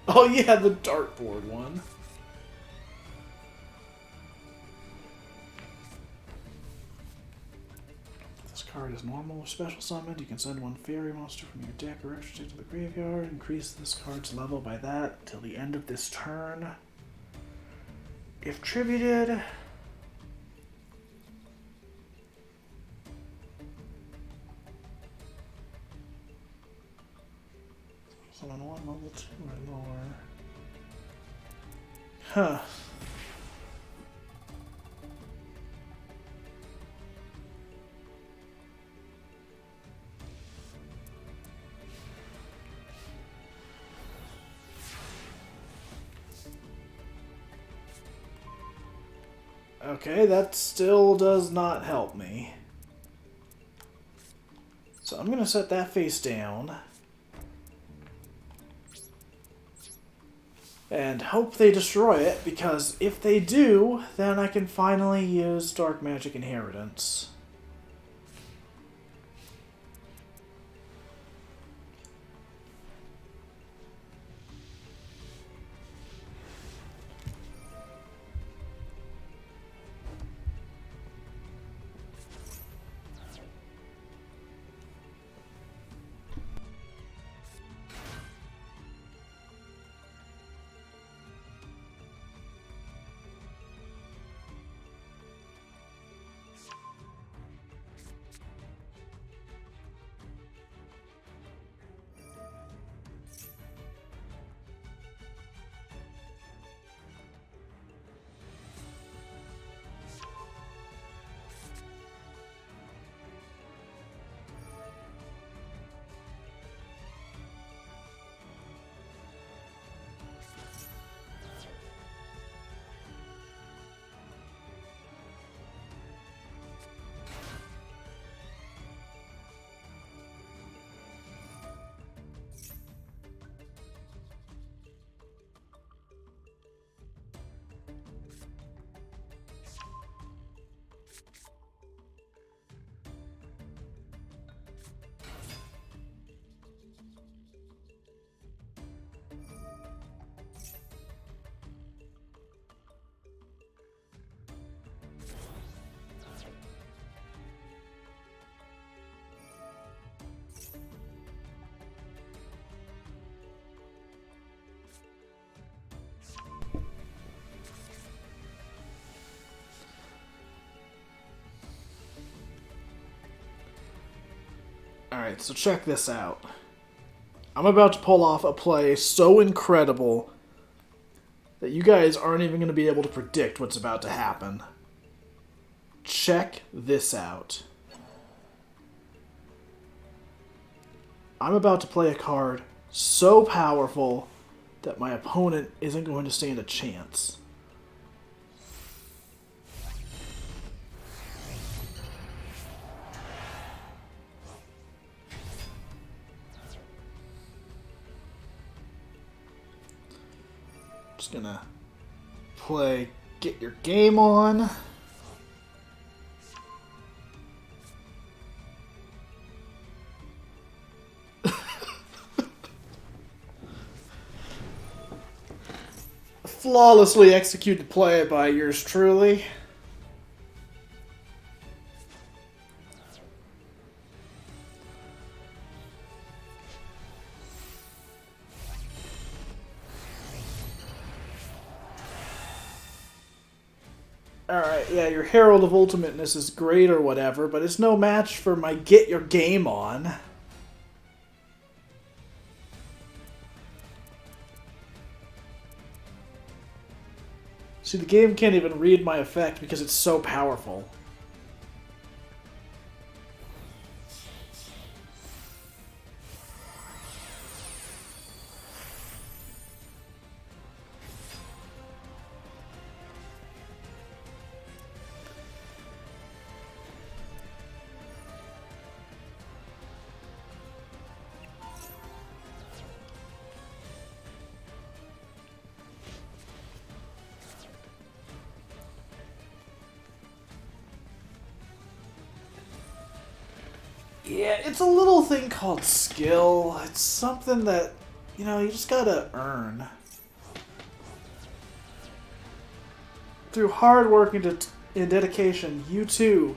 Oh yeah, the dartboard one. This card is normal or special summoned. You can send one fairy monster from your deck or extra to the graveyard. Increase this card's level by that till the end of this turn. If tributed, summon one level 2 or lower. Huh. Okay, that still does not help me. So I'm going to set that face down. And hope they destroy it, because if they do, then I can finally use Dark Magic Inheritance. Alright, so check this out. I'm about to pull off a play so incredible that you guys aren't even going to be able to predict what's about to happen. Check this out. I'm about to play a card so powerful that my opponent isn't going to stand a chance. Just gonna play Get Your Game On. Flawlessly executed play by yours truly. Alright, yeah, your Herald of Ultimateness is great or whatever, but it's no match for my Get Your Game On. See, the game can't even read my effect because it's so powerful. Yeah, it's a little thing called skill. It's something that, you know, you just gotta earn. Through hard work and dedication, you too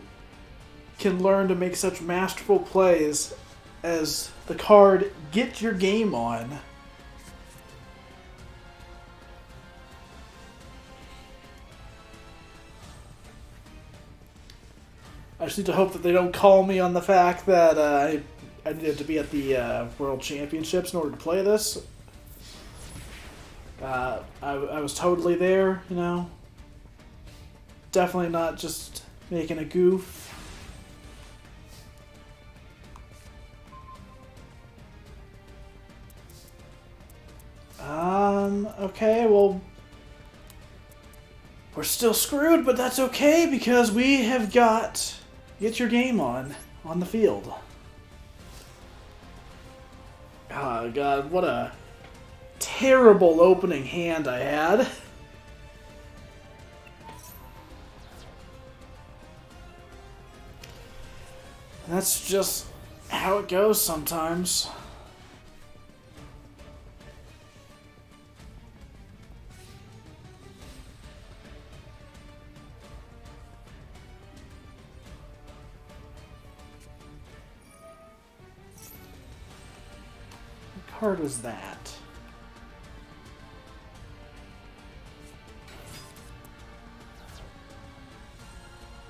can learn to make such masterful plays as the card Get Your Game On. I just need to hope that they don't call me on the fact that I needed to be at the World Championships in order to play this. I was totally there, you know. Definitely not just making a goof. Okay, well, we're still screwed, but that's okay because we have got Get Your Game on the field. Oh god, what a terrible opening hand I had. That's just how it goes sometimes. What card was that?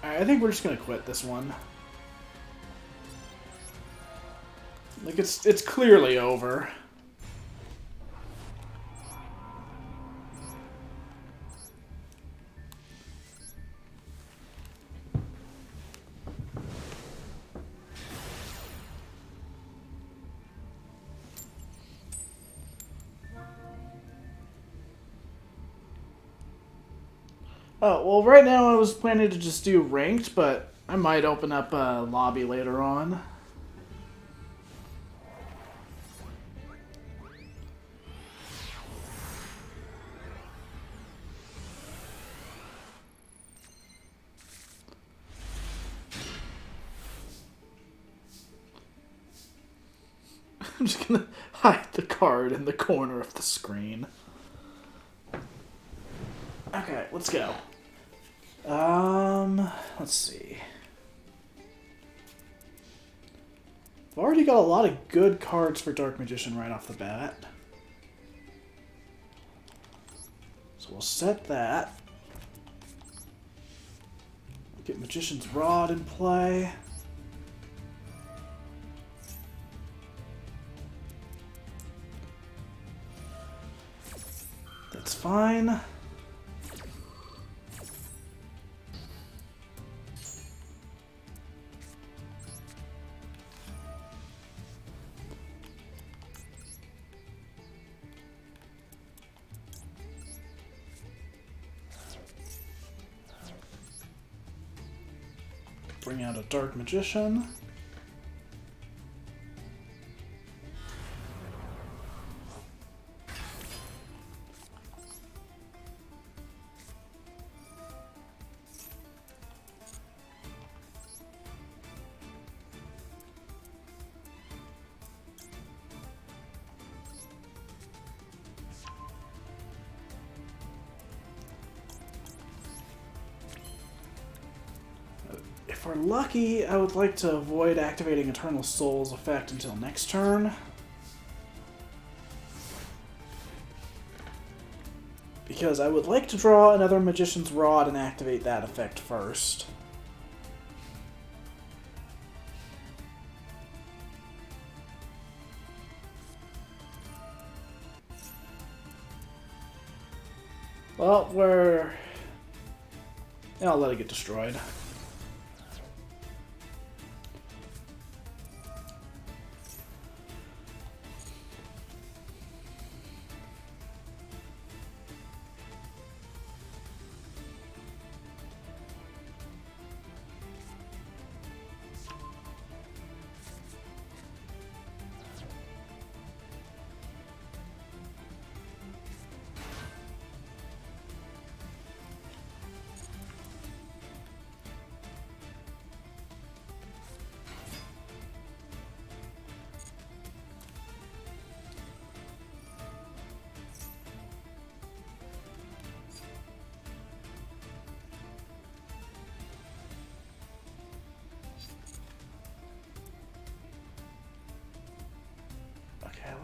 Alright, I think we're just gonna quit this one. Like, it's clearly over. Oh, well, right now I was planning to just do ranked, but I might open up a lobby later on. I'm just gonna hide the card in the corner of the screen. Okay, let's go. Let's see. I've already got a lot of good cards for Dark Magician right off the bat. So we'll set that. Get Magician's Rod in play. That's fine. Bring out a Dark Magician. If we're lucky, I would like to avoid activating Eternal Soul's effect until next turn. Because I would like to draw another Magician's Rod and activate that effect first. Well, I'll let it get destroyed.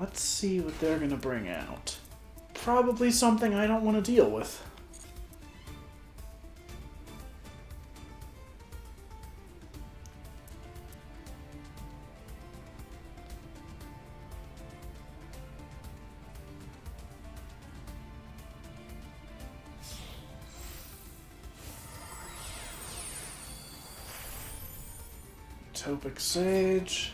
Let's see what they're going to bring out. Probably something I don't want to deal with. Utopic Sage.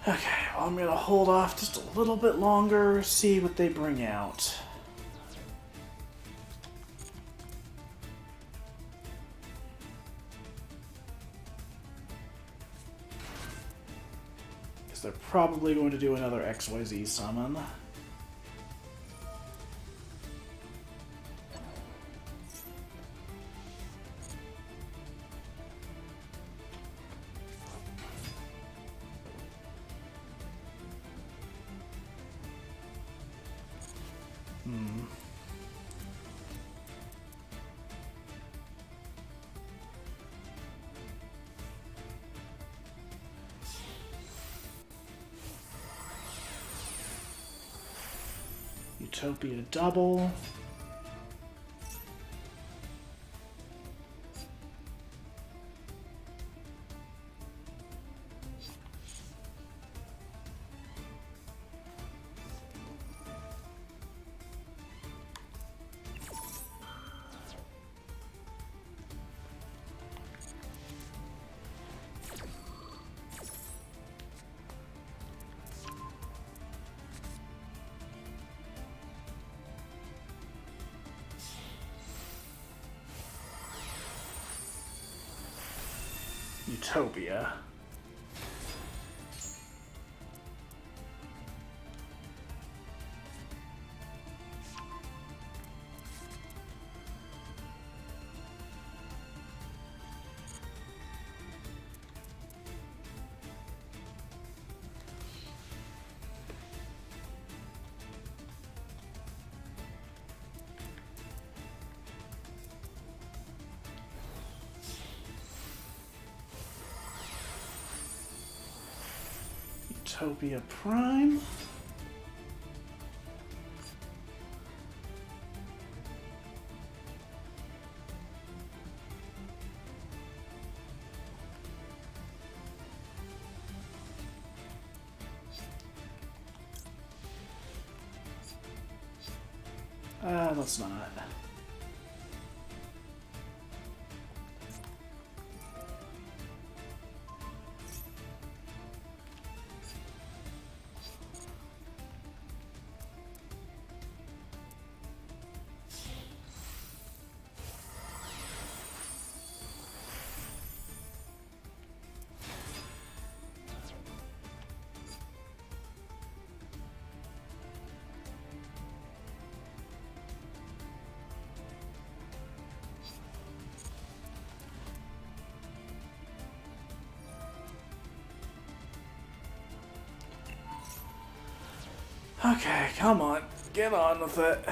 Okay, well, I'm going to hold off just a little bit longer, see what they bring out. Because they're probably going to do another XYZ summon. Utopia double. Utopia. Utopia Prime. Let's not. Okay, come on. Get on with it.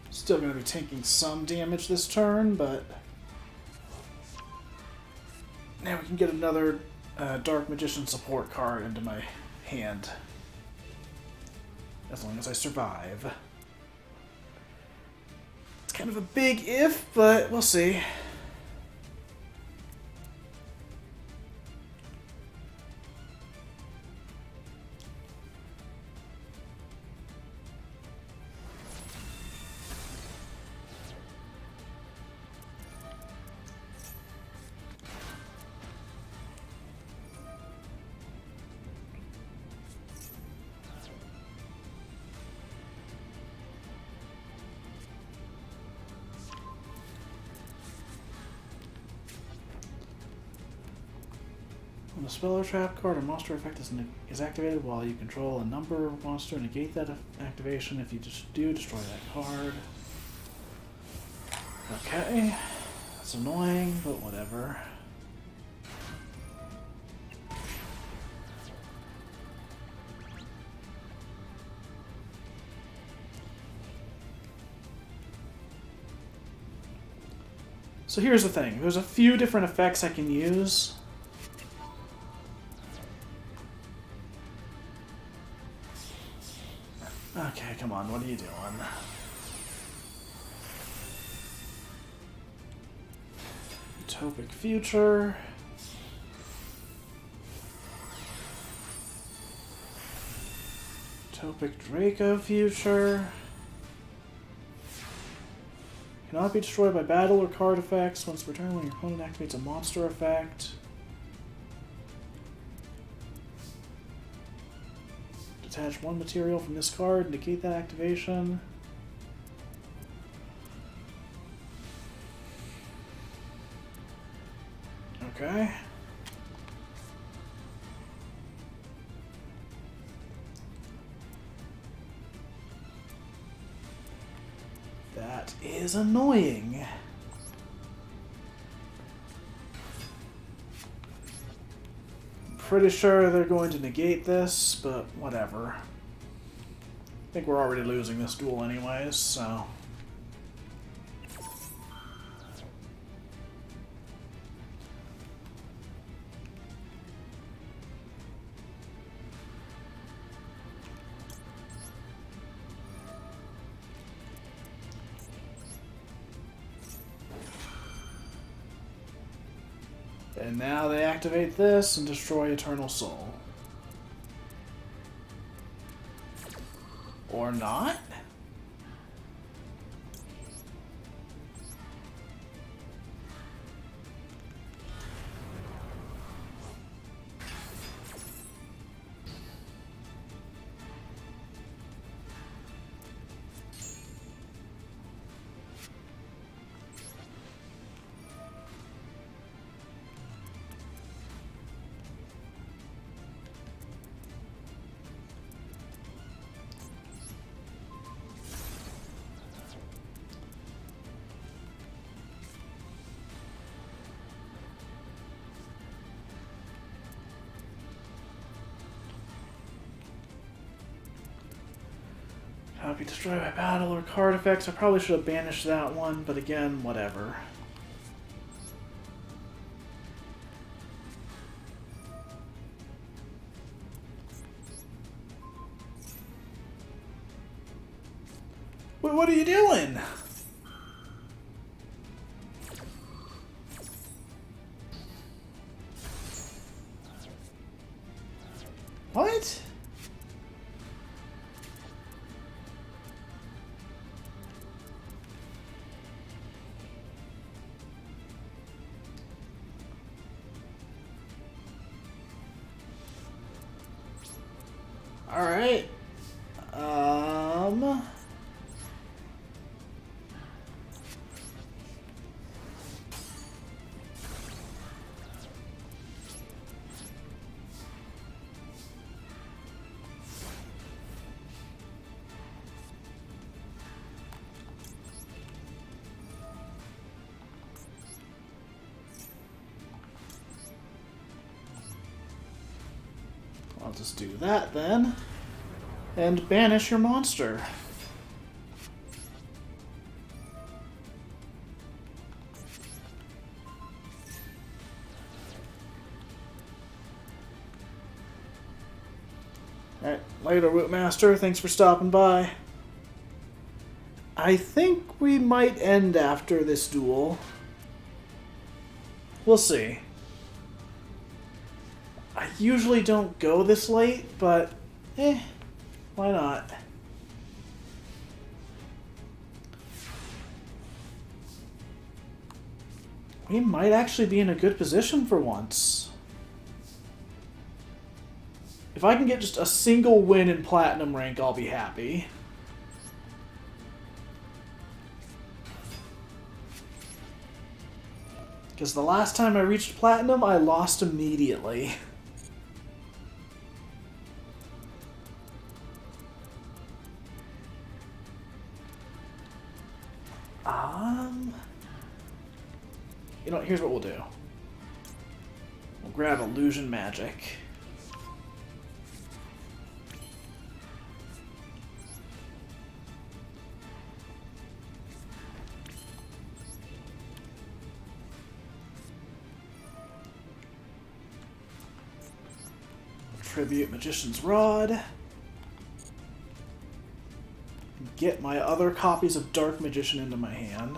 Still going to be taking some damage this turn, but now we can get another Dark Magician support card into my hand. As long as I survive. It's kind of a big if, but we'll see. When a spell or trap card or monster effect is activated while you control a number monster, negate that activation. If you just do, destroy that card. Okay. That's annoying, but whatever. So here's the thing. There's a few different effects I can use. Okay, come on, what are you doing? Utopic Future. Utopic Draco Future. Cannot be destroyed by battle or card effects. Once returned when your opponent activates a monster effect. Detach one material from this card, negate that activation. Okay. That is annoying. I'm pretty sure they're going to negate this, but whatever. I think we're already losing this duel anyways, so... And now they activate this and destroy Eternal Soul. Or not? Copy destroy by battle or card effects. I probably should have banished that one, but again, whatever. Wait, what are you doing? What? Alright. I'll just do that then. And banish your monster. Alright, later, Rootmaster. Thanks for stopping by. I think we might end after this duel. We'll see. I usually don't go this late, but why not? We might actually be in a good position for once. If I can get just a single win in Platinum rank, I'll be happy. Because the last time I reached Platinum, I lost immediately. You know, here's what we'll do. We'll grab Illusion Magic. Tribute Magician's Rod. Get my other copies of Dark Magician into my hand.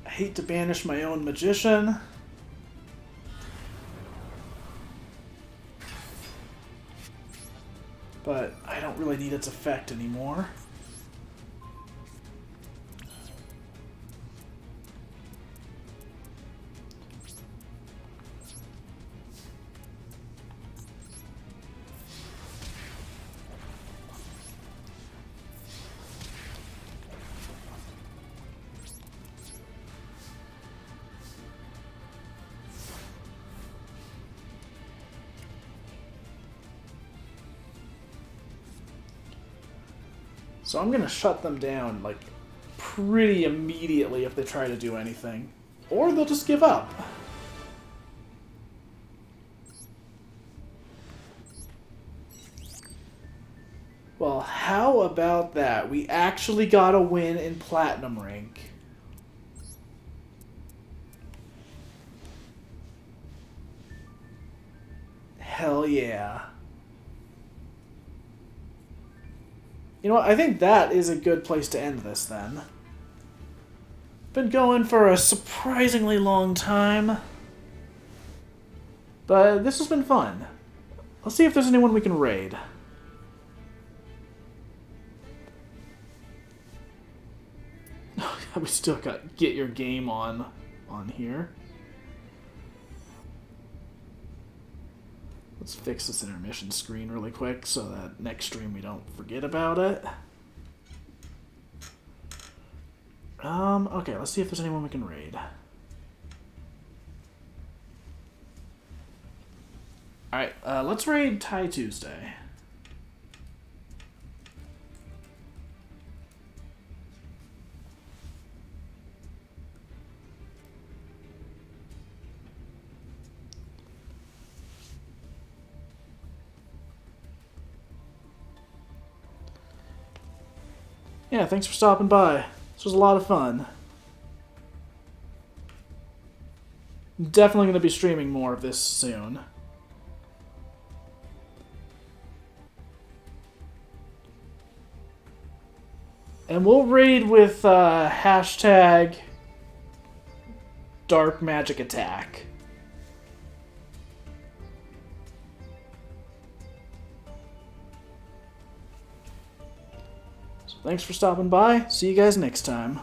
I hate to banish my own Magician. But I don't really need its effect anymore. So I'm gonna shut them down, like, pretty immediately if they try to do anything. Or they'll just give up. Well, how about that? We actually got a win in Platinum rank. Hell yeah. You know what? I think that is a good place to end this then. Been going for a surprisingly long time. But this has been fun. Let's see if there's anyone we can raid. We still got get your game on here. Let's fix this intermission screen really quick so that next stream we don't forget about it. Okay, let's see if there's anyone we can raid. Alright, let's raid Ty Tuesday. Yeah, thanks for stopping by. This was a lot of fun. Definitely going to be streaming more of this soon. And we'll raid with hashtag Dark Magic Attack. So thanks for stopping by. See you guys next time.